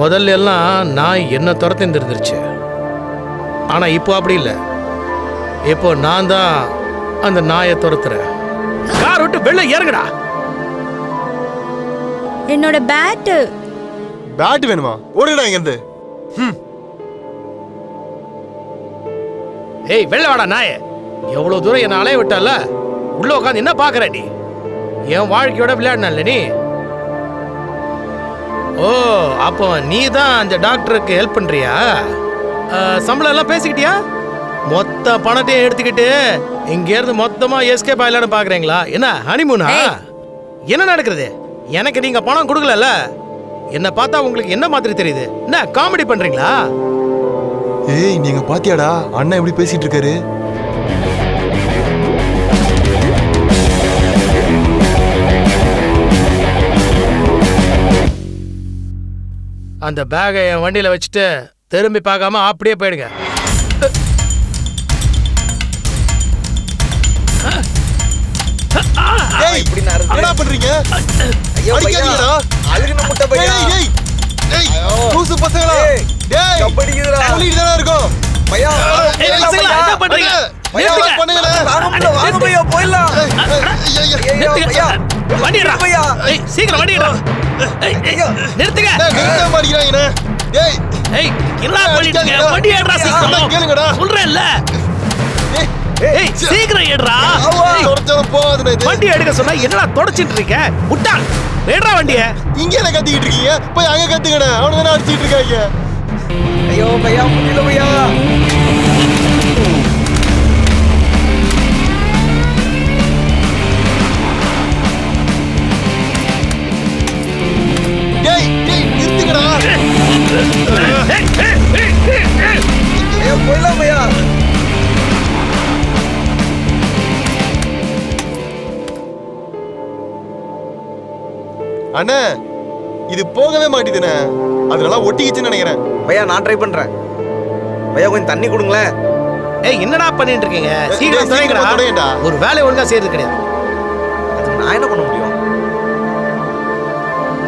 முதல்ல எல்லாம் நாய் என்ன துரத்தின்னு இருந்துருச்சு. ஆனா இப்போ அப்படி இல்லை. இப்போ நான் தான் அந்த நாயை துரத்துறேன். கார் விட்டு வெளில இறங்குடா. என்னோட பேட்டு. பேட் வேணுமா? ஓடுடா இங்க இருந்து. ஏய் வெளில வாடா நாயே. எவ்வளவு தூரம் என்ன அலைய விட்டால உள்ள உட்காந்து என்ன பாக்குற நீ? என் வாழ்க்கையோட விளையாடினால நீ. ஓ அப்போ நீ தான் அந்த டாக்டருக்கு ஹெல்ப் பண்றியா? சம்பளம் எல்லாம் பேசிக்கிட்டியா? மொத்த பணத்தையும் எடுத்துக்கிட்டு இங்க இருந்து மொத்தமா எஸ்கேப் ஆயிடலான்னு பாக்குறீங்களா? என்ன ஹனிமூனா? என்ன நடக்குது? எனக்கு நீங்க பணம் கொடுக்கல. என்ன பார்த்தா உங்களுக்கு என்ன மாதிரி தெரியுது? என்ன காமெடி பண்றீங்களா? ஏய் நீங்க பாத்தியாடா அண்ணா எப்படி பேசிட்டு இருக்காரு? அந்த பேகை என் வண்டியில வச்சுட்டு திரும்பி பார்க்காம அப்படியே போயிடுங்க. ஏய் இப்படி என்ன பண்றீங்க? ஐயோ பையா, அடிக்காதீங்கடா. அழுகுன முட்டை பையா. ஏய் ஏய் ஏய் லூசு பசங்களா. டேய் கபடிக்குதுடா. சொல்லிட்டு தான இருக்கோம். பையா, ஏய், பசங்களா, என்ன பண்றீங்க? பையா நிறுத்துங்க. பண்ணுங்கடா. வாங்க பையா போயிடலாம். ஏய் ஐயோ பையா, வண்டி எடுடா. பையா. ஏய், சீக்கிரம் வண்டி எடுடா. ஏய், ஐயோ. நிறுத்துங்க. நிறுத்த மாட்டேங்கிறாங்கண்ணே. ஏய் ஏய், என்ன பண்ணிட்டு இருக்க? வண்டி எடுடா சீக்கிரம். கேளுங்கடா. சொல்றேன்ல. ஏய், சீக்கிரம் எடுடா. ஏய், தொடச்சாலும் போகாதுண்ணே இது. வண்டி எடுக்க சொன்னா என்னடா தொடச்சிட்டு இருக்க? முட்டாள். எடுடா வண்டியை. இங்க என்ன கத்திக்கிட்டு இருக்கீங்க? போய் அங்க கத்துக்கண்ணே. அவனுங்க தானே அடிச்சிட்டு இருக்காங்க. ஐயோ பையா, முடியல பையா. டேய் டேய் நிறுத்துங்கடா. ஐயோ போயிடலாம் பையா. அண்ணே இது போகவே மாட்டேதுண்ணே. அதனால ஒட்டிக்கிச்சுன்னு நினைக்கிறேன். பையா நான் ட்ரை பண்றேன். பையா கொஞ்சம் தண்ணி கொடுங்களேன். ஏய், என்னடா பண்ணிட்டு இருக்கீங்க? சீக்கிரம் சீக்கிரமா தொடங்கடா. தொடங்கடா. ஒரு வேலை ஒழுங்கா செய்யறது கிடையாது. அதுக்கு நான் என்ன பண்ண முடியும்?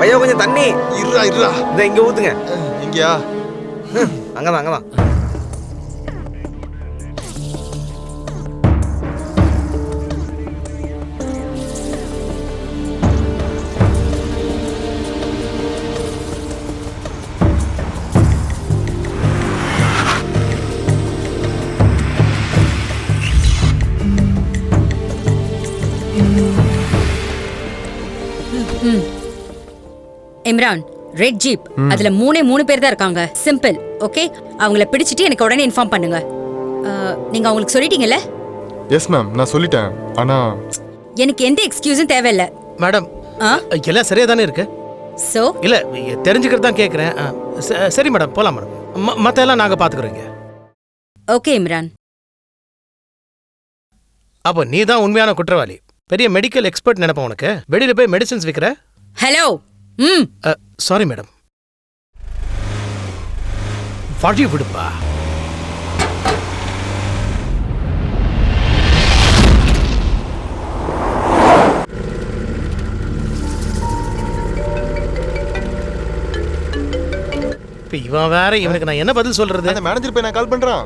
பையா கொஞ்சம் தண்ணி. இருடா இருடா. இதை இங்க ஊத்துங்க. இங்கயா? அங்கதான் அங்கதான். Imran, red jeep. அதுல மூணு பேர் தான் இருக்காங்க. சிம்பிள். ஓகே, அவங்கள பிடிச்சிட்டு எனக்கு உடனே இன்ஃபார்ம் பண்ணுங்க. நீங்க அவங்களுக்கு சொல்லிட்டீங்கல்ல? எஸ் மேம் நான் சொல்லிட்டேன். ஆனா எனக்கு எந்த எக்ஸ்கியூஸும் தேவையில்லை. மேடம், ஆ எல்லாம் சரியா தானே இருக்கு? சோ இல்ல தெரிஞ்சுக்கிறது தான் கேட்குறேன். சரி மேடம், போலாம் மேடம். மற்ற எல்லாம் நாங்கள் பார்த்துக்குறோங்க. ஓகே இம்ரான். அப்போ நீ தான் உண்மையான குற்றவாளி. பெரிய மெடிக்கல் எக்ஸ்பர்ட் நினைப்பேன் உனக்கு. வெளியில போய் மெடிசன்ஸ் விற்கிற. ஹலோ. Sorry madam. வழி விடுப்பா. இப்ப இவன் வேற, இவனுக்கு நான் என்ன பதில் சொல்றது? அந்த மேனேஜர் போய் நான் கால் பண்றான்.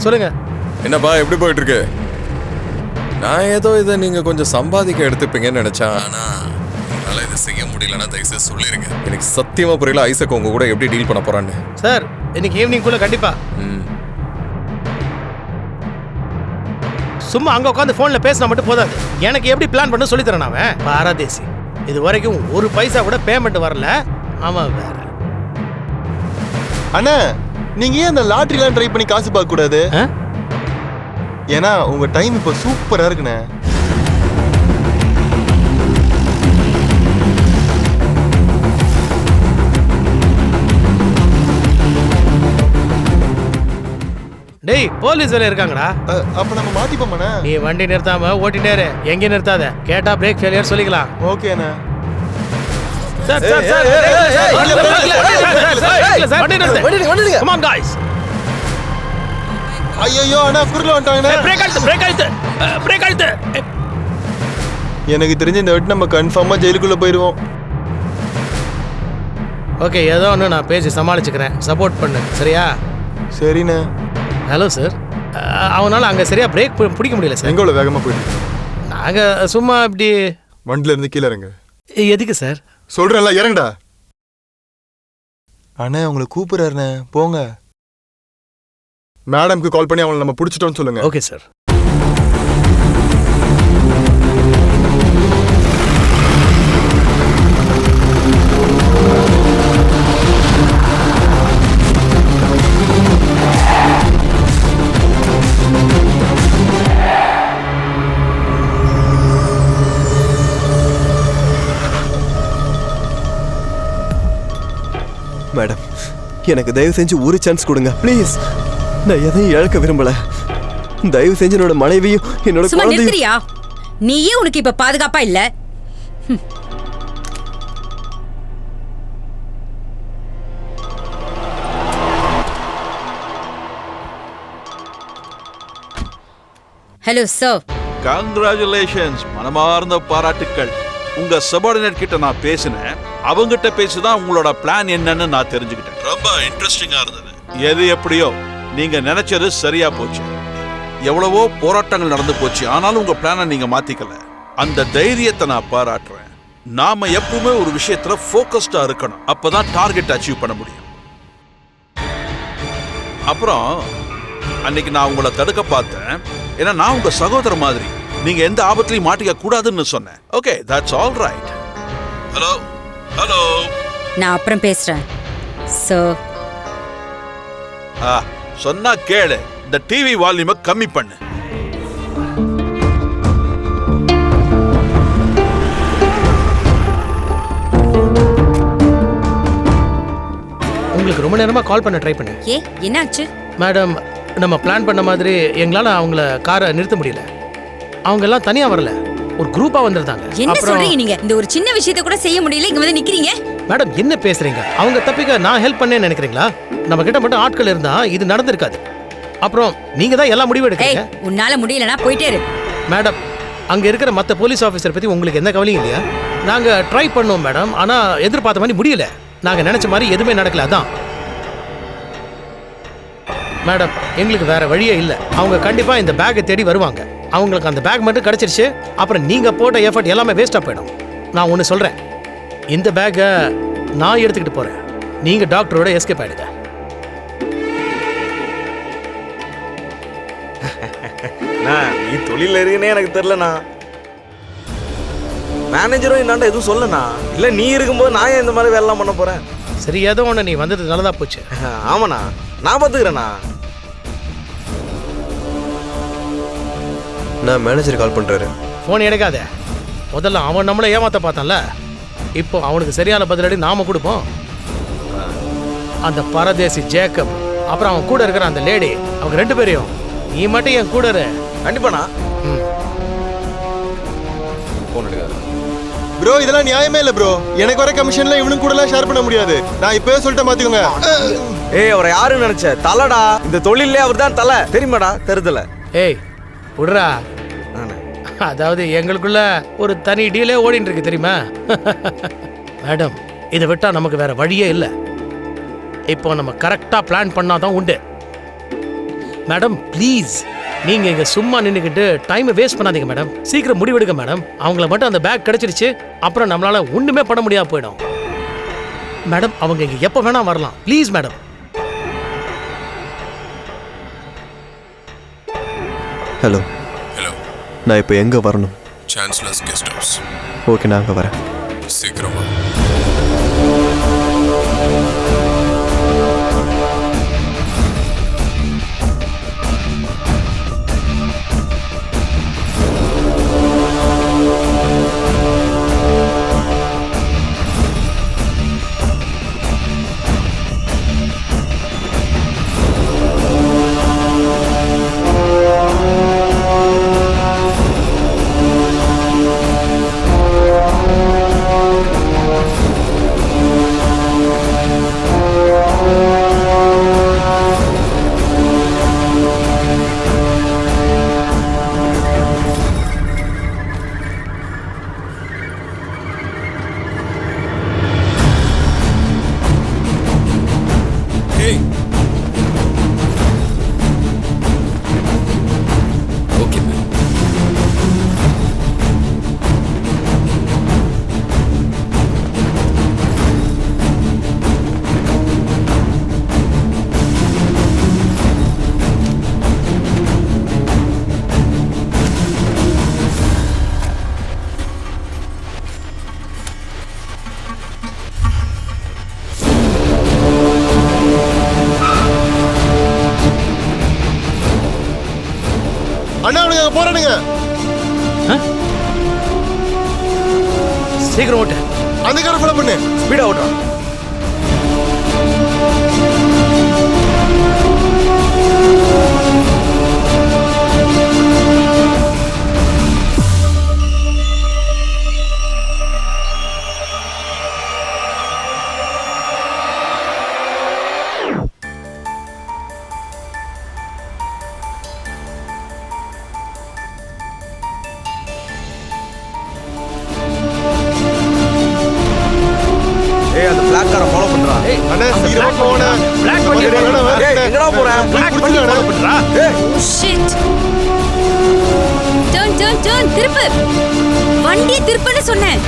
சொல்லுங்க. என்னப்பா எப்படி போயிட்டு இருக்கு? நான் ஏதோ இதை நீங்க கொஞ்சம் சம்பாதிக்க எடுத்துப்பீங்கன்னு நினைச்சேன். ஆனா என்னால இதை செய்ய முடியலன்னா தயவுசெய்து சொல்லிருங்க. எனக்கு சத்தியமா புரியல ஐசக் உங்க கூட எப்படி டீல் பண்ண போறான்னு. சார், இன்னைக்கு ஈவினிங் குள்ள கண்டிப்பா. சும்மா அங்க உட்காந்து போன்ல பேசினா மட்டும் போதாது. எனக்கு எப்படி பிளான் பண்ண சொல்லி தரேன். அவன் பாரதேசி. இது வரைக்கும் ஒரு பைசா கூட பேமெண்ட் வரல. ஆமா வேற. அண்ணா நீங்க ஏன் அந்த லாட்டரிலாம் ட்ரை பண்ணி காசு பார்க்க கூடாது? ஆ? ஏன்னா உங்க டைம் இப்போ சூப்பரா இருக்குண்ணே. டேய் போலீஸ் வேலை இருக்காங்கடா. அப்ப நம்ம மாத்திப்போமாண்ணே? நீ வண்டி நிறுத்தாம ஓட்டினே இரு, எங்கேயும் நிறுத்தாத. கேட்டா பிரேக் ஃபெயிலியர் சொல்லிக்கலாம். ஓகேண்ணே. சார் சார் சார் வண்டி நிறுத்து. Come on guys. ஐயோ அண்ணா குறுல வந்துட்டாங்கண்ணே. பிரேக் அழுத்து. எனக்கு தெரிஞ்ச இந்த வாட்டி நம்ம கன்ஃபார்மா ஜெயிலுக்குள்ள போயிடுவோம். ஓகே, ஏதோ ஒன்று நான் பேசி சமாளிச்சுக்கிறேன். சப்போர்ட் பண்ணு, சரியா? சரிண்ணே. ஹலோ சார், அவனால் அங்கே சரியா பிரேக் பிடிக்க முடியல சார். எங்க இவ்வளவு வேகமா போயிட்டு? நாங்கள் சும்மா இப்படி. வண்டில இருந்து கீழே இறங்க. எதுக்கு சார்? சொல்றேன்ல, இறங்குடா. அண்ணே உங்களை கூப்பிடுறாருண்ணே, போங்க. மேடம்க்கு கால் பண்ணி அவங்களை நம்ம பிடிச்சிட்டோம்னு சொல்லுங்க. Okay sir. மேடம், எனக்கு தயவு செஞ்சு ஒரு சான்ஸ் கொடுங்க ப்ளீஸ். நான் எதையும் இழக்க விரும்பல. தயவு செஞ்சு என்னோட மனைவியும் என்னோட சும்மா குழந்தையும். நிறுத்துறியா? நீயே உனக்கு இப்ப பாதுகாப்பா இல்ல. Hello sir. கங்க்ராச்சுலேஷன்ஸ், மனமார்ந்த பாராட்டுக்கள். உங்க சபார்டினேட் கிட்ட நான் பேசினேன். அவங்கிட்ட பேசிதான் உங்களோட பிளான் என்னன்னு நான் தெரிஞ்சுக்கிட்டேன். ரொம்ப இன்ட்ரெஸ்டிங்கா இருந்தது. எது எப்படியோ நீங்க நினைச்சது சரியா போச்சு. எவ்வளவோ போராட்டங்கள் நடந்து போச்சு, ஆனாலும் உங்க பிளானை நீங்க மாத்திக்கல. அந்த தைரியத்தை நான் பாராட்டுறேன். நாம எப்பவுமே ஒரு விஷயத்துல ஃபோக்கஸ்டா இருக்கணும், அப்பதான் டார்கெட் அச்சீவ் பண்ண முடியும். அப்புறம் அன்னைக்கு நான் உங்களை தடுக்க பார்த்தேன், ஏன்னா நான் உங்க சகோதர மாதிரி. நீங்க எந்த ஆபத்திலையும் மாட்டிக்க கூடாதுன்னு சொன்னேன். Okay, that's all right. Hello நான் அப்புறம் பேசுறேன் சார். சொன்னா கேளு. இந்த டிவி வால்யூமை கம்மி பண்ணு. உங்களுக்கு ரொம்ப நேரமா கால் பண்ண ட்ரை பண்ணேன். என்னாச்சு மேடம், நம்ம பிளான் பண்ண மாதிரி எங்களால் அவங்கள காரை நிறுத்த முடியல. அவங்க எல்லாம் தனியா வரல, ஒரு குரூப்பா வந்திருந்தாங்க. என்ன சொல்றீங்க நீங்க? இந்த ஒரு சின்ன விஷயத்தை கூட செய்ய முடியல, இங்க வந்து நிக்கிறீங்க. மேடம் என்ன பேசுறீங்க? அவங்க தப்பிக்க நான் ஹெல்ப் பண்ணேன்னு நினைக்கிறீங்களா? நம்ம கிட்ட மட்டும் ஆட்கள் இருந்தா இது நடந்திருக்காது. அப்புறம் நீங்க தான் எல்லா முடிவு எடுக்கிறீங்க. உன்னால முடியலனா போயிட்டே இரு. மேடம், அங்க இருக்கிற மத்த போலீஸ் ஆபீசர் பத்தி உங்களுக்கு எந்த கவலையும் இல்லையா? நாங்க ட்ரை பண்ணோம் மேடம், ஆனா எதிர்பார்த்த மாதிரி முடியல. நாங்க நினைச்ச மாதிரி எதுவுமே நடக்கல. அதான் மேடம், எங்களுக்கு வேற வழியே இல்லை. அவங்க கண்டிப்பா இந்த பேக்கை தேடி வருவாங்க. அவங்களுக்கு அந்த பேக் மட்டும் கிடைச்சிருச்சு, அப்புறம் நீங்க போட்ட எஃபர்ட் எல்லாமே வேஸ்டா போயிடும். நான் ஒன்று சொல்றேன், இந்த பேக்கை நான் எடுத்துக்கிட்டு போறேன். நீங்க டாக்டரோட எஸ்கேப் ஆயிடுங்க. நீ தொழில இருக்குன்னே எனக்கு தெரியலண்ணா. மேனேஜரும் என்னாண்ட எதுவும் சொல்லண்ணா. இல்லை நீ இருக்கும்போது நான் ஏன் இந்த மாதிரி வேலைலாம் பண்ண போறேன்? சரி, ஏதோ ஒன்று, நீ வந்தது நல்லதா போச்சு. ஆமாண்ணா, நான் பார்த்துக்கிறேண்ணா. நான் மேனேஜர் கால் பண்றாரு. ஃபோன் எடுக்காத. முதல்ல அவன் நம்மளை ஏமாத்த பார்த்தான்ல, இப்போ அவனுக்கு சரியான பதிலடி நாம கொடுப்போம். அந்த பரதேசி ஜேக்கப், அப்புறம் அவன் கூட இருக்கிற அந்த லேடி, அவங்க ரெண்டு பேரையும் நீ மட்டும் என் கூட இரு. கண்டிப்பாண்ணா. ஃபோன் எடுக்காது. ப்ரோ, இதெல்லாம் நியாயமே இல்லை ப்ரோ. எனக்கு வர கமிஷன்ல இவனும் கூட எல்லாம் ஷேர் பண்ண முடியாது. நான் இப்பவே சொல்லிட்டு மாத்திக்கோங்க. ஏய், அவரை யாருன்னு நினைச்ச? தலைடா. இந்த தொழிலே அவர் தான் தலை, தெரியுமாடா? தெருதல. ஏய் விடுறா. அதாவது எங்களுக்குள்ள ஒரு தனி டீலே ஓடிட்டு இருக்கு, தெரியுமா? மேடம், இதை விட்டா நமக்கு வேற வழியே இல்லை. இப்போ நம்ம கரெக்டா பிளான் பண்ணாதான் உண்டு. மேடம் ப்ளீஸ், நீங்க இங்க சும்மா நின்றுக்கிட்டு டைமை வேஸ்ட் பண்ணாதீங்க மேடம். சீக்கிரம் முடிவெடுங்க மேடம். அவங்கள மட்டும் அந்த பேக் கிடைச்சிருச்சு, அப்புறம் நம்மளால ஒண்ணுமே பண்ண முடியாம போயிடும். மேடம், அவங்க இங்க எப்ப வேணா வரலாம். Please madam. ஹலோ. நான் இப்போ எங்கே வரணும்? Chancellors guest house. ஓகே, நான் அங்கே வரேன். சீக்கிரமா. அங்க போறானுங்க. சீக்கிரம் ஓட்டு. அந்த காரை ஃபாலோ பண்ணு. ஸ்பீடா ஓட்டுறான். அந்த பிளாக் காரை ஃபாலோ பண்றா. அண்ணா சீக்கிரமா போடா. பிளாக் பண்ணி எங்கடா போற? பிளாக் பண்ணி ஃபாலோ பண்றா. ஷிட். டர்ன் திருப்பு. வண்டியை திருப்புன்னு சொன்னேன்.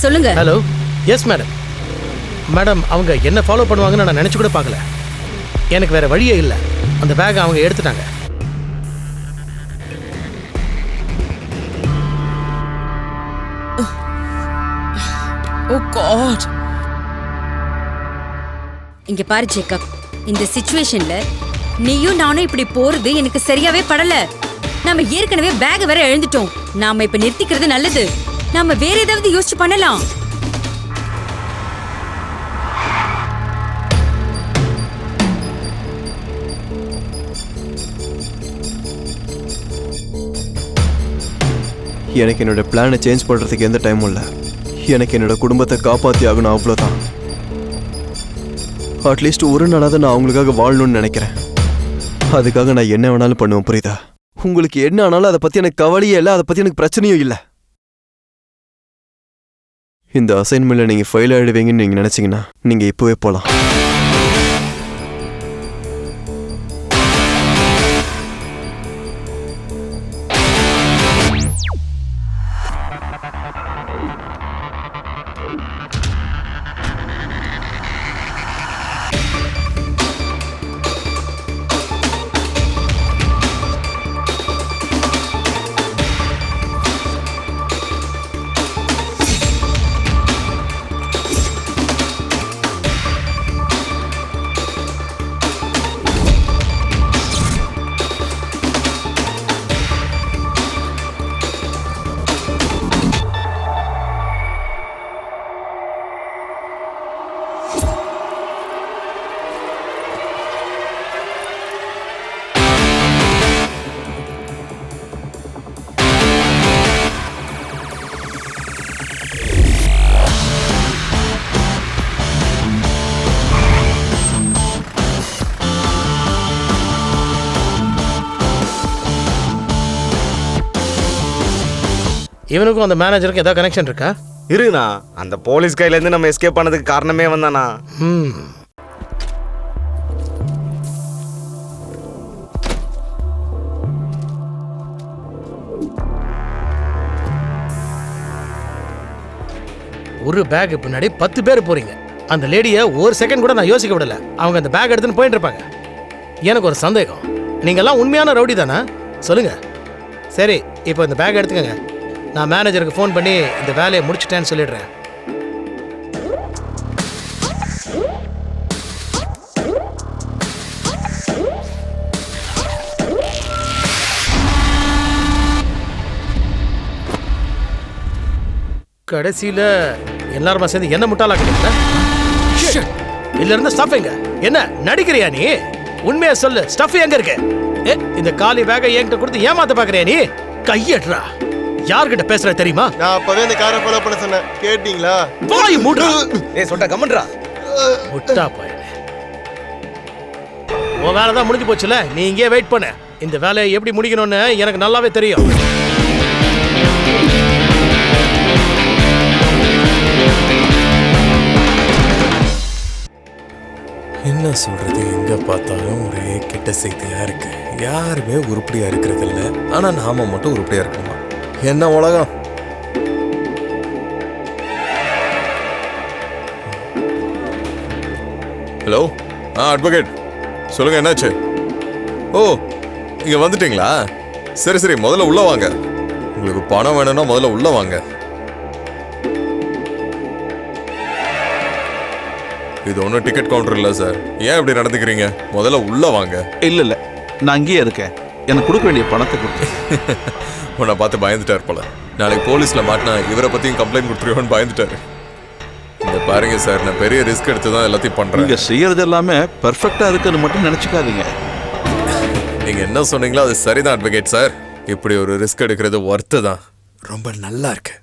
சொல்லுங்க. ஹலோ. Yes madam. மேடம் அவங்க என்ன ஃபாலோ பண்ணுவாங்கன்னு நான் நினைச்சு கூட பார்க்கல. எனக்கு வேற வழியே இல்லை. அந்த பேக் அவங்க எடுத்துட்டாங்க. ஓ காட். இங்க பாரு ஜேக்கப், இந்த சிச்சுவேஷன்ல நீயும் நானும் இப்படி போறது எனக்கு சரியாவே படல. நாம ஏற்கனவே பேக் வேற எழுந்துட்டோம். நாம இப்ப நிறுத்திக்கிறது நல்லது. நாம வேற ஏதாவது யோசிச்சு பண்ணலாம். எனக்கு என்னோட பிளானை சேஞ்ச் பண்ணுறதுக்கு எந்த டைமும் இல்லை. எனக்கு என்னோட குடும்பத்தை காப்பாற்றி ஆகணும், அவ்வளோதான். அட்லீஸ்ட் ஒரு நாளாவது நான் அவங்களுக்காக வாழணும்னு நினைக்கிறேன். அதுக்காக நான் என்ன வேணாலும் பண்ணுவேன், புரியுதா? உங்களுக்கு என்ன ஆனாலும் அதை பற்றி எனக்கு கவலையே இல்லை, அதை பற்றி எனக்கு பிரச்சனையும் இல்லை. இந்த அசைன்மெண்ட்டில் நீங்கள் ஃபெயில் ஆகிடுவீங்கன்னு நீங்கள் நினச்சிங்கன்னா நீங்கள் இப்போவே போகலாம். இவனுக்கும் அந்த மேனேஜருக்கும் ஏதாவது கனெக்ஷன் இருக்கா? இருக்குண்ணா. அந்த போலீஸ் கையிலேருந்து நம்ம எஸ்கேப் பண்ணதுக்கு காரணமே வந்தானா. ஒரு பேக் பின்னாடி 10 பேர் போறீங்க. அந்த லேடியை ஒரு செகண்ட் கூட நான் யோசிக்க விடல. அவங்க அந்த பேக் எடுத்துன்னு போயிட்டு இருப்பாங்க. எனக்கு ஒரு சந்தேகம், நீங்கெல்லாம் உண்மையான ரவுடி தானே? சொல்லுங்க. சரி, இப்போ இந்த பேக் எடுத்துக்கங்க. நான் மேனேஜருக்கு ஃபோன் பண்ணி இந்த வேலையை முடிச்சிட்டேன்னு சொல்லிடுறேன். கடைசியில் எல்லாருமா சேர்ந்து என்ன முட்டாளாக்கிட்டீங்களா? இல்ல இருந்து ஸ்டஃப் எங்க? என்ன நடிக்கிறியா நீ? உண்மையா சொல்லு, ஸ்டஃப் எங்க இருக்கு? இந்த காலி பேக்கை என்கிட்ட கொடுத்து ஏமாத்த பாக்குறியா நீ? கையட்றா. யார்கிட்ட பேசுற தெரியுமா? நான் அப்பவே இந்த காரை ஃபாலோ பண்ண சொன்னேன், கேட்டீங்களா? வாய் மூடுறா. சொட்ட கமன்றா. முட்டா பையனே. உன் வேலை தான் முடிஞ்சு போச்சுல, நீ இங்கே வெயிட் பண்ணு. இந்த வேலையை எப்படி முடிக்கணும்னு எனக்கு நல்லாவே தெரியும். என்ன சொல்றது, எங்க பார்த்தாலும் ஒரே கெட்ட செய்தியா இருக்கு. யாருமே உருப்படியா இருக்கிறது இல்லை. ஆனா நாம மட்டும் உருப்படியா இருக்கணுமா? என்ன உலகம்? ஹலோ அட்வொகேட் சொல்லுங்க, என்னாச்சு? ஓ, இங்க வந்துட்டீங்களா? சரி சரி, முதல்ல உள்ள வாங்க. உங்களுக்கு பணம் வேணும்னா முதல்ல உள்ள வாங்க. இது ஒன்றும் டிக்கெட் கவுண்டர் இல்லை சார். ஏன் இப்படி நடந்துக்கிறீங்க? முதல்ல உள்ள வாங்க. இல்ல நான் அங்கேயே இருக்கேன். எனக்கு கொடுக்க வேண்டிய பணத்தை கொடுத்து. உன்னை பார்த்து பயந்துட்டார் போல. நாளைக்கு போலீஸ்ல மாட்டினா இவரை பத்தியும் கம்ப்ளைண்ட் கொடுத்துருவோன்னு பயந்துட்டாரு. இங்க பாருங்க சார், நான் பெரிய ரிஸ்க் எடுத்து தான் எல்லாத்தையும் பண்றேன். நீங்க செய்யறது எல்லாமே பெர்ஃபெக்ட்டா இருக்குன்னு மட்டும் நினைச்சுக்காதீங்க. நீங்க என்ன சொன்னீங்களோ அது சரிதான் அட்வொகேட் சார். இப்படி ஒரு ரிஸ்க் எடுக்கிறது ஒர்த்து தான். ரொம்ப நல்லா இருக்கு.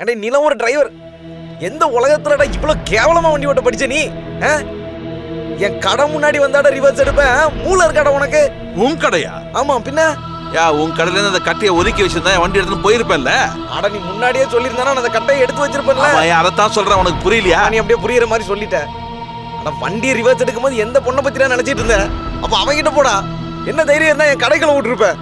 அடே நீலாம் ஒரு டிரைவர். எந்த உலகத்துலடா இவ்வளவு கேவலமா வண்டி ஓட்ட படிச்ச நீ? என் கடை முன்னாடி வந்தாட ரிவர்ஸ் எடுப்பேன். மூளை இருக்காடா உனக்கு? உன் கடையா? ஆமா பின்ன. உன் கடையில இருந்து அந்த கட்டையை ஒதுக்கி வச்சிருந்தா வண்டி எடுத்துன்னு போயிருப்பேன்ல. அட நீ முன்னாடியே சொல்லியிருந்தானா அந்த கட்டையை எடுத்து வச்சிருப்பேன்ல. அதைத்தான் சொல்றேன், உனக்கு புரியலையா? நீ அப்படியே புரியுற மாதிரி சொல்லிட்ட. ஆனா வண்டியை ரிவர்ஸ் எடுக்கும்போது எந்த பொண்ணை பத்தி நான் நினைச்சிட்டு இருந்தேன். அப்ப அவங்கிட்ட போடா. என்ன தைரியம் இருந்தா என் கடைக்குள்ள விட்டுருப்பேன்.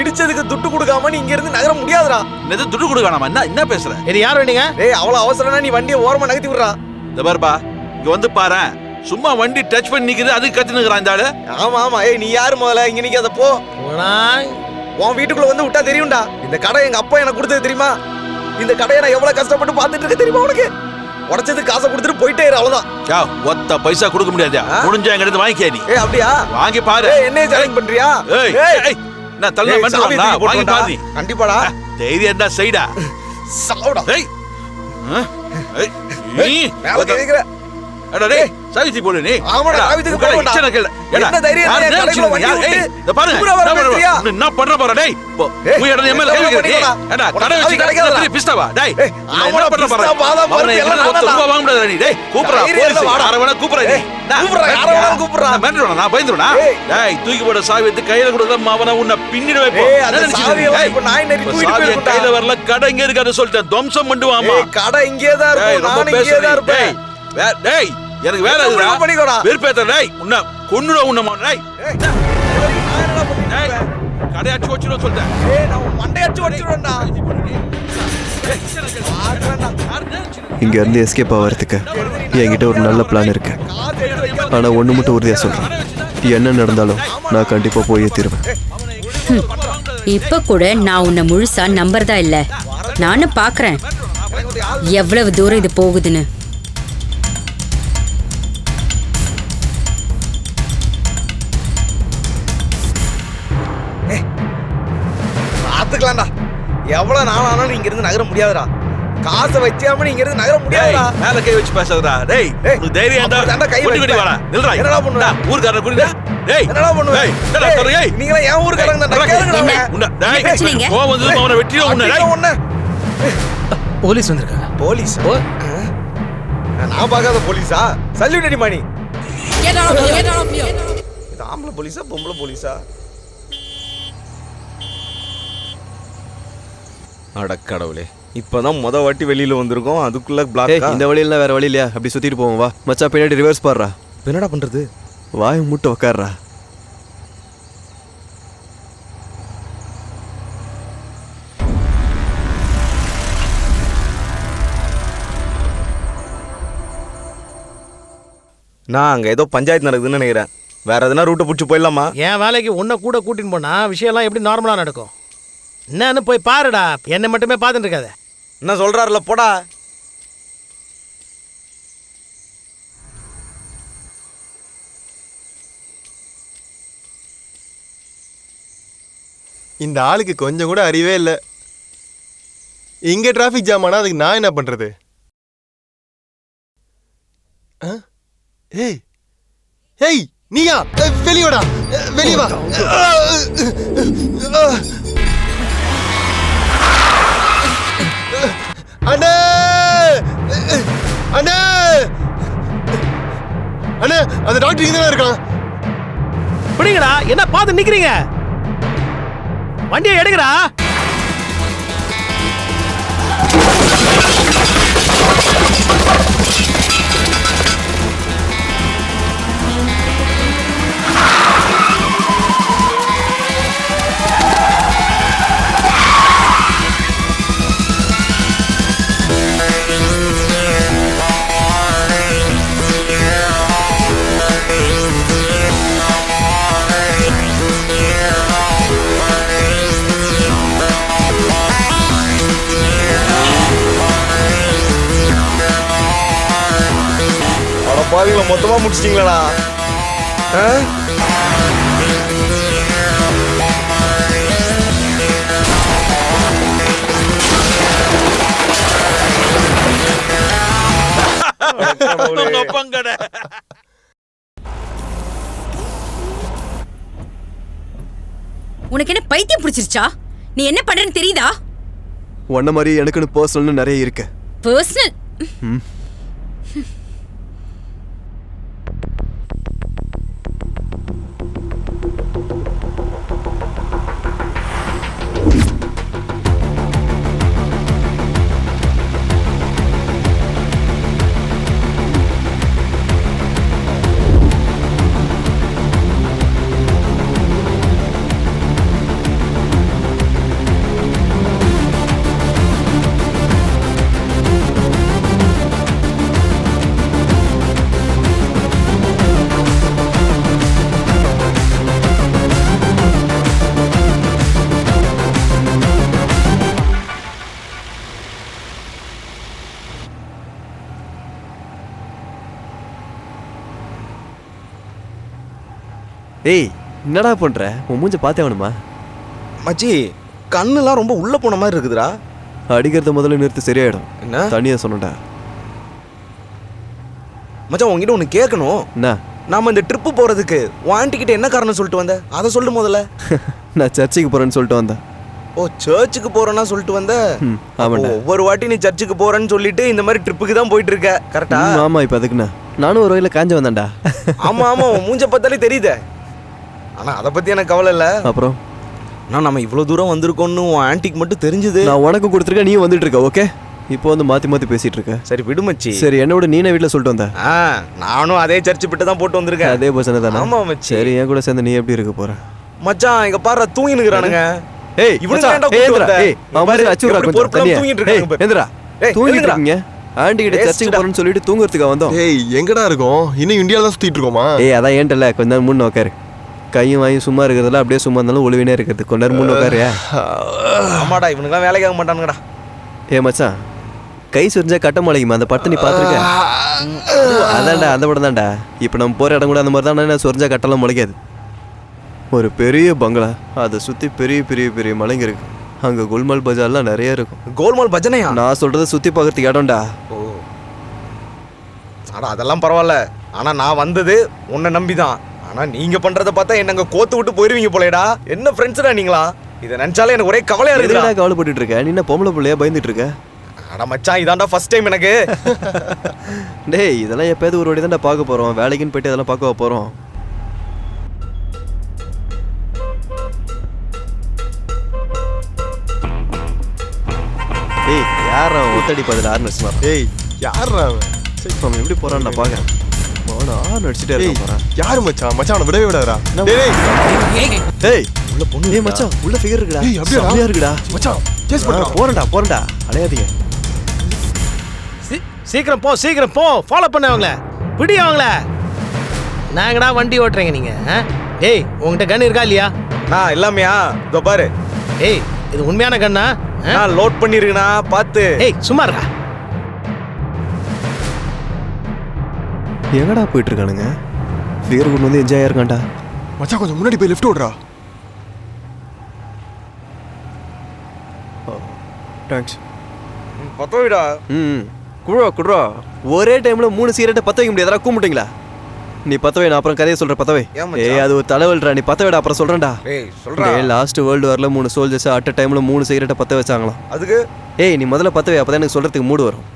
இடிச்சதுக்கு துட்டு கொடுக்காம நீ இங்க இருந்து நகர முடியாதுடா. என்னது துட்டு கொடுக்காம? என்ன பேசுற? இது யார் வேணுங்க? ஏய் அவ்வளவு அவசரம்னா நீ வண்டியை ஓரமா நகர்த்தி விடுறா. இந்த பாருப்பா, இங்க வந்து பாரு. சும்மா வண்டி டச் பண்ணி நிக்குது, அதுக்கு கத்தி நிக்கிறான் இந்த ஆளு. ஆமா ஆமா. ஏய் நீ யாரு முதல்ல? இங்க நிக்காத போ. உன் வீட்டுக்குள்ள வந்து விட்டா தெரியும்டா. இந்த கடை எங்க அப்பா எனக்கு கொடுத்தது தெரியுமா? இந்த கடையை நான் எவ்வளவு கஷ்டப்பட்டு பார்த்துட்டு இருக்க தெரியுமா உனக்கு? உடைச்சதுக்கு காசை கொடுத்துட்டு போயிட்டே இரு, அவ்வளவுதான். ஒத்த பைசா கொடுக்க முடியாது. முடிஞ்சா எங்க எடுத்து வாங்கிக்க நீ. ஏய் அப்படியா? வாங்கி பாரு. என்ன சேலஞ்ச் பண்றியா? ஏய் நான் தள்ள மாட்டேன். வாங்கி பாரு. கண்டிப்பாடா. தைரியம் தான் செய்டா. சாவுடா. ஏய் நீ மேல கேக்குற. அட டேய் சாவித்தி போடு நீ. ஆமாடா சாவித்திக்கு போடுடா. என்ன தைரியம் நீ கடைக்குள்ள வண்டி விட்டு? இந்த பாரு என்ன பண்ற பாரு. டேய் நீ இடல எம்எல்ஏ கேக்குறீ. ஏடா கடை வச்சு கடைக்கு பிஸ்தாவா? டேய் என்ன பண்ற பாரு. பாதம் எல்லாம் ரூபாய் வாங்க முடியாது நீ. டேய் கூப்றா போலீஸ். யாரவன கூப்றா நீ. கூப்றா யாரவன கூப்றா. மேன்றடா நான் பயந்துறடா. டேய் தூக்கி போட சாவி எடுத்து கையில கொடுத்தா அவன உன்னை பின்னிடுவே போ. அந்த சாவி இப்ப நாய் நரி தூக்கிட்டு போய் கையில வரல. கடை இங்க இருக்கு அத சொல்லிட்டேன். துவம்சம் பண்ணுவாமா. கடை இங்கே தான் இருக்கு. நான் இங்கே தான் இருப்பேன். டேய் எனக்கு வேற இருக்குடா. பண்ணிக்கோடா. வெறுப்பேத்த டேய். உன்னை கொன்னுட உன்னை டேய். டேய் கடை அடிச்சு வச்சிரோ சொல்றேன். ஏய் நான் மண்டை அடிச்சு வச்சிரோடா. இங்க இருந்து எஸ்கேப் ஆகிறதுக்கு என்கிட்ட ஒரு நல்ல பிளான் இருக்கு. ஆனா ஒண்ணு மட்டும் உறுதியா சொல்றேன், என்ன நடந்தாலும் நான் கண்டிப்பா போயே தீருவேன். இப்ப கூட நான் உன்னை முழுசா நம்புறதா இல்ல. நானும் பாக்குறேன் எவ்வளவு தூரம் இது போகுதுன்னு. பாத்துக்கலாம்டா. எவ்வளவு நாள் ஆனாலும் இங்க இருந்து நகர முடியாதுடா. காசை வச்சாம இங்க இருந்து நகர முடியாதுடா. மேல கை வச்சு பேசாதடா. டேய் உனக்கு தைரியம் இருந்தா கை வச்சு வாடா. நில்றா. என்னடா பண்ணுடா? ஊர்காரன குடிடா. டேய் என்னடா பண்ணுவ? டேய் என்னடா சொல்ற? ஏய் நீங்க என் ஊர்காரங்க தான் கேளுங்கடா. உன்ன டேய் கோவம் வந்து அவனை வெட்டிடுவோம் உன்னை. டேய் போலீஸ் வந்திருக்காங்க. போலீஸ்? நான் பார்க்காத போலீஸா? சல்யூட் அடி மணி. இது ஆம்பளை போலீஸா பொம்பளை போலீஸா? அடக்கடவுளே, இப்பதான் முத வாட்டி வெளியில வந்திருக்கோம், அதுக்குள்ள பிளாக். இந்த வழியில வேற வழி இல்லையா? அப்படி சுத்திட்டு போவோம் வா. மச்சான் பின்னாடி ரிவர்ஸ் பாடுறா. என்னடா பண்றது? வாயை மூட்டு உக்காடுறா. நான் அங்க ஏதோ பஞ்சாயத்து நடக்குதுன்னு நினைக்கிறேன். வேற எதனா ரூட்டை பிடிச்சி போயிடலாமா? என் வேலைக்கு உன்னை கூட கூட்டின்னு போனா விஷயம்லாம் எப்படி நார்மலா நடக்கும்? என்னன்னு போய் பாருடா. என்னை மட்டுமே பார்த்துட்டு இருக்காத. என்ன சொல்றாருல போடா. இந்த ஆளுக்கு கொஞ்சம் கூட அறிவே இல்லை. இங்க டிராஃபிக் ஜாம் ஆனா அதுக்கு நான் என்ன பண்றது? ஏய் ஏய் நீயா? வெளியோடா, வெளியே வா. அண்ணே அண்ணே அண்ணே, அந்த டாக்டர் இங்க தான் இருக்கான். பிடிங்கடா. என்ன பார்த்து நிக்கிறீங்க? வண்டியை எடுங்கடா. பொண்ணுங்களை மொத்தமா முடிச்சிட்டீங்களா? உனக்கு என்ன பைத்தியம் பிடிச்சிருச்சா? நீ என்ன பண்றன்னு தெரியுதா? உன்ன மாதிரி எனக்குன்னு பர்சனல்னு நிறைய இருக்கு. பர்சனல்? ஏய் என்னடா பண்ற? உன் மூஞ்ச பார்த்தே வேணுமா? மச்சி கண்ணுலாம் ரொம்ப உள்ள போன மாதிரி இருக்குதுடா. அடிக்கிறத முதல்ல நிறுத்து, சரியாயிடும். என்ன தனியா சொன்னடா மச்சான், உங்ககிட்ட ஒன்று கேட்கணும். என்ன? நாம இந்த ட்ரிப்பு போறதுக்கு உன் ஆண்டி கிட்ட என்ன காரணம் சொல்லிட்டு வந்த? அதை சொல்லு முதல்ல. நான் சர்ச்சுக்கு போறேன்னு சொல்லிட்டு வந்தேன். ஓ, சர்ச்சுக்கு போறேன்னா சொல்லிட்டு வந்த? ஆமாண்டா. ஒவ்வொரு வாட்டி நீ சர்ச்சுக்கு போறேன்னு சொல்லிட்டு இந்த மாதிரி ட்ரிப்புக்கு தான் போயிட்டு இருக்க, கரெக்டா? ஆமா, இப்ப அதுக்குண்ணா நானும் ஒரு வகையில காஞ்ச வந்தேன்டா. ஆமா ஆமா, உன் மூஞ்ச பார்த்தாலே தெரியுதே. ஆனா அதை பத்தி எனக்கு கவலை இல்ல. அப்புறம் நம்ம இவ்வளவு தூரம் வந்திருக்கோம்னு உன் ஆன்ட்டிக்கு மட்டும் தெரிஞ்சது. நான் உனக்கு கொடுத்துருக்கேன், நீ வந்துட்டு இருக்க. ஓகே, இப்போ வந்து மாத்தி மாத்தி பேசிட்டு இருக்க. சரி விடுமச்சி. சரி, என்னோட நீனே வீட்டுல சொல்லிட்டு வந்த. நானும் அதே சர்ச்சு பிட்டு தான் போட்டு வந்திருக்கேன். அதே பசங்க தானே? ஆமா மச்சி. சரி, என் கூட சேர்ந்து நீ எப்படி இருக்க போற? மச்சான் இங்க பாரு, தூங்கி நிக்கறானுங்க. ஏய் மச்சான், தூங்கிட்டு இருக்கீங்க. ஆண்டி கிட்ட சர்ச்சுக்கு போறேன்னு சொல்லிட்டு தூங்குறதுக்கு வந்தோம். ஏய் எங்கடா இருக்கோம்? இன்னும் இந்தியால தான் சுத்திட்டு இருக்கோமா? ஏய் அதான் ஏன்டல கொஞ்ச நேரம் முன்ன உட்காரு. கையும் வாயும் சும்மா இருக்கிறதுல அப்படியே சும்மா இருந்தாலும் ஒளிவினே இருக்கிறது. கொஞ்ச நேரம் முன்ன உட்காரியா? ஆமாடா, இவனுக்குலாம் வேலைக்கு ஆக மாட்டானுங்கடா. ஏ மச்சான், கை சுரிஞ்சா கட்ட முளைக்குமா? அந்த படத்தை நீ பார்த்துருக்க? அதான்டா, அந்த படம் தான்டா. இப்போ நம்ம போகிற இடம் கூட அந்த மாதிரி தானே, சுரிஞ்சா கட்டெல்லாம் முளைக்காது. ஒரு பெரிய பங்களா, அதை சுற்றி பெரிய பெரிய பெரிய மலைங்க இருக்கு. அங்கே குல்மால் பஜார்லாம் நிறைய இருக்கும். கோல்மால் பஜனையா? நான் சொல்கிறத சுற்றி பார்க்கறதுக்கு இடம்டா. ஓ, ஆனா அதெல்லாம் பரவாயில்ல. ஆனால் நான் வந்தது உன்னை நம்பி தான். ஆனால் நீங்கள் பண்ணுறதை பார்த்தா என்னங்க கோத்து விட்டு போயிருவீங்க போலேடா. என்ன ஃப்ரெண்ட்ஸ்டா நீங்களா? இதை நினச்சாலே எனக்கு ஒரே கவலையாக இருக்குடா. கவலைப்பட்டு இருக்க நீ? என்ன பொம்பளை பிள்ளையா பயந்துட்டு இருக்க? அட மச்சான், இதான்டா ஃபர்ஸ்ட் டைம் எனக்கு. டேய், இதெல்லாம் எப்போயாவது ஒரு வாட்டி தான்டா பார்க்க போகிறோம். வேலைக்குன்னு போயிட்டு அதெல்லாம் பார்க்க போகிறோம். ஏய் யாரா ஒத்தடி பதில் ஆர்னஸ்மா? ஏய் யாரா அவன்? சரி, அவன் எப்படி போறான்னு நான் பார்க்கறேன். அவனை ஆர்ன் அடிச்சுட்டே இருக்க போறான். யாரு மச்சான்? மச்சான் அவனை விடவே விடாதடா. ஏய் உள்ள பொண்ணு. ஏய் மச்சான், உள்ள ஃபிகர் இருக்குடா. ஏய் அப்படியே இருக்குடா மச்சான். சேஸ் பண்றா. போறேன்டா. அலையாதீங்க. சீக்கிரம் போ, சீக்கிரம் போ. ஃபாலோ பண்ண அவங்கள, பிடி அவங்கள. நாங்கடா வண்டி ஓட்டுறீங்க நீங்க. டேய், உங்ககிட்ட கன் இருக்கா இல்லையா? நான் எல்லாமையா? இதோ பாரு. ஏய், இது உண்மையான கண்ணா? நான் லோட் பண்ணிருக்கேனா பார்த்து. ஏய் சும்மா இருடா. எங்கடா போயிட்டு இருக்கானுங்க? ஃபிகர் கொண்டு வந்து என்ஜாய் ஆயிருக்கான்டா. மச்சான் கொஞ்சம் முன்னாடி போய் லெஃப்ட் ஓடுறா. தேங்க்ஸ். பத்த விடா. குடுறா. ஒரே டைம்ல 3 சிகரெட்டை பத்த வைக்க முடியாதா? கூப்பிட்டீங்களா? நீ பத்தவை, நான் அப்புறம் கதையை சொல்ற. பத்தவை. ஏய் அது ஒரு தலைவல்றா. நீ பத்தவைடா, அப்புறம் சொல்றேன்டா. ஏய் சொல்றா. ஏய் லாஸ்ட் வேர்ல்டு வார்ல 3 சோல்ஜர்ஸ் அட் அ டைம்ல 3 சிகரெட்டை பத்த வச்சாங்களாம். அதுக்கு ஏய் நீ முதல்ல பத்தவை, அப்பதான் எனக்கு சொல்றதுக்கு மூடு வரும்.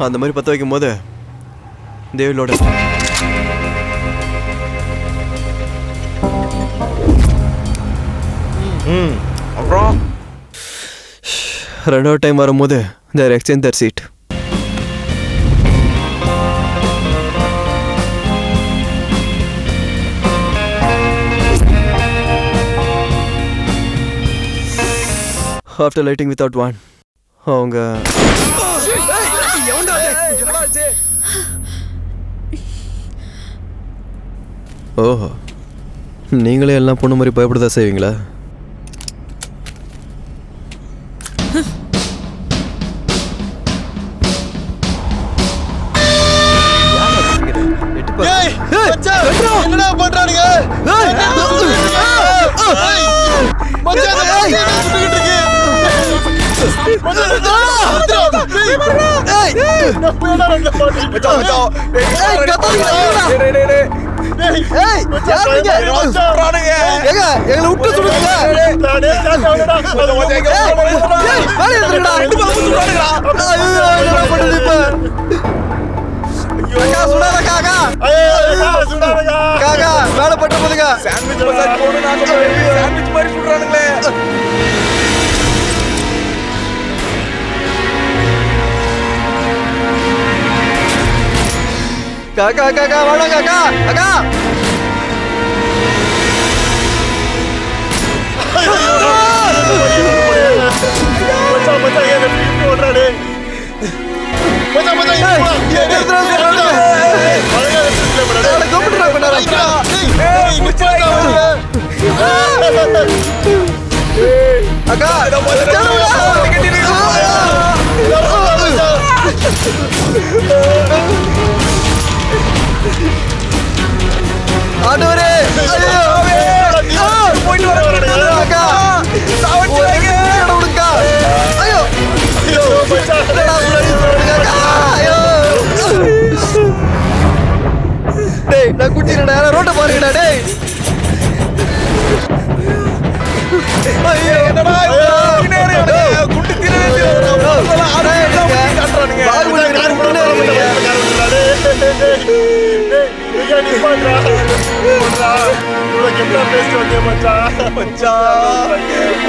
அந்த மாதிரி பத்த வைக்கும் போது தேவிலோட அப்புறம் ரெண்டாவது டைம் வரும்போது there exchange their seat. After lighting without one அவங்க ஓஹோ, நீங்களே எல்லாம் பொண்ணு மாதிரி பயப்படுதா செய்வீங்களா? மச்சான் அந்த பாட்டி என்ன சுட்டுக்கிட்டு இருக்கு? மேல பட்ட போதுங்க சாண்ட்விச் மசாஜ் போகணும் நான் சாண்ட்விச் மாதிரி சுடுறானுங்களே. காக்கா காக்கா வாடா காக்கா அக்கா அக்கா ஆண்டவரே போயிட்டு வரக்கா ஐயோ டேய் நான் குட்டிடா ரோட்ட பாருங்கடா டேய் ஐயோ என்னடா குட்டி திரவே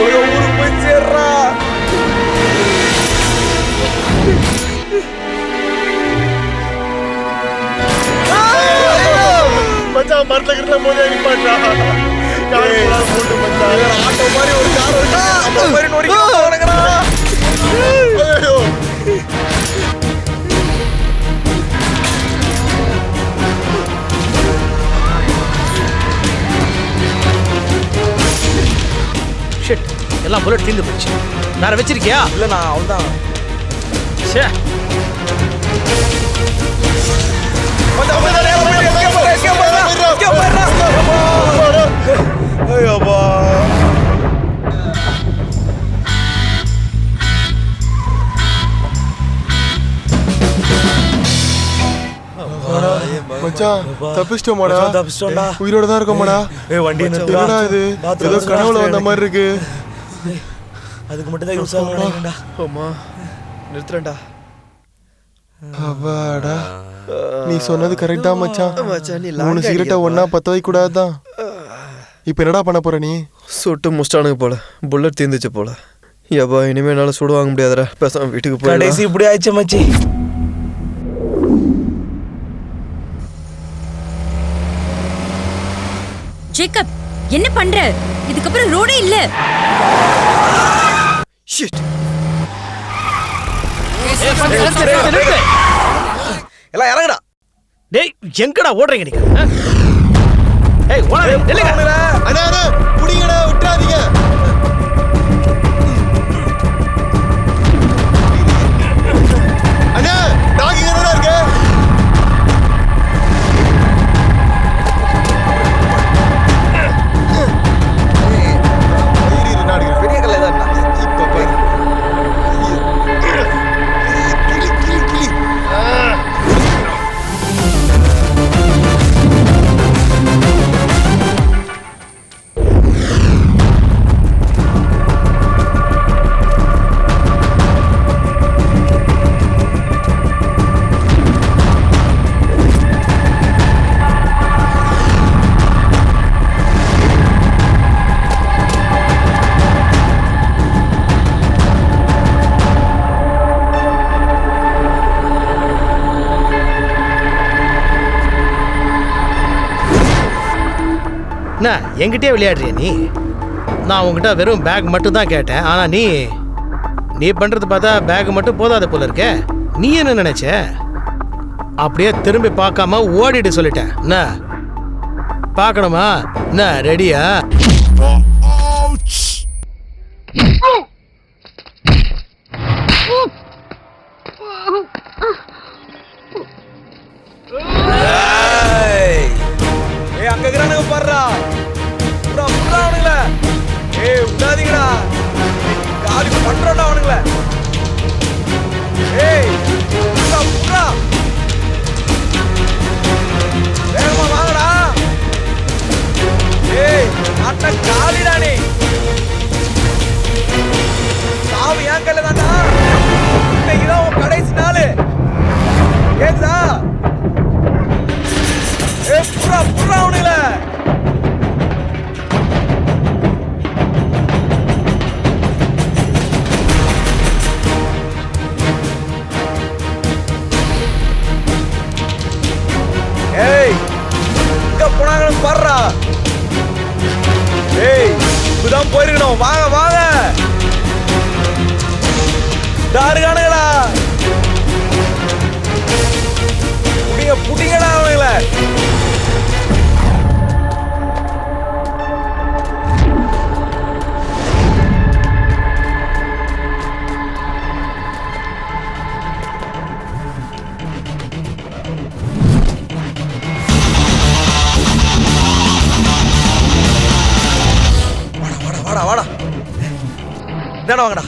ஊருக்கு போய் சேர்றா. மச்சான் மரத்துல கிட்ட போதே நிப்பாட்டா போட்டு மச்சான் ஆட்டோ மாதிரி ஒரு கார் இருக்கு அந்த மாதிரி நோடிக்கிறா. ஐயோ ஷிட் எல்லாம் புல்லட் தீர்ந்து போச்சு. வேற வச்சிருக்கியா? இல்ல நான் அவன்தான். ச்சே ஐயோப்பா மச்சான் தப்பிச்சிட்டோமாடா தப்பிச்சிட்டோம்டா. உயிரோட தான் இருக்கோமாடா வண்டி என்னடா இது ஏதோ கனவுல வந்த மாதிரி இருக்கு அதுக்கு மட்டும் தான் யூஸ் ஆகும்டா. அம்மா நிறுத்துறேன்டா அப்பாடா நீ சொன்னது கரெக்ட் தான் மச்சான் மச்சான் நீ 3 சிகரெட்டை ஒண்ணா பத்த வைக்க கூடாதுதான். இப்ப என்னடா பண்ண போற நீ? சுட்டு முஸ்டானுக்கு போல புல்லட் தீர்ந்துச்சு போல. யப்பா இனிமே என்னால சுடு வாங்க முடியாதுடா. பேசாம வீட்டுக்கு போய் கடைசி இப்படி ஆயிடுச்சு மச்சி. ஜேக்கப் என்ன பண்ற? இதுக்கப்புறம் ரோடே இல்ல. ஷிட் எல்லாம் இறங்குடா. டேய் எங்கடா ஓடுறீங்க நீங்க? ஏய் ஓடாதே நில்லுங்க. அண்ணா அண்ணா புடிங்கடா விட்டுறாதீங்க. அண்ணா டாக் எங்கடா இருக்கு? பெரிய கல்ல தான் இப்ப பாரு. என்ன என்கிட்டயே விளையாடுறியா நீ? நான் உங்ககிட்ட வெறும் பேக் மட்டும் தான் கேட்டேன். ஆனா நீ பண்றது பார்த்தா பேக் மட்டும் போதாத போல இருக்க. நீ என்ன நினைச்ச? அப்படியே திரும்பி பார்க்காம ஓடிட்டு சொல்லிட்டேன். என்ன பார்க்கணுமா? என்ன ரெடியா? அங்க இருக்கிறானுங்க பாருடா. புறா புறா அவனுங்கள விடாதீங்கடா. காலி பண்றோம்டா அவனுங்கள. ஏய் புறா புறா. வேகமா வாங்கடா. ஏய் அண்ணா காலிடா நீ. சாவு என் கையில தான்டா. இன்னைக்குதான் உன் கடைசி நாள். கேக்குதா? ஏய் புறா புறா அவனுங்கள. ஏய் இங்க போனாங்கன்னு பாருடா. ஏய் இப்பதான் போயிருக்கணும். வாங்க வாங்க. தாருகானுங்களா புடிங்க புடிங்கடா அவனுங்கள. வாடா வாடா என்னடா வாங்கடா.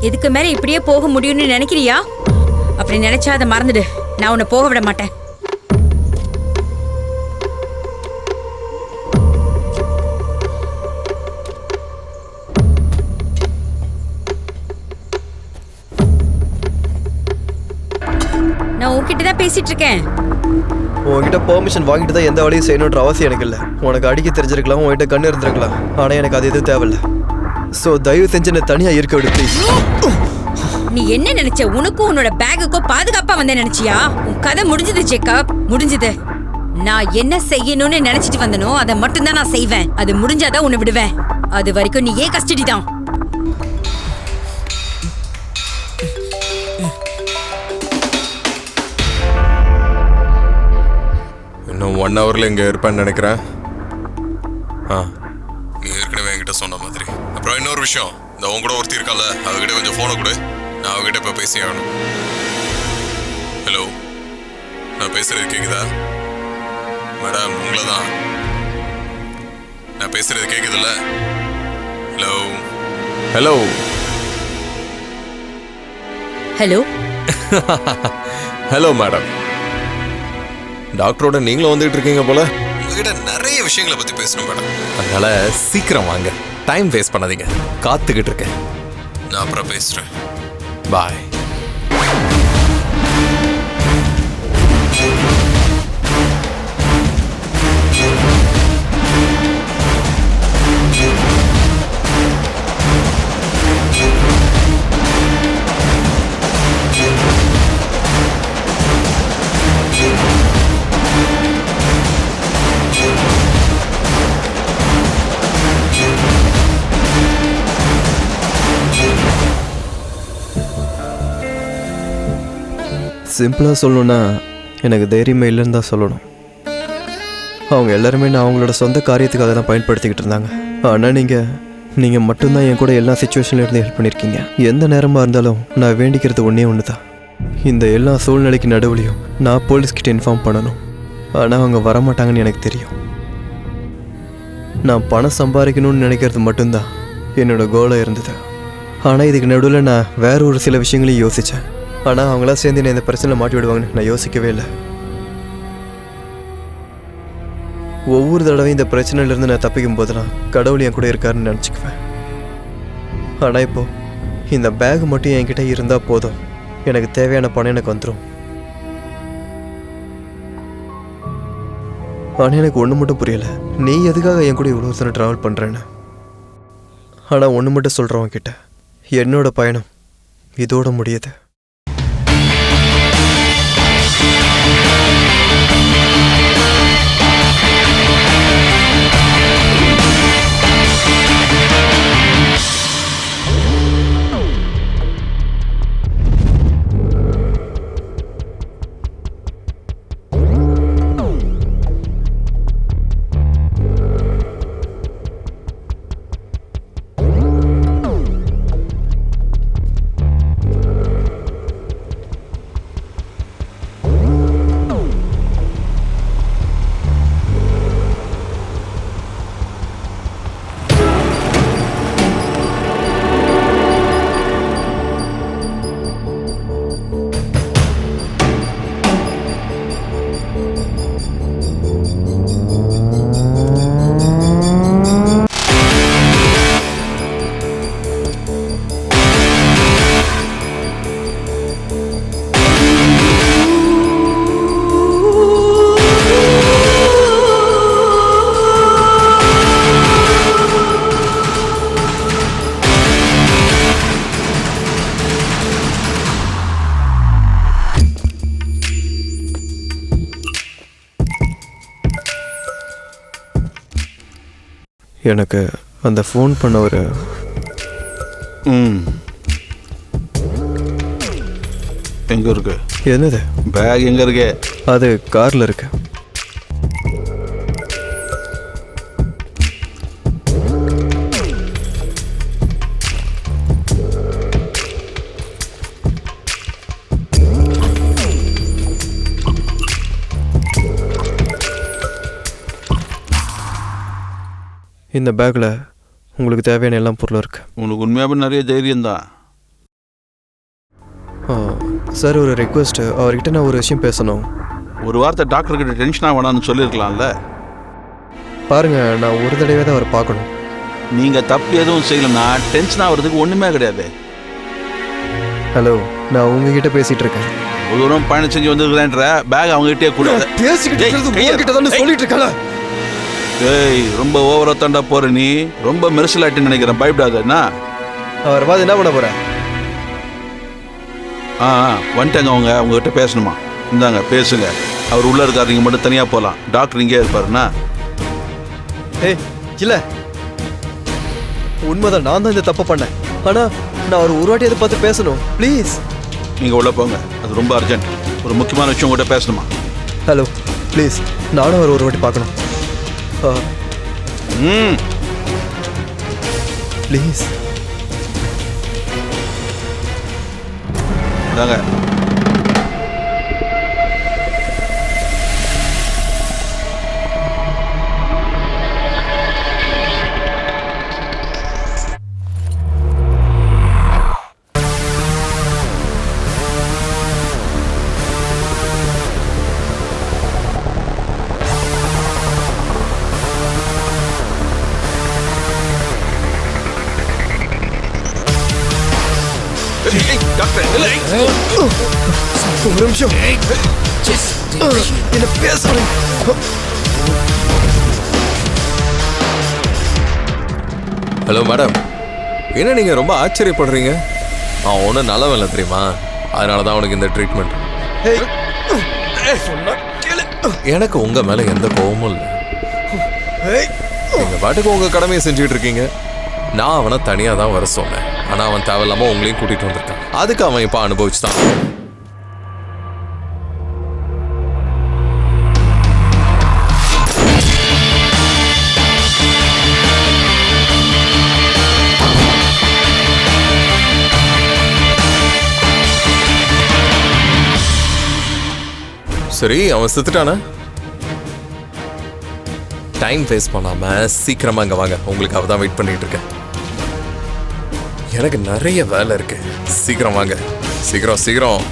இதுக்கு மேல இப்படியே போக முடியும்னு நினைக்கிறியா? அப்படி நினைச்சா அதை மறந்துடு. நான் உன்னை போக விட மாட்டேன். நான் உன்கிட்ட தான் பேசிட்டு இருக்கேன். உன்கிட்ட பெர்மிஷன் வாங்கிட்டு தான் எந்த வழியும் செய்யணுன்ற அவசியம் எனக்கு இல்லை. உனக்கு அடிக்க தெரிஞ்சிருக்கலாம், உன்கிட்ட கண்ணு இருந்திருக்கலாம். ஆனால் எனக்கு அது எதுவும் தேவையில்லை. ஸோ தயவு செஞ்சு என்னை தனியாக இருக்க விடு ப்ளீஸ். நீ என்ன நினைச்ச? உனக்கும் உன்னோட பேகுக்கும் பாதுகாப்பா வந்த நினைச்சியா? உன் கதை முடிஞ்சது ஜேக்கப், முடிஞ்சது. நான் என்ன செய்யணும்னு நினைச்சிட்டு வந்தனோ அதை மட்டும்தான் நான் செய்வேன். அது முடிஞ்சாதான் உன்னை விடுவேன். அது வரைக்கும் நீ ஏன் கஸ்டடி தான். இன்னும் 1 ஹவர்ல இங்கே இருப்பேன்னு நினைக்கிறேன். நீ ஏற்கனவே என்கிட்ட சொன்ன மாதிரி. அப்புறம் இன்னொரு விஷயம், இந்த உன் கூட ஒருத்தி இருக்கால, அவகிட்ட கொஞ்சம் ஃபோனை கொடு. நான் அவகிட்ட இப்போ பேசி ஆகணும். ஹலோ, நான் பேசுறது கேக்குதா? மேடம், உங்களை தான். நான் பேசுறது கேக்குதுல்ல? Hello hello hello hello madam. டாக்டரோட நீங்களும் வந்துட்டு இருக்கீங்க போல. உங்ககிட்ட நிறைய விஷயங்களை பத்தி பேசணும் மேடம். அதனால சீக்கிரம் வாங்க, டைம் வேஸ்ட் பண்ணாதீங்க. காத்துக்கிட்டு இருக்கேன். நான் அப்புறம் பேசுறேன். பாய். சிம்பிளாக சொல்லணுன்னா எனக்கு தைரியமே இல்லைன்னு தான் சொல்லணும். அவங்க எல்லாருமே நான் அவங்களோட சொந்த காரியத்துக்காக தான் பயன்படுத்திக்கிட்டு இருந்தாங்க. ஆனால் நீங்கள் மட்டும்தான் என் கூட எல்லா சுச்சுவேஷன்ல இருந்து ஹெல்ப் பண்ணியிருக்கீங்க. எந்த நேரமாக இருந்தாலும் நான் வேண்டிக்கிறது ஒன்று தான். இந்த எல்லா சூழ்நிலைக்கு நடுவுலையும் நான் போலீஸ்கிட்ட இன்ஃபார்ம் பண்ணணும். ஆனால் அவங்க வரமாட்டாங்கன்னு எனக்கு தெரியும். நான் பணம் சம்பாதிக்கணும்னு நினைக்கிறது மட்டும்தான் என்னோட கோலாக இருந்தது. ஆனால் இதுக்கு நடுவில் நான் வேற ஒரு சில விஷயங்களையும் யோசித்தேன். ஆனால் அவங்களாம் சேர்ந்து என்னை இந்த பிரச்சனை மாட்டி விடுவாங்கன்னு நான் யோசிக்கவே இல்லை. ஒவ்வொரு தடவையும் இந்த பிரச்சனையிலேருந்து நான் தப்பிக்கும் போதெல்லாம் கடவுள் என் கூட இருக்காருன்னு நினச்சிக்குவேன். ஆனால் இப்போது இந்த பேக் மட்டும் என்கிட்ட இருந்தால் போதும், எனக்கு தேவையான பணம் எனக்கு வந்துடும். ஆனால் எனக்கு ஒன்று மட்டும் புரியலை, நீ எதுக்காக என் கூட இவ்வளோ தூரம் ட்ராவல் பண்ணுறேன்னு. ஆனால் ஒன்று மட்டும் சொல்கிறவன் கிட்ட, என்னோட பயணம் இதோட முடியுது. எனக்கு அந்த ஃபோன் பண்ண ஒரு எங்கே இருக்கு? என்னது பேக் எங்கே இருக்கு? அது காரில் இருக்கு. இந்த பேக்கில் உங்களுக்கு தேவையான எல்லா பொருளும் இருக்குது. உனக்கு உண்மையாகவே நிறைய தைரியம் தான். சார், ஒரு ரெக்வெஸ்ட்டு, அவர்கிட்ட நான் ஒரு விஷயம் பேசணும். ஒரு வார்த்தை டாக்டர்கிட்ட டென்ஷனாக வேணான்னு சொல்லியிருக்கலாம்ல. பாருங்கள், நான் ஒரு தடவை தான் அவரை பார்க்கணும். நீங்கள் தப்பு எதுவும் செய்யலைன்னா டென்ஷன் ஆகிறதுக்கு ஒன்றுமே கிடையாது. ஹலோ, நான் உங்ககிட்ட பேசிகிட்டு இருக்கேன். ஒரு தூரம் பயணம் செஞ்சு வந்துருக்கிறேன்ற பேக் அவங்ககிட்டே கூடாது. சொல்லிட்டு இருக்கல. ஏய், ரொம்ப ஓவரா தாண்டா போற நீ. ரொம்ப மெர்சலாட்டின்னு நினைக்கிறேன். பயப்படாதண்ணா. அவர் பாது என்ன பண்ண போற? வந்துட்டாங்க அவங்க உங்ககிட்ட பேசணுமா? இந்தாங்க பேசுங்க. அவர் உள்ளே இருக்கார், நீங்கள் மட்டும் தனியாக போகலாம். டாக்டர் இங்கே இருப்பாருண்ணா. ஏய் இல்லை, உண்மைதான், நான் தான் இந்த தப்பு பண்ணேன். ஆனால் நான் ஒரு வாட்டி அதை பார்த்து பேசணும் ப்ளீஸ். நீங்கள் உள்ளே போங்க, அது ரொம்ப அர்ஜென்ட். ஒரு முக்கியமான விஷயம் உங்கள்கிட்ட பேசணுமா? ஹலோ ப்ளீஸ், நானும் அவர் ஒரு வாட்டி பார்க்கணும். ப்ளீஸ். இந்தாங்க. ஒரு நிமிஷம் என்ன பேசுறேன். ஹலோ மேடம், என்ன நீங்கள் ரொம்ப ஆச்சரியப்படுறீங்க? அவன் ஒன்றும் நல்லவன் இல்லை தெரியுமா? அதனால தான் அவனுக்கு இந்த ட்ரீட்மெண்ட். எனக்கு உங்கள் மேலே எந்த கோபமும் இல்லை. நீங்கள் பாட்டுக்கு உங்கள் கடமையை செஞ்சுட்டு இருக்கீங்க. நான் அவனை தனியாக தான் வர சொன்னேன். ஆனால் அவன் தேவையில்லாமல் உங்களையும் கூட்டிகிட்டு வந்திருக்கான். அதுக்கு அவன் இப்போ அனுபவிச்சுதான். சரி, அவன் செத்துட்டானா? டைம் வேஸ்ட் பண்ணாம சீக்கிரமா இங்க வாங்க. உங்களுக்கு அவ தான் வெயிட் பண்ணிட்டு இருக்கேன். எனக்கு நிறைய வேலை இருக்கு. சீக்கிரம் வாங்க, சீக்கிரம் சீக்கிரம்.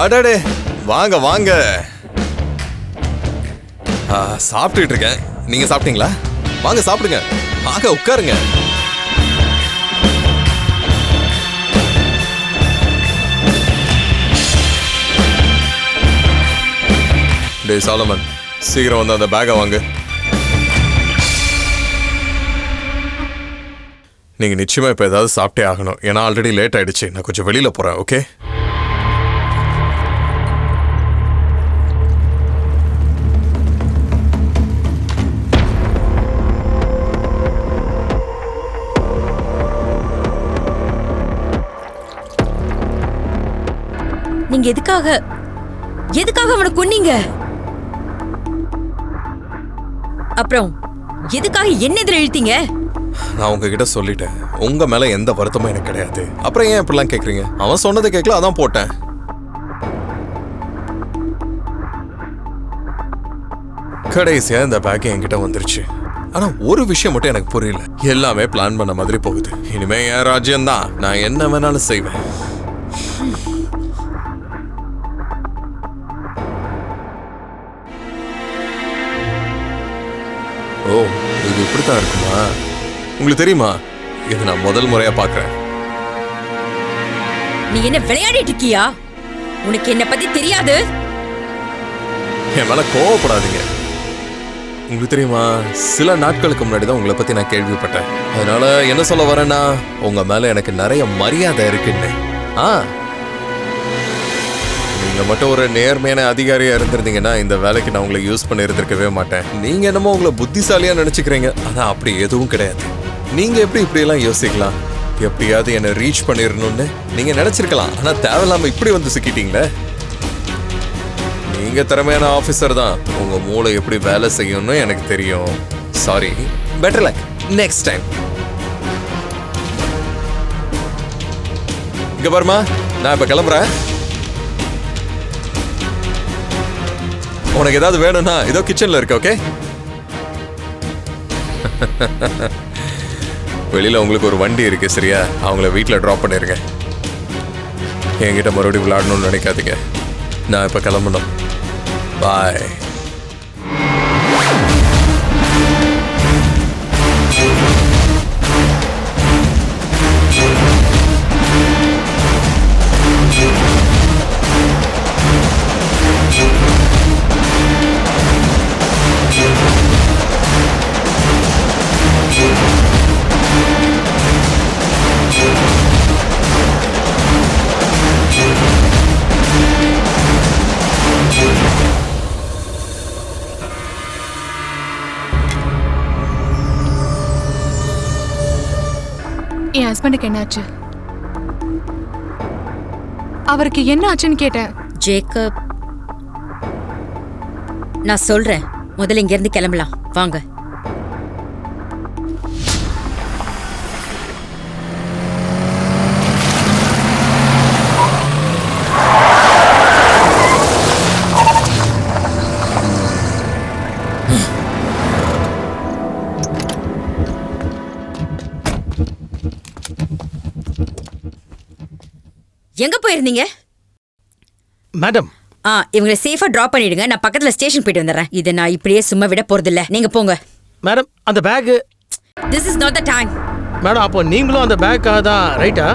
அடடே, வாங்க வாங்க. சாப்பிட்டுட்டு இருக்கேன். நீங்க சாப்பிட்டீங்களா? வாங்க சாப்பிடுங்க. வாங்க உட்காருங்க. டேய் சாலமன், சீக்கிரம் வந்து அந்த பேக்கை வாங்க. நீங்க நிச்சயமா இப்ப ஏதாவது சாப்பிட்டே ஆகணும். ஏன்னா ஆல்ரெடி லேட் ஆயிடுச்சு. நான் கொஞ்சம் வெளியில போறேன். ஓகே? நீங்க எதுக்காக அவனை கொன்னீங்க? அப்புறம் எதுக்காக என்ன எதிர இழுத்தீங்க? நான் உங்ககிட்ட சொல்லிட்டேன், உங்க மேல எந்த வருத்தமும் எனக்கு கிடையாது. அப்புறம் ஏன் இப்படிலாம் கேக்குறீங்க? அவன் சொன்னதை கேட்கல, அதான் போட்டேன். கடைசியா இந்த பேக் என்கிட்ட வந்துருச்சு. ஆனா ஒரு விஷயம் மட்டும் எனக்கு புரியல. எல்லாமே பிளான் பண்ண மாதிரி போகுது. இனிமே என் ராஜ்யம் தான். நான் என்ன வேணாலும் செய்வேன். ஓ, இது இப்படித்தான் இருக்குமா? உங்களுக்கு தெரியுமா, இது நான் முதல் முறையா பாக்குறேன். நீ என்ன விளையாடிட்டு இருக்கியா? உனக்கு என்ன பத்தி தெரியாது. என் மேல கோவப்படாதீங்க. உங்களுக்கு தெரியுமா, சில நாட்களுக்கு முன்னாடி தான் உங்களை பத்தி நான் கேள்விப்பட்டேன். அதனால என்ன சொல்ல வரேன்னா, உங்க மேல எனக்கு நிறைய மரியாதை இருக்குன்னு. நீங்க நீங்க மட்டும் ஒரு நேர்மையான அதிகாரியா இருந்திருந்தீங்கன்னா இந்த வேலைக்கு நான் உங்களை யூஸ் பண்ணி இருந்திருக்கவே மாட்டேன். நீங்க என்னமோ உங்களை புத்திசாலியா நினைச்சுக்கிறீங்க, ஆனா அப்படி எதுவும் கிடையாது. நீங்க எப்படி இப்படி எல்லாம் யோசிக்கலாம்? எப்படியாவது என்ன ரீச் பண்ணிடணும்னு நீங்க நினைச்சிருக்கலாம், ஆனா தேவையில்லாம இப்படி வந்து சிக்கிட்டீங்களே. நீங்க திறமையான ஆபீசர் தான், உங்க மூளை எப்படி வேலை செய்யணும்னு எனக்கு தெரியும். Sorry, better luck next time. இங்க பாருமா, நான் இப்ப கிளம்புறேன். உனக்கு ஏதாவது வேணும்னா இதோ கிச்சன்ல இருக்கு. ஓகே, வெளியில உங்களுக்கு ஒரு வண்டி இருக்கு சரியா? அவங்கள வீட்டில் ட்ராப் பண்ணிருங்க. என்கிட்ட மறுபடியும் விளையாடணும்னு நினைக்காதீங்க. நான் இப்ப கிளம்பணும். பாய். என் ஹஸ்பண்டுக்கு என்னாச்சு? அவருக்கு என்ன ஆச்சுன்னு கேட்டேன். ஜேக்கப், நான் சொல்றேன், முதல்ல இங்க இருந்து கிளம்பலாம் வாங்க. எங்க போயிருந்தீங்க மேடம்? இவங்களை சேஃபா டிராப் பண்ணிடுங்க. நான் பக்கத்துல ஸ்டேஷன் போயிட்டு வந்துடுறேன். இதை நான் இப்படியே சும்மா விட போறது இல்ல. நீங்க போங்க. மேடம், அந்த bag. This is not the time. Madam, அப்போ நீங்களும் அந்த பேக்காக தான் ரைட்டா?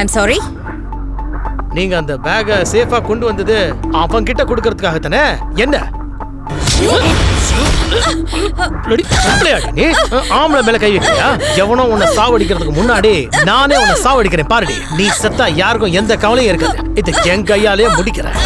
I'm sorry. நீங்க அந்த பேக்கை சேஃபா கொண்டு வந்தது அவன் கிட்ட கொடுக்கறதுக்காக தானே? என்ன ஆம்பளை மேல கை வைக்கிறியா? எவனோ உன்னை சாவடிக்கிறதுக்கு முன்னாடி நானே உன்னை சாவடிக்கிறேன் பாருடி. நீ செத்தா யாருக்கும் எந்த கவலையும் இருக்காது. இது என் கையாலே முடிக்கிறேன்.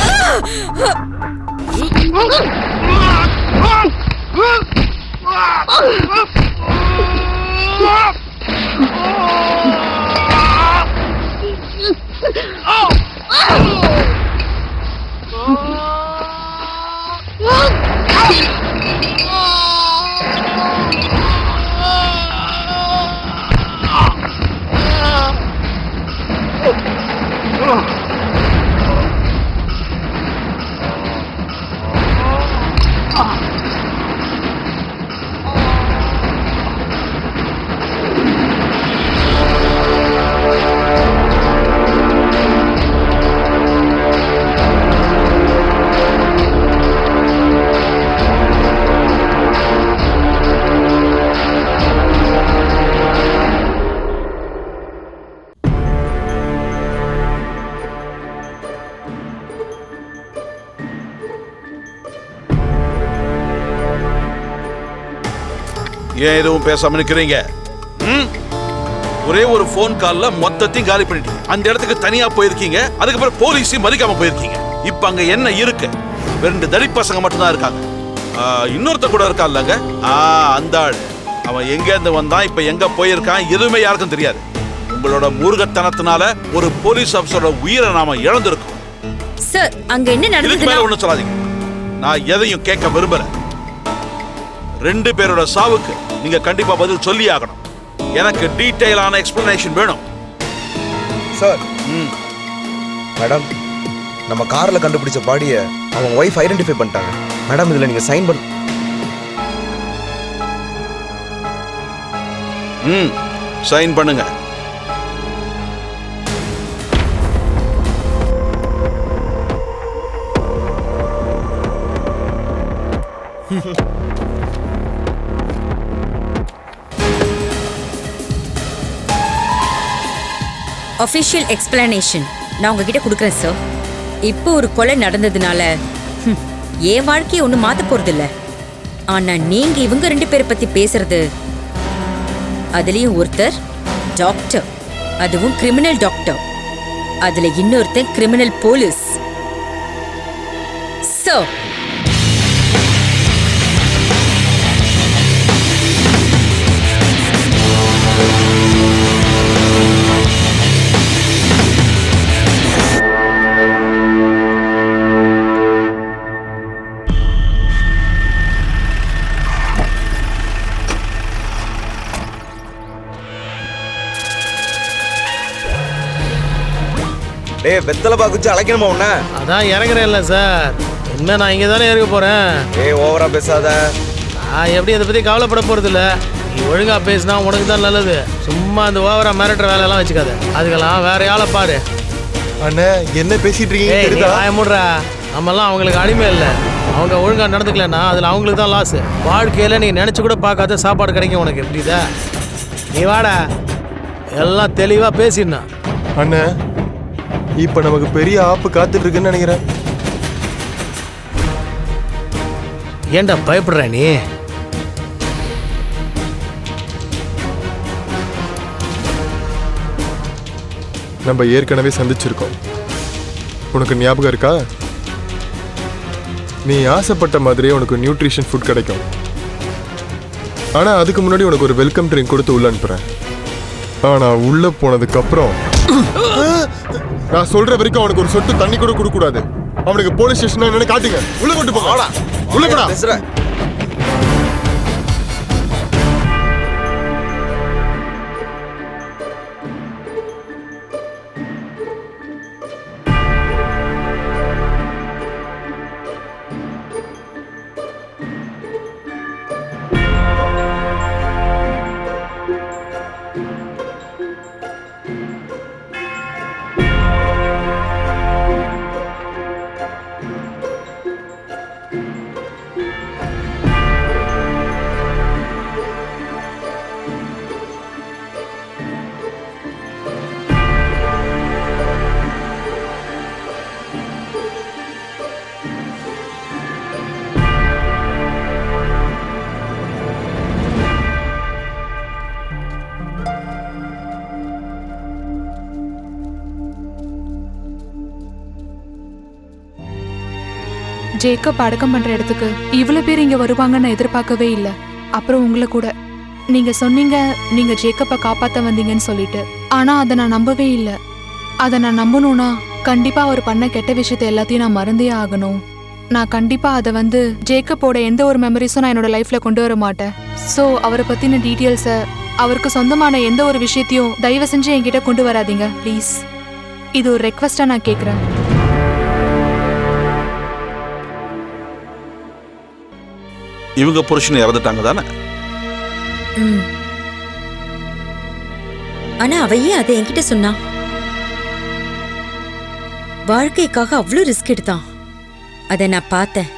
ஏன் எதுவும் பேசாம நிக்கிறீங்க? ஒரே ஒரு போன் கால்ல மொத்தத்தையும் காலி பண்ணிட்டீங்க. அந்த இடத்துக்கு தனியா போயிருக்கீங்க. அதுக்கப்புறம் போலீஸையும் மதிக்காம போயிருக்கீங்க. இப்ப அங்க என்ன இருக்கு? 2 தடி பசங்க மட்டும்தான் இருக்காங்க. இன்னொருத்த கூட இருக்கா இல்லங்க? அந்த ஆள் அவன் எங்க இருந்து வந்தான், இப்ப எங்க போயிருக்கான், எதுவுமே யாருக்கும் தெரியாது. உங்களோட மூர்க்கத்தனத்தினால ஒரு போலீஸ் ஆபீசரோட உயிரை நாம இழந்திருக்கோம். சார், அங்க என்ன இதுக்கு மேல ஒண்ணும் சொல்லாதீங்க. நான் எதையும் கேட்க விரும்பல. 2 பேரோட சாவுக்கு நீங்க கண்டிப்பா பதில் சொல்லி ஆகணும். எனக்கு டீடைலான எக்ஸ்பிளனேஷன் வேணும். சார், மேடம், நம்ம கார்ல கண்டுபிடிச்ச பாடியை அவங்க ஒய்ஃப் ஐடென்டிஃபை பண்ணிட்டாங்க. மேடம், இதுல நீங்க சைன் பண்ண. சைன் பண்ணுங்க. அஃபிஷியல் எக்ஸ்பிளனேஷன் நான் உங்ககிட்ட கொடுக்குறேன் சார். இப்போ ஒரு கொலை நடந்ததுனால என் வாழ்க்கையை ஒன்றும் மாற்ற போறதில்ல. ஆனா நீங்க இவங்க 2 பேரை பத்தி பேசுறது, அதுலயும் ஒருத்தர் டாக்டர், அதுவும் கிரிமினல் டாக்டர், அதுல இன்னொருத்தன் கிரிமினல் போலீஸ். சார். டேய் வெத்தலை பாக்குச்சு அழைக்கணுமா உன்ன? அதான் இறங்குறேன்ல சார். இனிமே நான் இங்கே தானே இருக்க போகிறேன். ஏய் ஓவரா பேசாத. நான் எப்படி அதை பற்றி கவலைப்பட போகிறதில்ல. நீ ஒழுங்காக பேசினா உனக்கு தான் நல்லது. சும்மா அந்த ஓவரா மிரட்டுற வேலையெல்லாம் வச்சுக்காத. அதுக்கெல்லாம் வேற ஆளை பாரு. அண்ணே என்ன பேசிட்டு ஏய், நீ இருக்கீங்க? வாய மூடுறா. நம்மெல்லாம் அவங்களுக்கு அடிமை இல்லை. அவங்க ஒழுங்காக நடந்துக்கலன்னா அதில் அவங்களுக்கு தான் லாஸு. வாழ்க்கையில் நீ நினச்சி கூட பார்க்காத சாப்பாடு கிடைக்கும் உனக்கு. புரியுதா? நீ வாடா, எல்லாம் தெளிவாக பேசிடணும். அண்ணே இப்ப நமக்கு பெரிய ஆப்பு காத்துட்டு இருக்குன்னு நினைக்கிறேன். ஏன்டா பயப்படுற நீ? நம்ம ஏற்கனவே சந்திச்சிருக்கோம். உனக்கு ஞாபகம் இருக்கா? நீ ஆசைப்பட்ட மாதிரியே உனக்கு நியூட்ரிஷன் ஃபுட் கிடைக்கும். ஆனா அதுக்கு முன்னாடி உனக்கு ஒரு வெல்கம் ட்ரிங்க் கொடுத்து உள்ள அனுப்புறேன். ஆனா உள்ள போனதுக்கு அப்புறம் நான் சொல்ற வரைக்கும் அவனுக்கு ஒரு சொட்டு தண்ணி கூட கொடுக்க கூடாது. அவனுக்கு போலீஸ் ஸ்டேஷன் என்னன்னு காட்டுங்க. உள்ள கொண்டு போடா. உள்ள போடா. பேசுற. ஜேக்கப் அடக்கம் பண்ற இடத்துக்கு இவ்வளவு பேர் இங்க வருவாங்கன்னு நான் எதிர்பார்க்கவே இல்லை. அப்புறம் உங்களை கூட நீங்க சொன்னீங்க நீங்க ஜேக்கப்பை காப்பாத்த வந்தீங்கன்னு சொல்லிட்டு. ஆனா அதை நான் நம்பவே இல்லை. அதை நான் நம்பணும்னா கண்டிப்பா அவர் பண்ண கெட்ட விஷயத்தை எல்லாத்தையும் நான் மறந்தே ஆகணும். நான் கண்டிப்பா அதை ஜேக்கப்போட எந்த ஒரு மெமரிஸும் நான் என்னோட லைஃப்ல கொண்டு வர மாட்டேன். ஸோ அவரை பத்தின டீட்டெயில்ஸை, அவருக்கு சொந்தமான எந்த ஒரு விஷயத்தையும் தயவு செஞ்சு என்கிட்ட கொண்டு வராதீங்க ப்ளீஸ். இது ஒரு ரெக்வஸ்டா நான் கேட்குறேன். இவங்க புருஷன் இறந்துட்டாங்க தானே? ஆனா அவ ஏன் அதை என்கிட்ட சொன்னா? வாழ்க்கைக்காக அவ்வளவு ரிஸ்க் எடுத்தான். அதை நான் பார்த்தேன்.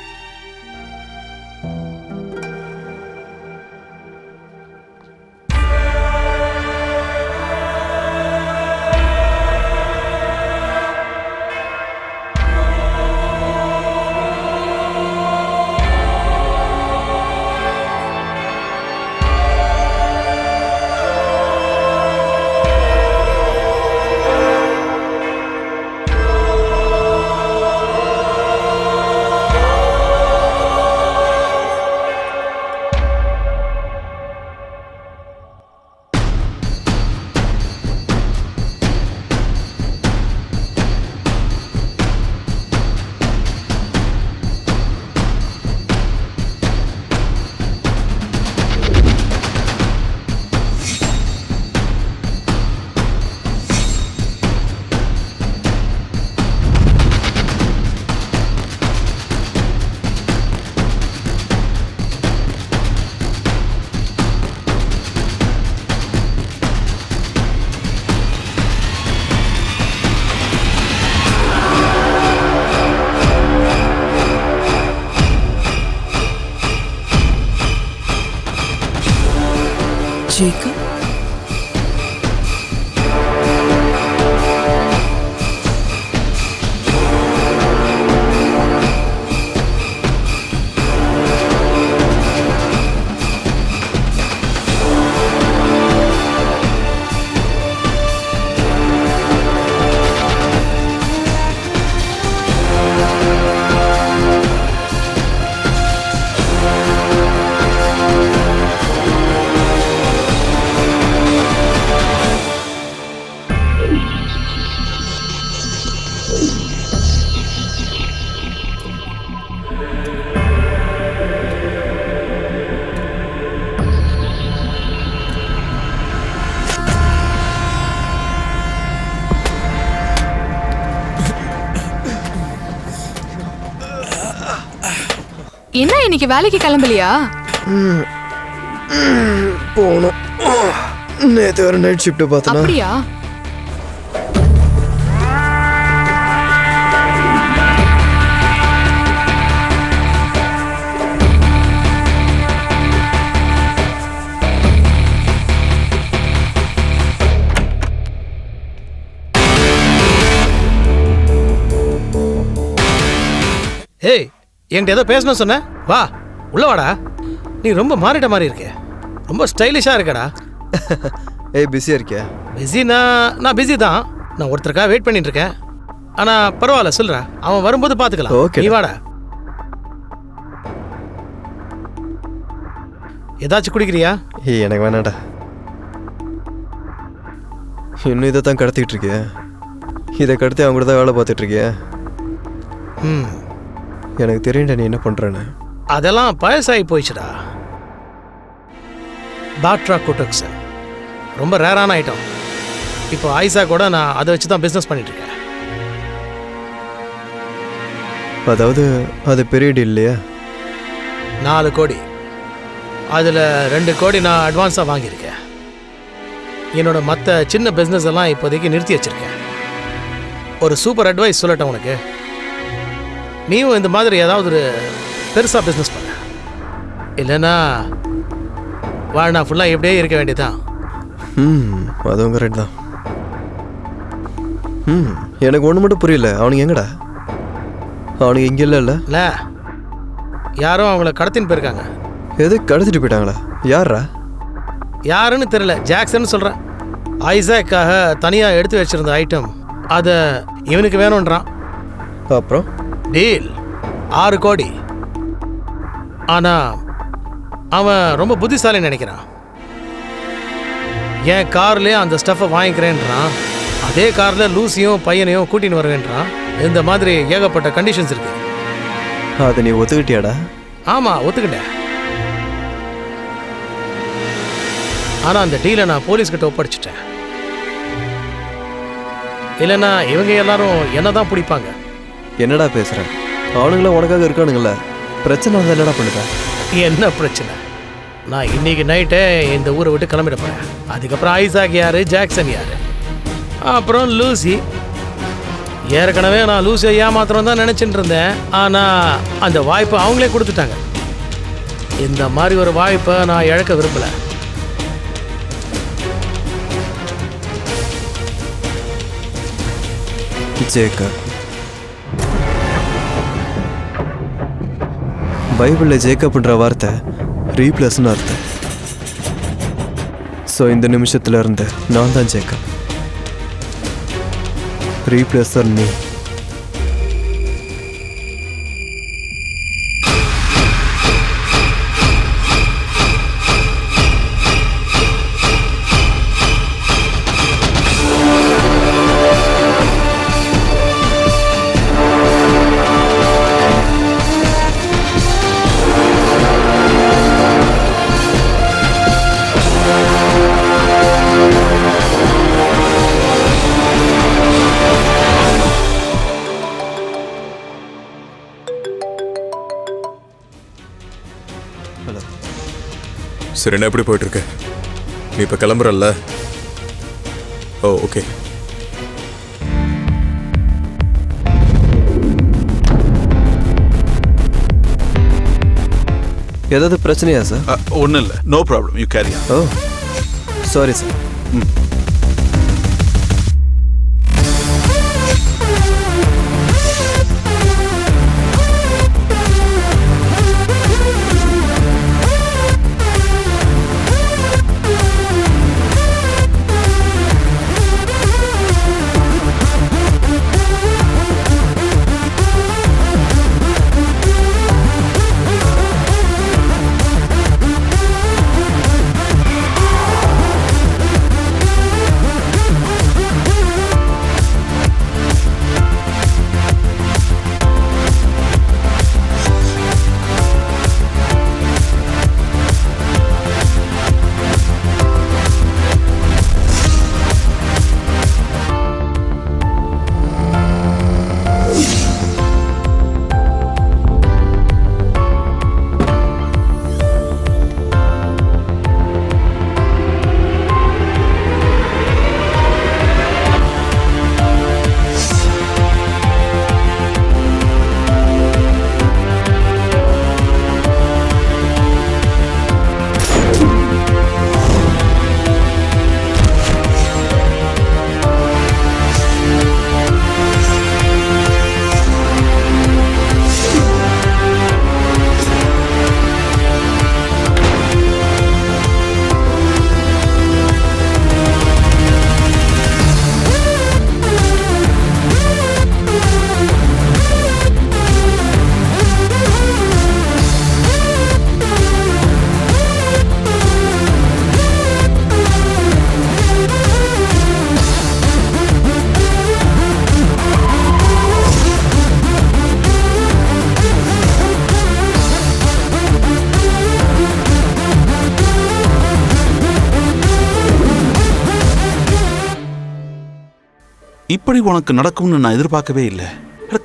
என்ன இன்னைக்கு வேலைக்கு கிளம்பலையா? போகணும். நேற்று ஒரு நைட் ஷிஃப்ட் பார்த்தனா. அப்படியா? ஏய், என்கிட்ட ஏதோ பேசணும் சொன்ன? வா உள்ள வாடா. நீ ரொம்ப மாறிட்ட மாதிரி இருக்க. ரொம்ப ஸ்டைலிஷாக இருக்கடா. ஏய், பிஸியாக இருக்கியா? பிஸினா நான் பிஸி தான். நான் ஒருத்தருக்காக வெயிட் பண்ணிட்டு இருக்கேன். ஆனால் பரவாயில்ல, சொல்கிறா. அவன் வரும்போது பார்த்துக்கலாம். Okay. நீ வாடா. ஏதாச்சும் குடிக்கிறியா? ஏய், எனக்கு வேணாடா. இன்னும் இதை தான் கடத்திட்டு இருக்கியா? இதை கடத்தி அவங்க கூட தான் வேலை பார்த்துட்டு இருக்கியா? ம், எனக்கு தெரியும்டா நீ என்ன பண்ணுறேன்னு. அதெல்லாம் பழசாகி போயிடுச்சுடா. பாட்ரா கோட்டக்சன் ரொம்ப ரேரான ஐட்டம். இப்போ ஆயிஷா கூட நான் அதை வச்சு தான் பிஸ்னஸ் பண்ணிட்டு இருக்கேன். அதாவது அது பெரிய டீல் இல்லையா? 4 கோடி. அதில் 2 கோடி நான் அட்வான்ஸாக வாங்கியிருக்கேன். என்னோட மற்ற சின்ன பிஸ்னஸ் எல்லாம் இப்போதைக்கு நிறுத்தி வச்சிருக்கேன். ஒரு சூப்பர் அட்வைஸ் சொல்லட்டேன் உனக்கு. நீயும் இந்த மாதிரி ஏதாவது ஒரு பெருசாக பிஸ்னஸ் பண்ண, இல்லைன்னா வாழ்நா ஃபுல்லாக எப்படியே இருக்க வேண்டியதான். அதுவும் கரெக்ட் தான். எனக்கு ஒன்று மட்டும் புரியல. அவனுக்கு எங்கடா? அவனுக்கு இங்கே இல்லை யாரும் அவங்கள கடத்தின்னு போயிருக்காங்க. எது கடத்திட்டு போயிட்டாங்களா? யாரா? யாருன்னு தெரியல. ஜாக்சன் சொல்கிறேன். ஐசாக்காக தனியாக எடுத்து வச்சிருந்த ஐட்டம் அதை இவனுக்கு வேணுன்றான். அப்புறம் டீல் 6 கோடி. ஆனால் அவன் ரொம்ப புத்திசாலின்னு நினைக்கிறான். என் கார்லேயே அந்த ஸ்டஃப்பை வாங்கிக்கிறேன்றான். அதே காரில் லூசியும் பையனையும் கூட்டின்னு வருவேன்றான். இந்த மாதிரி ஏகப்பட்ட கண்டிஷன்ஸ் இருக்கு. அதை நீ ஒத்துக்கிட்டியாடா? ஆமாம், ஒத்துக்கிட்டேன். ஆனால் அந்த டீலை நான் போலீஸ்கிட்ட ஒப்படைச்சிட்டேன். இல்லைன்னா இவங்க எல்லாரும் என்ன தான் பிடிப்பாங்க. என்னடா பேசுகிறேன்? அவனுங்களாம் உனக்காக இருக்கானுங்கள. பிரச்சனை வந்து என்னடா பண்ணுறேன்? என்ன பிரச்சனை? நான் இன்னைக்கு நைட்டே இந்த ஊரை விட்டு கிளம்பிட போறேன். அதுக்கப்புறம் ஐசாக் யாரு, ஜாக்சன் யாரு, அப்புறம் லூசி. ஏற்கனவே நான் லூசியை ஏமாத்திரம் தான் நினைச்சிட்டு இருந்தேன். ஆனால் அந்த வாய்ப்பை அவங்களே கொடுத்துட்டாங்க. இந்த மாதிரி ஒரு வாய்ப்பை நான் இழக்க விரும்பல. ஜேக்கப். பைபிளில் ஜேக்கப்ன்ற வார்த்தை ரீப்ளஸ்ன்னு அர்த்தம். ஸோ இந்த நிமிஷத்துல இருந்து நான் தான் ஜேக்கப். ரீப்ளேஸர் நீ. சரி, என்ன எப்படி போயிட்டு இருக்க? நீ இப்போ கிளம்புறல்ல? ஓ, ஓகே. ஏதாவது பிரச்சனையா சார்? ஒன்றும் இல்லை, no problem, you carry on. Oh, sorry sir. இப்படி உனக்கு நடக்கும்னு நான் எதிர்பார்க்கவே இல்லை.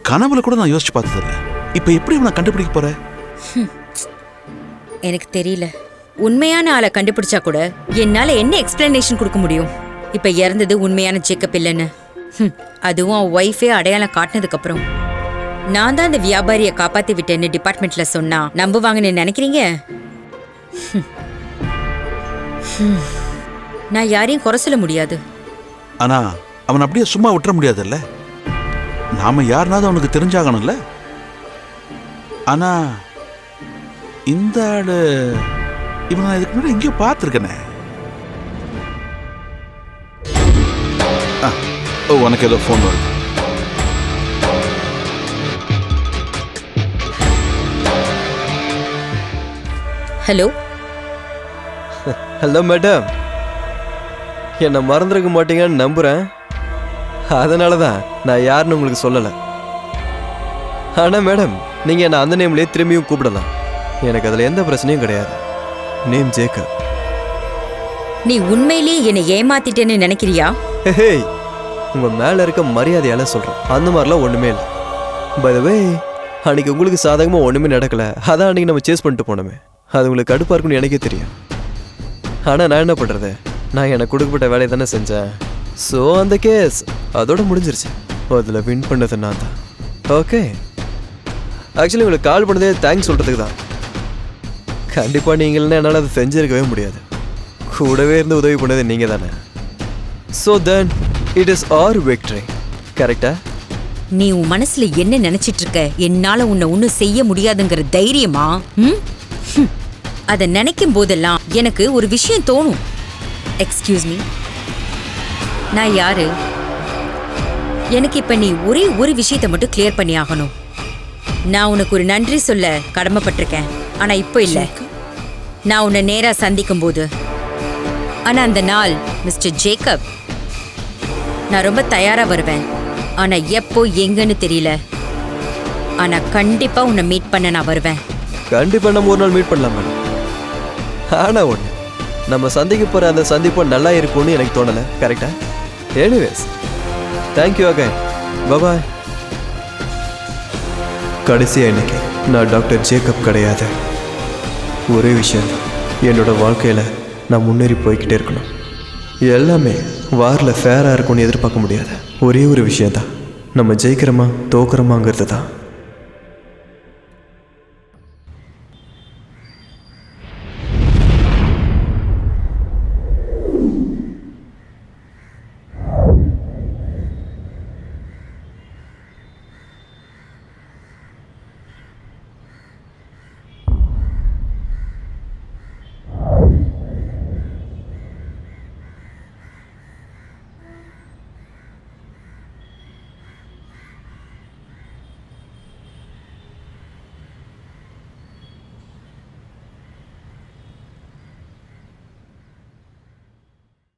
கனவுல கூட நான் யோசிச்சு பார்த்ததில்ல. இப்போ எப்படி உன்னை கண்டுபிடிக்க போற? எனக்கு தெரியல. உண்மையான ஆளை கண்டுபிடிச்சா கூட என்னால என்ன எக்ஸ்பிளனேஷன் கொடுக்க முடியும்? இப்ப இறந்தது உண்மையான ஜேக்கப் இல்லைன்னு, அதுவும் அவன் ஒய்ஃபே அடையாளம் காட்டினதுக்கு அப்புறம் நான் தான் அந்த வியாபாரியை காப்பாத்தி விட்டேன்னு டிபார்ட்மெண்ட்ல சொன்னா நம்புவாங்கன்னு நினைக்கிறீங்க? நான் யாரையும் குறை சொல்ல முடியாது. ஆனா அவன் அப்படியே சும்மா விட்டுற முடியாதுல்ல. நாம யாருனாவது அவனுக்கு தெரிஞ்சாகணும்ல. ஆனா இந்த ஆளு இவன் நான் இதுக்கு முன்னாடி எங்கேயோ பார்த்துருக்கேனே. உனக்கு ஏதோ ஃபோன் வருது. ஹலோ. ஹலோ மேடம், என்னை மறந்துருக்க மாட்டீங்கன்னு நம்புகிறேன். அதனால தான் நான் யாருன்னு உங்களுக்கு சொல்லலை. ஆனால் மேடம், நீங்கள் என்னை அந்த நேம்லேயே திரும்பியும் கூப்பிடலாம். எனக்கு அதில் எந்த பிரச்சனையும் கிடையாது. Name Jacob. நீ உண்மையிலேயே என்னை ஏமாத்திட்டேன்னு நினைக்கிறியா? ஹே, உங்கள் மேலே இருக்க மரியாதையால சொல்கிறேன். அந்த மாதிரிலாம் ஒன்றுமே இல்லை. பை த வே, அன்றைக்கி உங்களுக்கு சாதகமாக ஒன்றுமே நடக்கலை. அதான் அன்றைக்கி நம்ம சேஸ் பண்ணிட்டு போனோமே, அது உங்களுக்கு கடுப்பாக இருக்குன்னு எனக்கே தெரியும். ஆனால் நான் என்ன பண்ணுறது, நான் எனக்கு கொடுக்கப்பட்ட வேலையை தானே செஞ்சேன். ஸோ அந்த கேஸ் அதோட முடிஞ்சிருச்சு. அதில் வின் பண்ணது நான் தான். ஓகே, ஆக்சுவலி உங்களுக்கு கால் பண்ணதே தேங்க்ஸ் சொல்கிறதுக்கு தான். கண்டிப்பாக நீங்கள் இல்லைன்னா என்னால் அதை செஞ்சிருக்கவே முடியாது. கூடவே இருந்து உதவி பண்ணது நீங்கள் தானே. So then it is our victory. கரெக்டா? நீ உன் மனசுல என்ன நினைச்சிட்டு இருக்க? என்னால உன்னை ஒன்னும் செய்ய முடியாதுங்கிற தைரியமா? அதை நினைக்கும் போதெல்லாம் எனக்கு ஒரு விஷயம் தோணும். எக்ஸ்கியூஸ் மீ, நான் யாரு? எனக்கு இப்ப நீ ஒரே ஒரு விஷயத்தை மட்டும் கிளியர் பண்ணி ஆகணும். நான் உனக்கு ஒரு நன்றி சொல்ல கடமைப்பட்டிருக்கேன், ஆனா இப்போ இல்லை. நான் உன்னை நேரா சந்திக்கும் போது. ஆனா அந்த நாள் மிஸ்டர் ஜேக்கப், நான் ரொம்ப தயாரா வருவேன். ஆனா எப்போ எங்கன்னு தெரியல. ஆனா கண்டிப்பா உன்னை மீட் பண்ண நான் வருவேன். கண்டிப்பாக நம்ம ஒரு நாள் மீட் பண்ணலாம் மேடம். ஆனால் ஒன்று, நம்ம சந்திக்க போகிற அந்த சந்திப்பு நல்லா இருக்கும்னு எனக்கு தோணலை. கரெக்டா? Anyways, thank you again. பாய். கடைசியாக இன்னைக்கு நான் டாக்டர் ஜேக்கப் கிடையாது. ஒரே விஷயம், என்னோட வாழ்க்கையில் நான் முன்னேறி போய்கிட்டே இருக்கணும். எல்லாமே வாரில் ஃபேராக இருக்கும்னு எதிர்பார்க்க முடியாது. ஒரே ஒரு விஷயந்தான், நம்ம ஜெயிக்கிறோமா தோக்குறோமாங்கிறது தான்.